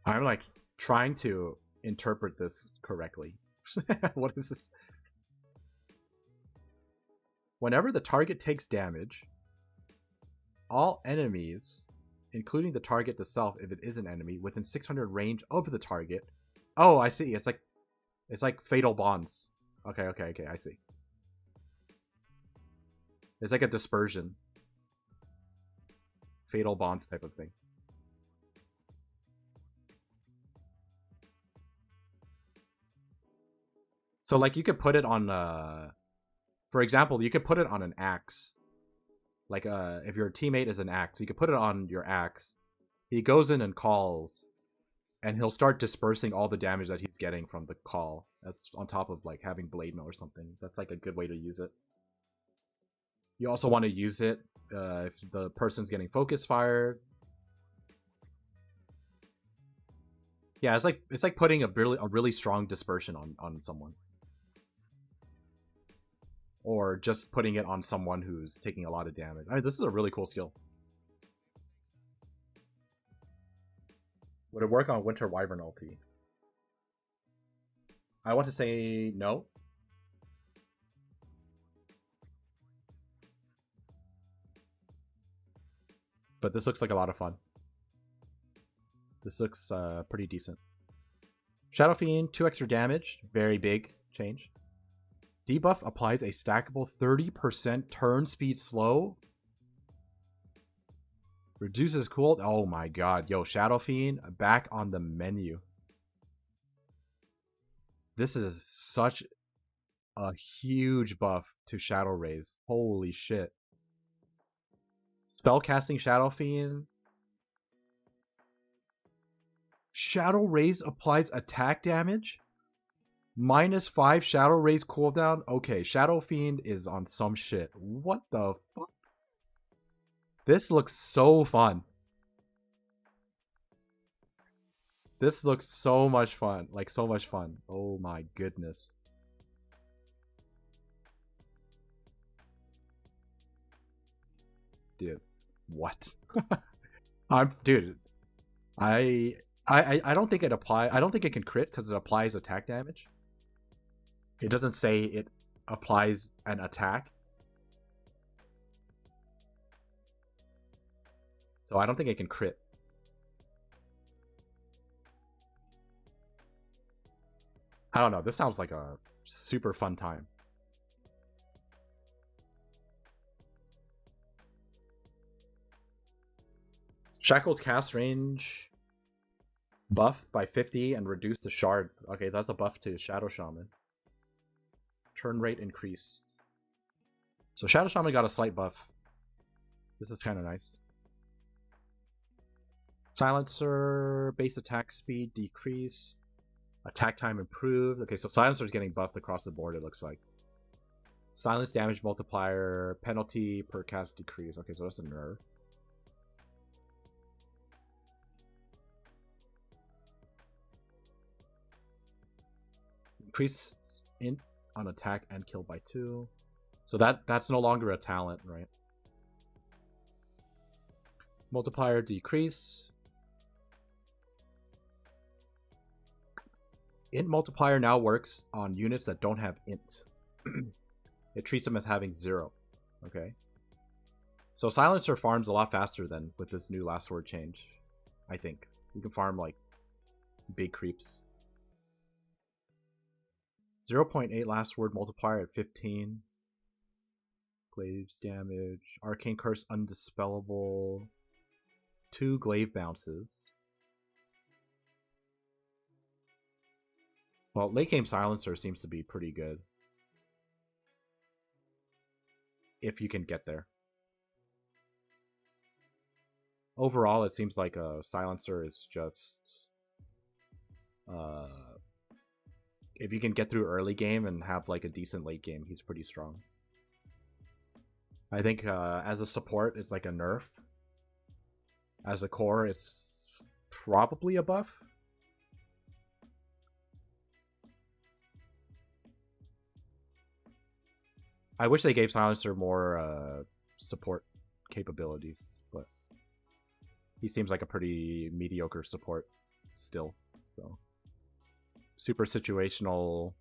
I'm like trying to interpret this correctly. What is this? Whenever the target takes damage, all enemies, including the target itself if it is an enemy, within 600 range of the target. Oh, I see. It's like fatal bonds. Okay, I see. It's like a dispersion. Fatal bonds type of thing. So like you could put it on for example, you could put it on an axe. Like if your teammate is an axe, you could put it on your axe. He goes in and calls, and he'll start dispersing all the damage that he's getting from the call. That's on top of like having blade mail or something. That's like a good way to use it. You also want to use it if the person's getting focus fired. Yeah, it's like putting a really strong dispersion on someone. Or just putting it on someone who's taking a lot of damage. I mean, this is a really cool skill. Would it work on Winter Wyvern ulti? I want to say no. But this looks like a lot of fun. This looks pretty decent. Shadow Fiend, 2 extra damage. Very big change. Debuff applies a stackable 30% turn speed slow. Reduces cooldown. Oh my god. Yo, Shadow Fiend back on the menu. This is such a huge buff to Shadow Raise. Holy shit. Spellcasting Shadow Fiend. Shadow Raise applies attack damage. -5 Shadow Raise cooldown. Okay, Shadow Fiend is on some shit. What the fuck? This looks so fun. This looks so much fun. Like, so much fun. Oh my goodness. Dude, what? Dude. I don't think it apply. I don't think it can crit because it applies attack damage. It doesn't say it applies an attack. So I don't think it can crit. I don't know. This sounds like a super fun time. Shackle's cast range buffed by 50 and reduced to shard. Okay, that's a buff to Shadow Shaman. Turn rate increased. So Shadow Shaman got a slight buff. This is kind of nice. Silencer, base attack speed decreased. Attack time improved. Okay, so Silencer is getting buffed across the board, it looks like. Silence damage multiplier, penalty per cast decrease. Okay, so that's a nerf. Increase int on attack and kill by 2. So that's no longer a talent, right? Multiplier decrease. Int multiplier now works on units that don't have int. It treats them as having 0. Okay. So Silencer farms a lot faster than with this new last word change. I think. You can farm like big creeps. 0.8 last word multiplier at 15. Glaives damage. Arcane Curse undispellable. 2 glaive bounces. Well, late game Silencer seems to be pretty good. If you can get there. Overall, it seems like a Silencer is just if you can get through early game and have like a decent late game, he's pretty strong. I think as a support, it's like a nerf. As a core, it's probably a buff. I wish they gave Silencer more support capabilities, but he seems like a pretty mediocre support still. So super situational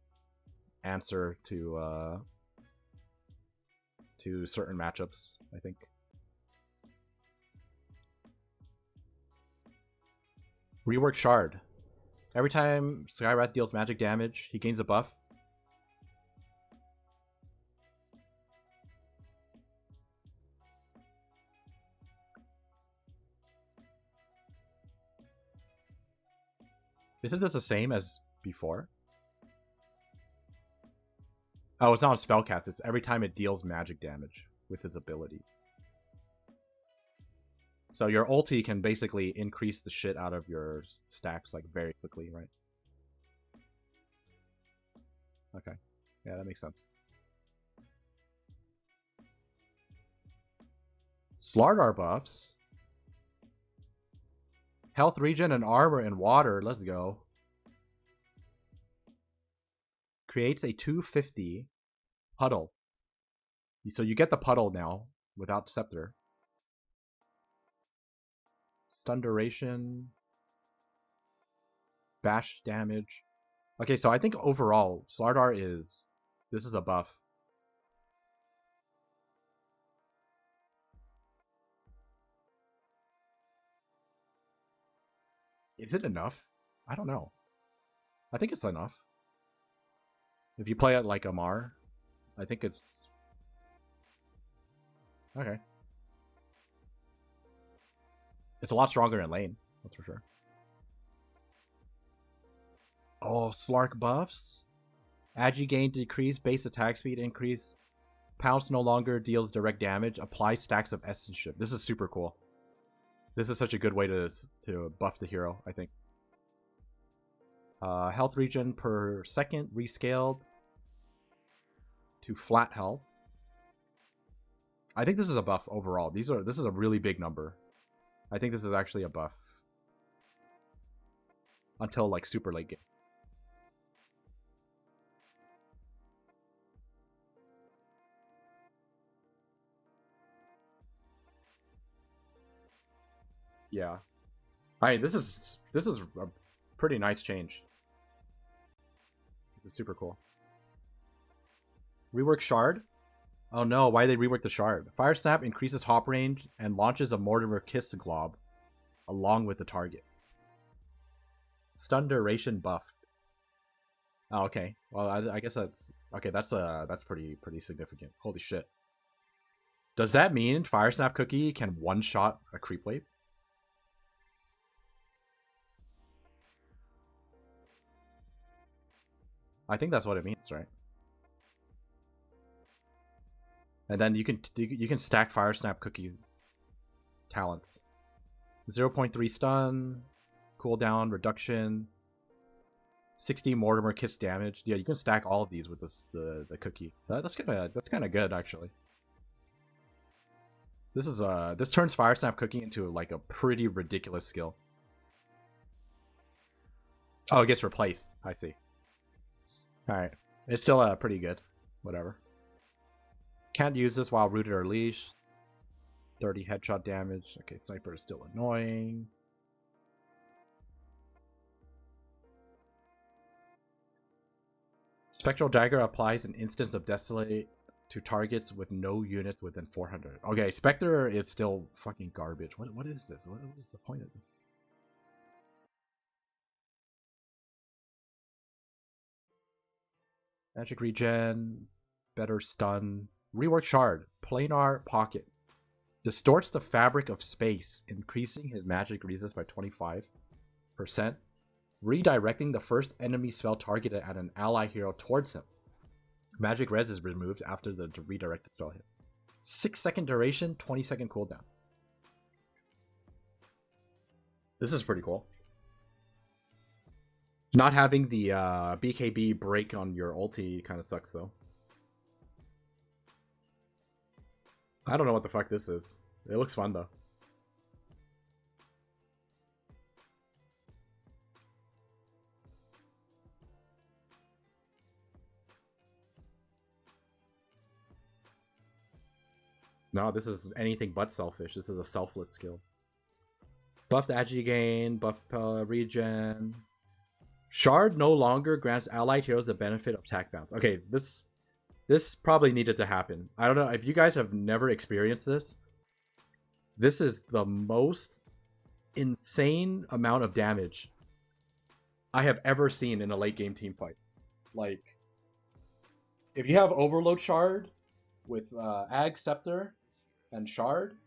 answer to certain matchups, I think. Rework Shard. Every time Skywrath deals magic damage, he gains a buff. Isn't this the same as before? Oh, it's not on spellcast. It's every time it deals magic damage with its abilities. So your ulti can basically increase the shit out of your stacks like very quickly, right? Okay. Yeah, that makes sense. Slardar buffs. Health regen and armor and water. Let's go. Creates a 250 puddle. So you get the puddle now without scepter. Stun duration. Bash damage. Okay, so I think overall, Slardar is... This is a buff. Is it enough? I don't know. I think it's enough. If you play it like Amar, I think it's... Okay. It's a lot stronger in lane, that's for sure. Oh, Slark buffs? Agi gain decrease, base attack speed increase. Pounce no longer deals direct damage. Apply stacks of essence ship. This is super cool. This is such a good way to buff the hero, I think. Health regen per second rescaled to flat health. I think this is a buff overall. This is a really big number. I think this is actually a buff. Until like super late game. Yeah. Alright, this is a pretty nice change. This is super cool. Rework Shard? Oh no, why did they rework the Shard? Fire Snap increases hop range and launches a Mortimer Kiss glob along with the target. Stun duration buffed. Oh, okay. Well, I guess that's... Okay, that's pretty significant. Holy shit. Does that mean Fire Snap Cookie can one-shot a creep wave? I think that's what it means, right? And then you can stack Fire Snap Cookie talents. 0.3 stun, cooldown reduction, 60 Mortimer Kiss damage. Yeah, you can stack all of these with the cookie. That's kind of good actually. This turns Fire Snap Cookie into like a pretty ridiculous skill. Oh, it gets replaced. I see. All right, it's still pretty good. Whatever. Can't use this while rooted or leash. 30 headshot damage. Okay, sniper is still annoying. Spectral Dagger applies an instance of Desolate to targets with no units within 400. Okay, Spectre is still fucking garbage. What is this? What is the point of this? Magic regen, better stun. Rework Shard, planar pocket. Distorts the fabric of space, increasing his magic resist by 25%. Redirecting the first enemy spell targeted at an ally hero towards him. Magic res is removed after the redirected spell hit. 6-second duration, 20-second cooldown. This is pretty cool. Not having the BKB break on your ulti kind of sucks though. I don't know what the fuck this is. It looks fun though. No, this is anything but selfish. This is a selfless skill. Buffed agi gain, buff regen. Shard no longer grants allied heroes the benefit of attack bounce. Okay, this probably needed to happen. I don't know if you guys have never experienced this. This is the most insane amount of damage I have ever seen in a late game team fight. Like, if you have Overload Shard with Ag Scepter and Shard,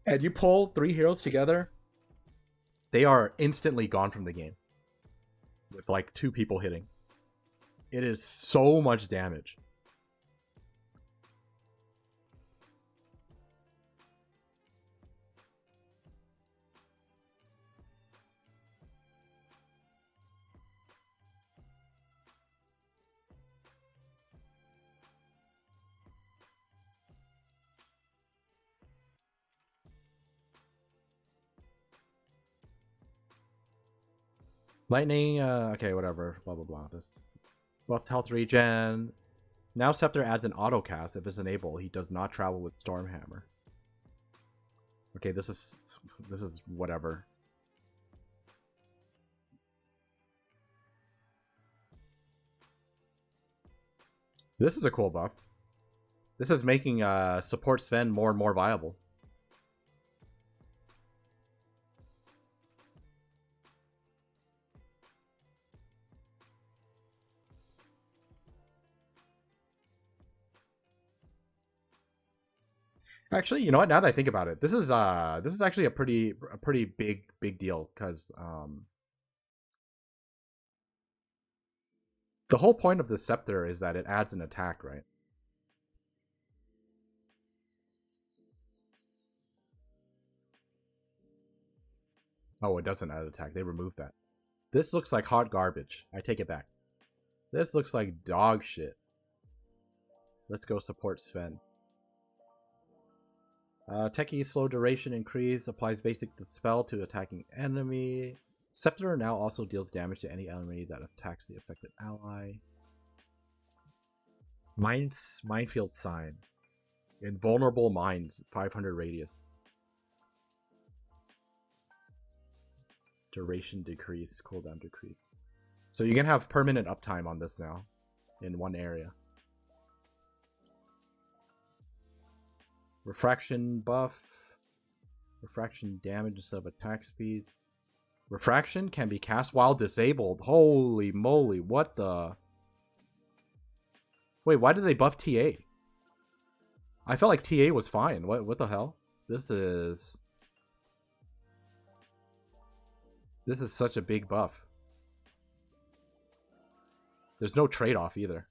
and you pull 3 heroes together, they are instantly gone from the game with like 2 people hitting. It is so much damage. Lightning, okay, whatever, blah blah blah. This buffed health regen. Now Scepter adds an auto cast if it's enabled. He does not travel with Stormhammer. Okay, this is whatever. This is a cool buff. This is making support Sven more and more viable. Actually, you know what? Now that I think about it, this is actually a pretty big deal because the whole point of the scepter is that it adds an attack, right? Oh, it doesn't add attack. They removed that. This looks like hot garbage. I take it back. This looks like dog shit. Let's go support Sven. Techie slow duration increase. Applies basic spell to attacking enemy. Scepter now also deals damage to any enemy that attacks the affected ally. Minefield sign. Invulnerable mines. 500 radius. Duration decrease. Cooldown decrease. So you can have permanent uptime on this now. In one area. Refraction buff. Refraction damage instead of attack speed. Refraction can be cast while disabled. Holy moly, what the... Wait, why did they buff TA? I felt like TA was fine. What the hell? This is such a big buff. There's no trade-off either.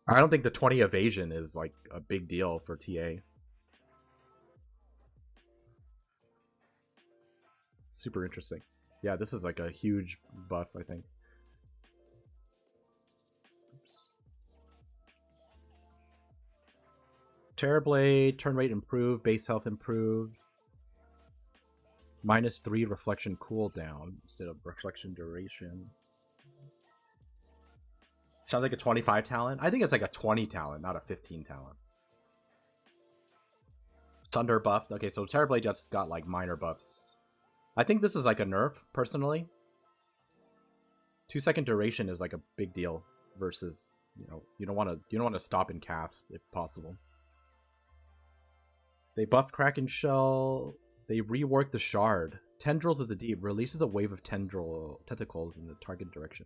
I don't think the 20 evasion is like a big deal for TA. Super interesting. Yeah, this is like a huge buff, I think. Oops. Terrorblade, turn rate improved, base health improved. -3 reflection cooldown instead of reflection duration. Sounds like a 25 talent. I think it's like a 20 talent, not a 15 talent. Thunder buffed. Okay, so Terrorblade just got like minor buffs. I think this is like a nerf, personally. 2-second duration is like a big deal versus, you know, you don't want to stop and cast if possible. They buffed Kraken Shell. They reworked the Shard. Tendrils of the Deep releases a wave of tentacles in the target direction.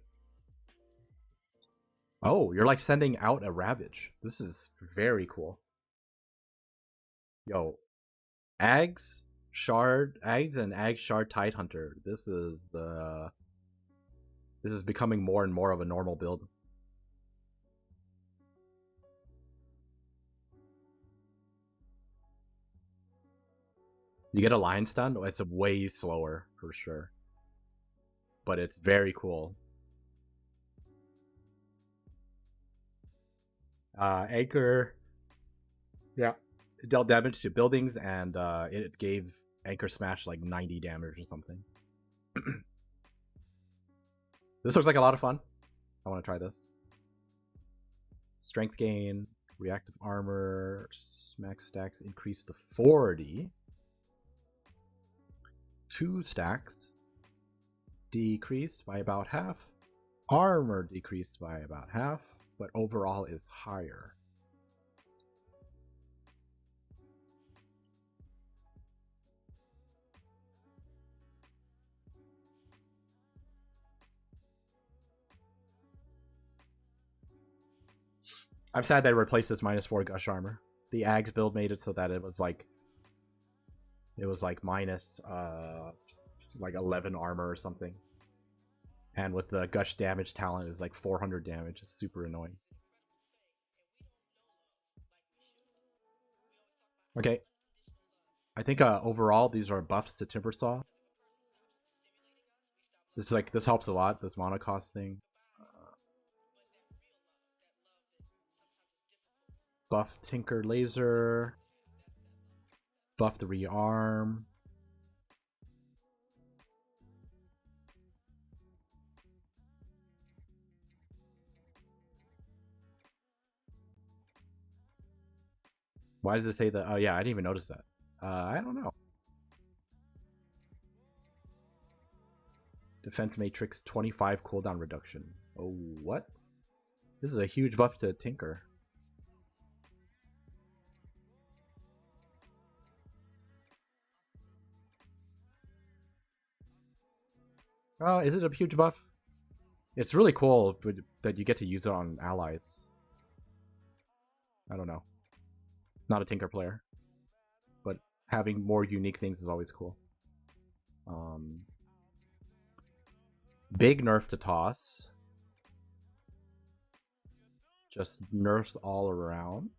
Oh, you're like sending out a Ravage. This is very cool. Yo, Ags and Ag Shard Tidehunter. This is becoming more and more of a normal build. You get a lion stun, it's way slower for sure. But it's very cool. Anchor. Yeah. It dealt damage to buildings and it gave Anchor Smash like 90 damage or something. This looks like a lot of fun. I want to try this. Strength gain, reactive armor, max stacks increased to 40. 2 stacks decreased by about half. Armor decreased by about half, but overall is higher. I'm sad they replaced this -4 gush armor. The Ags build made it so that it was like minus like 11 armor or something. And with the gush damage talent is like 400 damage. It's super annoying. Okay. I think overall these are buffs to Timbersaw. This helps a lot, this mana cost thing. Buff Tinker Laser. Buff the rearm. Why does it say that? Oh yeah, I didn't even notice that. I don't know. Defense Matrix 25 cooldown reduction. Oh, what? This is a huge buff to Tinker. Oh, is it a huge buff? It's really cool that you get to use it on allies. I don't know. Not a Tinker player. But having more unique things is always cool. Big nerf to toss. Just nerfs all around.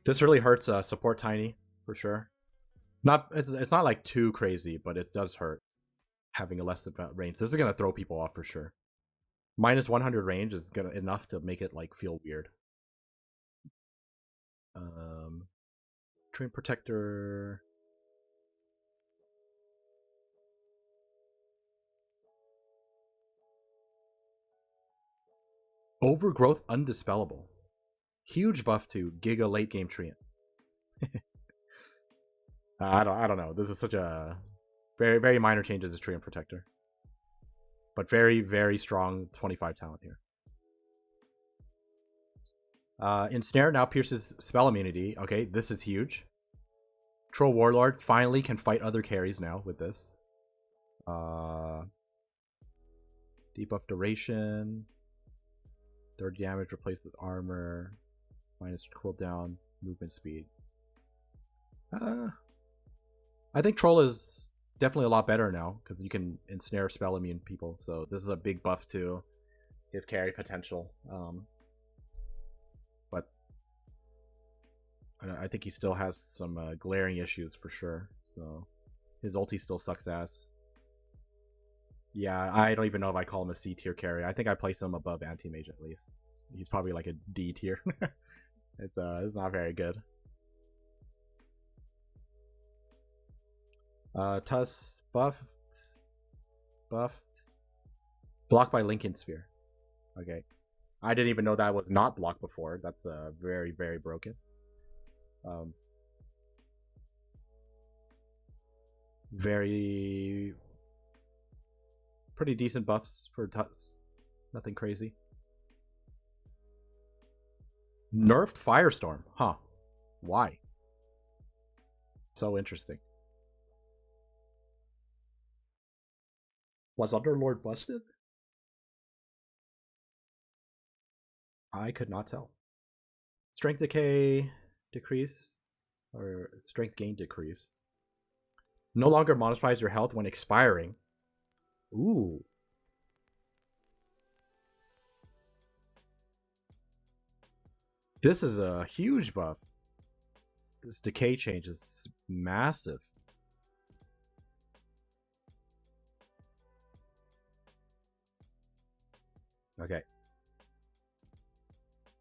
This really hurts support Tiny, for sure. It's not like too crazy, but it does hurt having a less range. This is gonna throw people off for sure. -100 range is gonna enough to make it like feel weird. Train Protector. Overgrowth Undispellable. Huge buff to Giga late game Treant. I don't know. This is such a very, very minor changes to Treant Protector. But very, very strong 25 talent here. Ensnare now pierces spell immunity. Okay, this is huge. Troll Warlord finally can fight other carries now with this. Debuff duration. 30 damage replaced with armor. Minus cooldown. Movement speed. I think Troll is definitely a lot better now because you can ensnare spell immune people. So this is a big buff to his carry potential. But I think he still has some glaring issues for sure. So his ulti still sucks ass. Yeah, I don't even know if I call him a C tier carry. I think I place him above Anti-Mage at least. He's probably like a D tier. It's not very good. Tuss buffed. Blocked by Lincoln Sphere. Okay. I didn't even know that was not blocked before. That's very, very broken. Very pretty decent buffs for Tuss. Nothing crazy. Nerfed Firestorm. Huh. Why? So interesting. Was Underlord busted? I could not tell. Strength decay decrease. Or strength gain decrease. No longer modifies your health when expiring. Ooh. This is a huge buff. This decay change is massive. Okay.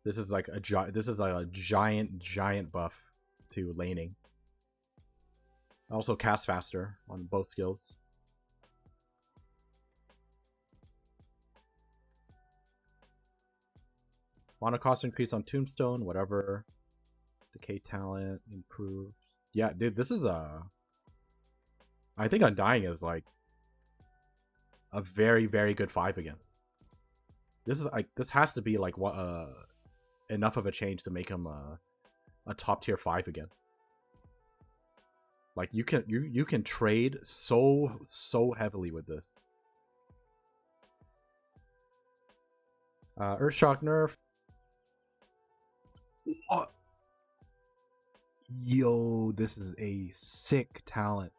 This is like a giant buff to laning. Also cast faster on both skills. Mana cost increase on Tombstone, whatever. Decay talent improved. Yeah, dude, this is a. I think Undying is like a very, very good 5 again. This is like this has to be like what enough of a change to make him a top tier 5 again. Like you can trade so heavily with this. Earthshock nerf. Oh. Yo, this is a sick talent.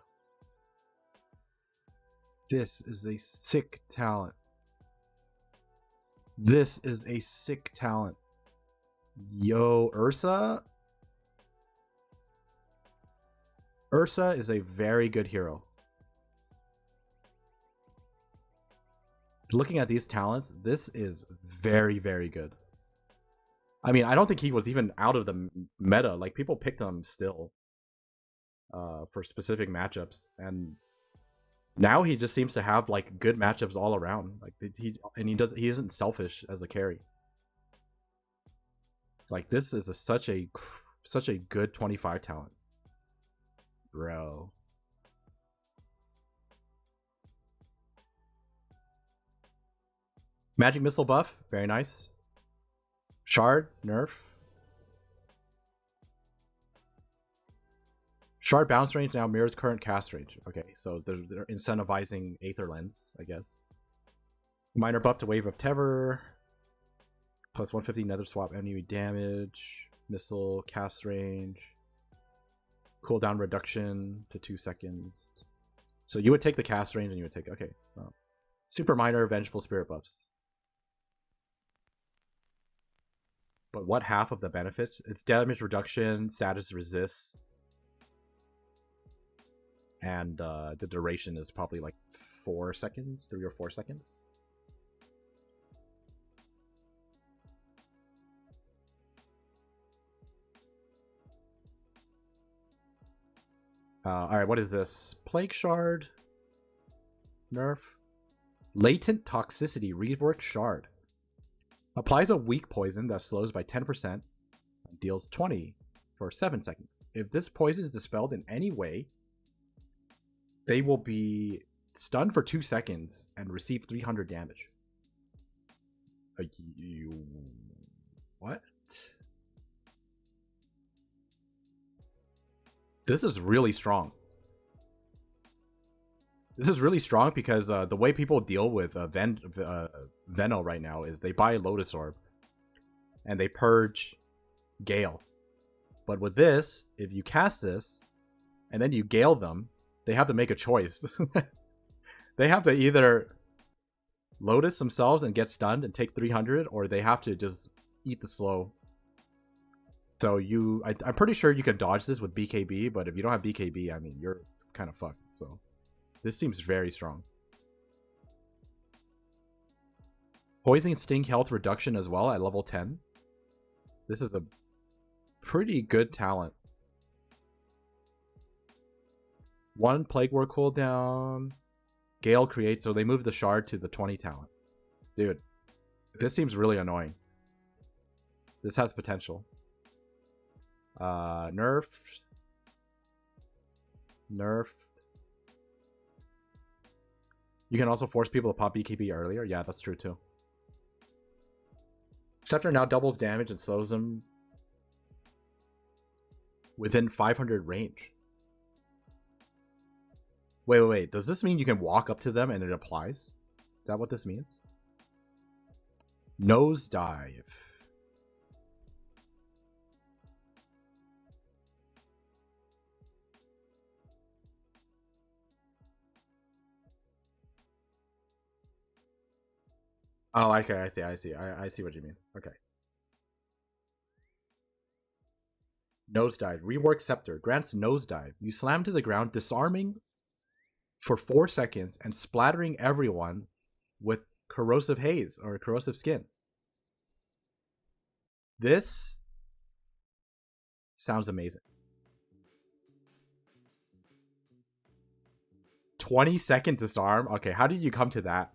This is a sick talent. This is a sick talent. Yo, Ursa. Ursa is a very good hero. Looking at these talents, this is very, very good. I mean, I don't think he was even out of the meta. Like, people picked him still for specific matchups. And now he just seems to have, like, good matchups all around. Like, he isn't selfish as a carry. Like, this is such a good 25 talent. Bro. Magic Missile buff, very nice. Shard, nerf. Shard bounce range now mirrors current cast range. Okay, so they're incentivizing Aether Lens, I guess. Minor buff to Wave of Terror. Plus 150 Nether Swap enemy damage. Missile cast range. Cooldown reduction to 2 seconds. So you would take the cast range and you would take... Okay. Super minor Vengeful Spirit buffs. But what half of the benefits? It's damage reduction, status resists. And the duration is probably like 4 seconds, 3 or 4 seconds. Alright, what is this? Plague Shard. Nerf. Latent Toxicity Rework Shard. Applies a weak poison that slows by 10% and deals 20 for 7 seconds. If this poison is dispelled in any way, they will be stunned for 2 seconds and receive 300 damage. What? This is really strong. This is really strong because the way people deal with Veno right now is they buy Lotus Orb and they purge Gale. But with this, if you cast this and then you Gale them, they have to make a choice. They have to either Lotus themselves and get stunned and take 300, or they have to just eat the slow. So I'm pretty sure you can dodge this with BKB, but if you don't have BKB, I mean, you're kind of fucked. So this seems very strong. Poison Sting health reduction as well at level 10. This is a pretty good talent. 1 Plague War cooldown. Gale creates, so they move the shard to the 20 talent. Dude, this seems really annoying. This has potential. Nerf. You can also force people to pop BKB earlier. Yeah, that's true too. Scepter now doubles damage and slows them within 500 range. Wait. Does this mean you can walk up to them and it applies? Is that what this means? Nosedive. Oh, okay, I see what you mean. Okay. Nosedive. Rework Scepter. Grants Nosedive. You slam to the ground, disarming for 4 seconds and splattering everyone with corrosive haze or corrosive skin. This sounds amazing. 20-second disarm? Okay, how did you come to that?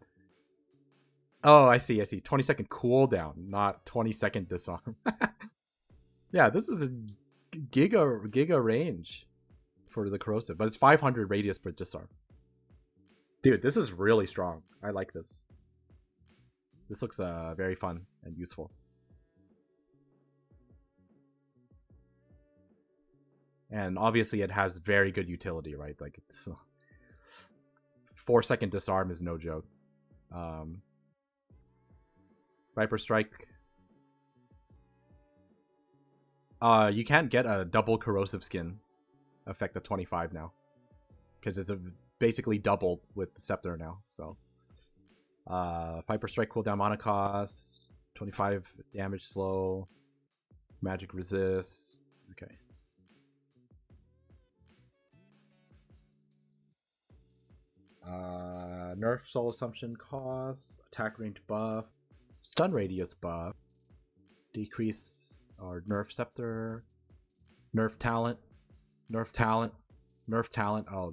Oh, I see. 20-second cooldown, not 20-second disarm. Yeah, this is a giga range for the corrosive, but it's 500 radius per disarm. Dude, this is really strong. I like this. This looks very fun and useful. And obviously it has very good utility, right? Like it's 4-second disarm is no joke. Viper Strike. You can't get a double corrosive skin effect at 25 now. Because it's basically doubled with the Scepter now. So Viper Strike cooldown mana cost, 25 damage slow, magic resist. Okay. Nerf soul assumption cost, attack range buff, stun radius buff, decrease or nerf scepter, nerf talent, nerf talent, nerf talent. Oh,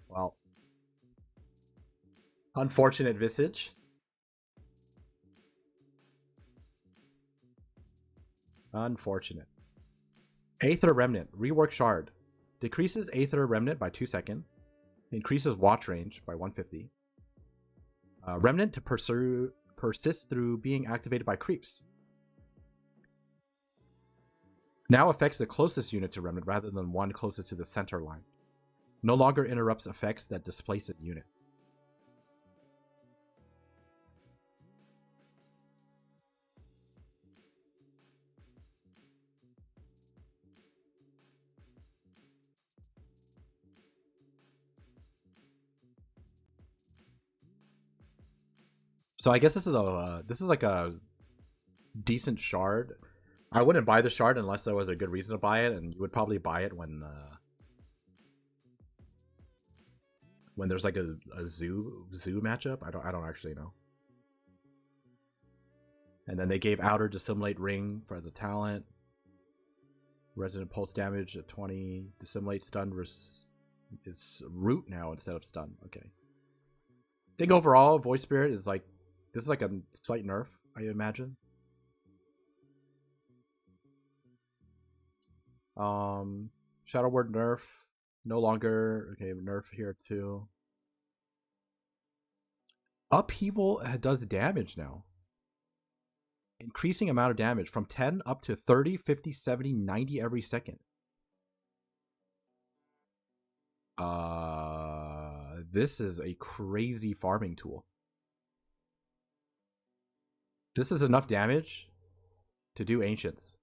well. Unfortunate visage. Unfortunate. Aether Remnant. Rework Shard. Decreases Aether Remnant by 2 seconds. Increases watch range by 150. Remnant to persist through being activated by creeps. Now affects the closest unit to Remnant rather than one closest to the center line. No longer interrupts effects that displace a unit. So I guess this is like a decent shard. I wouldn't buy the shard unless there was a good reason to buy it, and you would probably buy it when there's like a zoo matchup. I don't actually know. And then they gave Outer Dissimulate Ring for the talent. Resonant Pulse damage at 20. Dissimulate Stun is root now instead of stun. Okay. I think overall, Void Spirit is like, this is like a slight nerf, I imagine. Shadow Word nerf. No longer. Okay, nerf here too. Upheaval does damage now. Increasing amount of damage from 10 up to 30, 50, 70, 90 every second. This is a crazy farming tool. This is enough damage to do Ancients.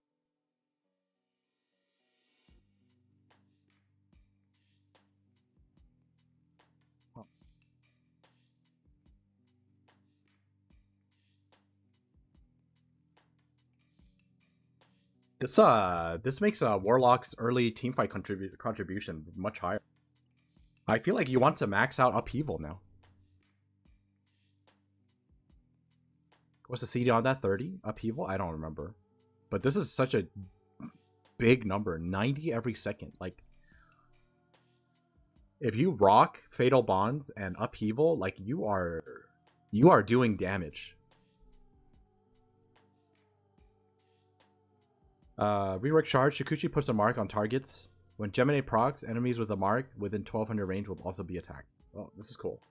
This makes Warlock's early teamfight contribution much higher. I feel like you want to max out Upheaval now. What's the CD on that? 30? Upheaval? I don't remember. But this is such a big number. 90 every second. Like, if you rock Fatal Bonds and Upheaval, like, you are doing damage. Rework Shard. Shikuchi puts a mark on targets. When Gemini procs, enemies with a mark within 1200 range will also be attacked. Well, this is cool.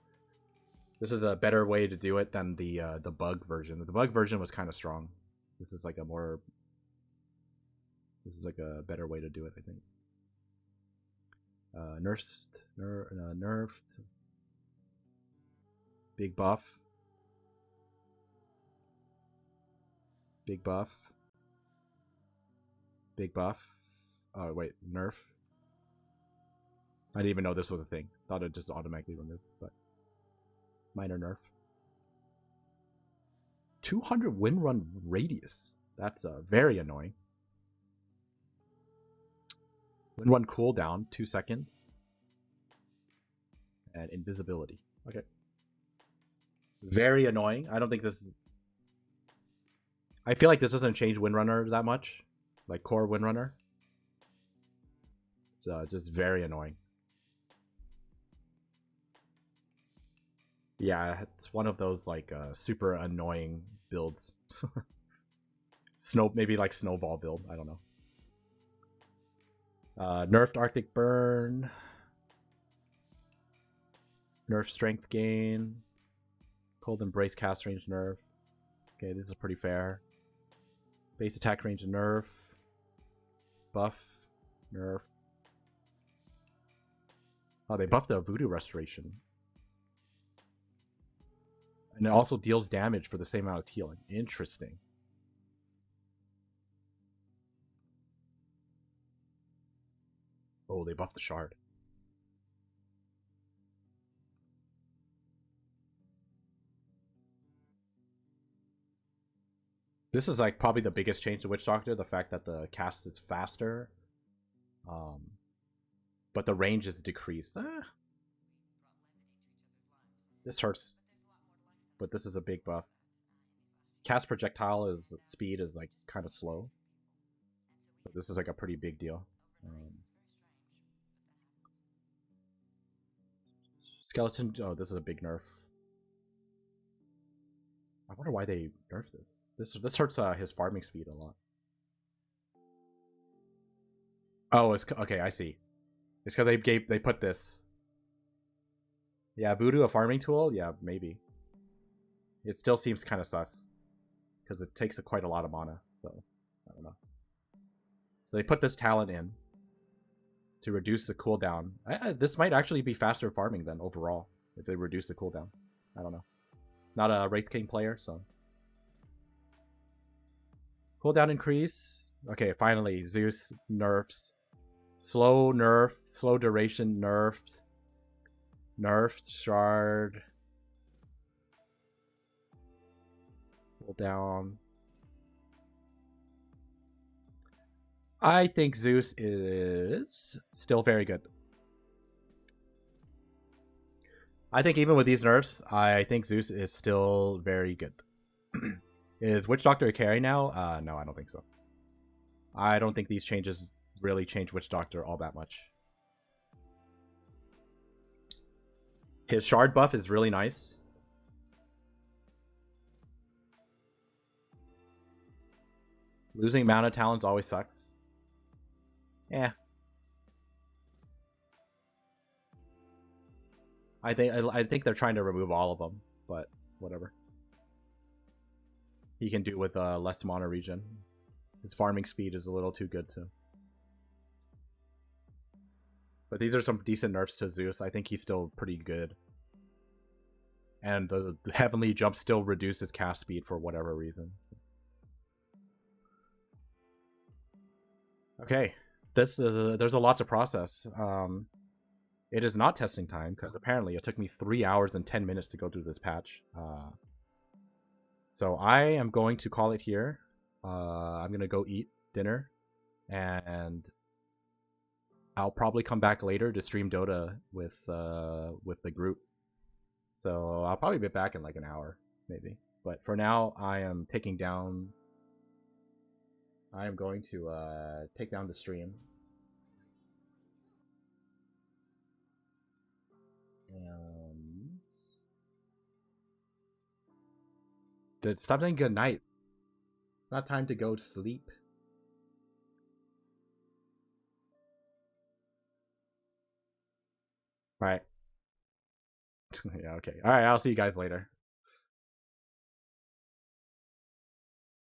This is a better way to do it than the bug version. The bug version was kind of strong. This is like a better way to do it, I think. Nerfed. Big buff. Big buff. Big buff. Oh wait, nerf. I didn't even know this was a thing. Thought it just automatically removed, but minor nerf. 200 wind run radius. That's very annoying. Wind run cooldown, 2 seconds. And invisibility. Okay. Very annoying. I don't think this is... I feel like this doesn't change Windrunner that much. Like core Windrunner. It's just very annoying. Yeah, it's one of those like super annoying builds. Maybe like snowball build. I don't know. Nerfed Arctic Burn. Nerf strength gain. Cold Embrace cast range nerf. Okay, this is pretty fair. Base attack range nerf. Buff. Nerf. Oh, they buffed the Voodoo Restoration. And it also deals damage for the same amount of healing. Interesting. Oh, they buffed the Shard. This is like probably the biggest change to Witch Doctor, the fact that the cast is faster. But the range is decreased. This hurts. But this is a big buff. Cast projectile is speed is like kind of slow. But this is like a pretty big deal. Skeleton, oh, this is a big nerf. I wonder why they nerfed this. This hurts his farming speed a lot. Oh, it's okay. I see. It's because they put this. Yeah, Voodoo a farming tool. Yeah, maybe. It still seems kind of sus because it takes quite a lot of mana. So I don't know. So they put this talent in to reduce the cooldown. This might actually be faster farming than overall if they reduce the cooldown. I don't know. Not a Wraith King player, so. Cooldown increase. Okay, finally, Zeus nerfs. Slow nerf, slow duration nerfed. Nerfed, Shard. Cooldown. I think Zeus is still very good. I think even with these nerfs, I think Zeus is still very good. Is Witch Doctor a carry now? No, I don't think so. I don't think these changes really change Witch Doctor all that much. His Shard buff is really nice. Losing Mana Talents always sucks. Yeah. I think they're trying to remove all of them, but whatever. He can do with less mana regen. His farming speed is a little too good too. But these are some decent nerfs to Zeus. I think he's still pretty good. And the Heavenly Jump still reduces cast speed for whatever reason. Okay, there's a lot to process. It is not testing time because apparently it took me 3 hours and 10 minutes to go through this patch. So I am going to call it here. I'm gonna go eat dinner, and I'll probably come back later to stream Dota with the group. So I'll probably be back in like an hour, maybe. But for now, I am taking down. I am going to take down the stream. Stop saying good night. Not time to go to sleep. All right. Yeah, okay. All right, I'll see you guys later.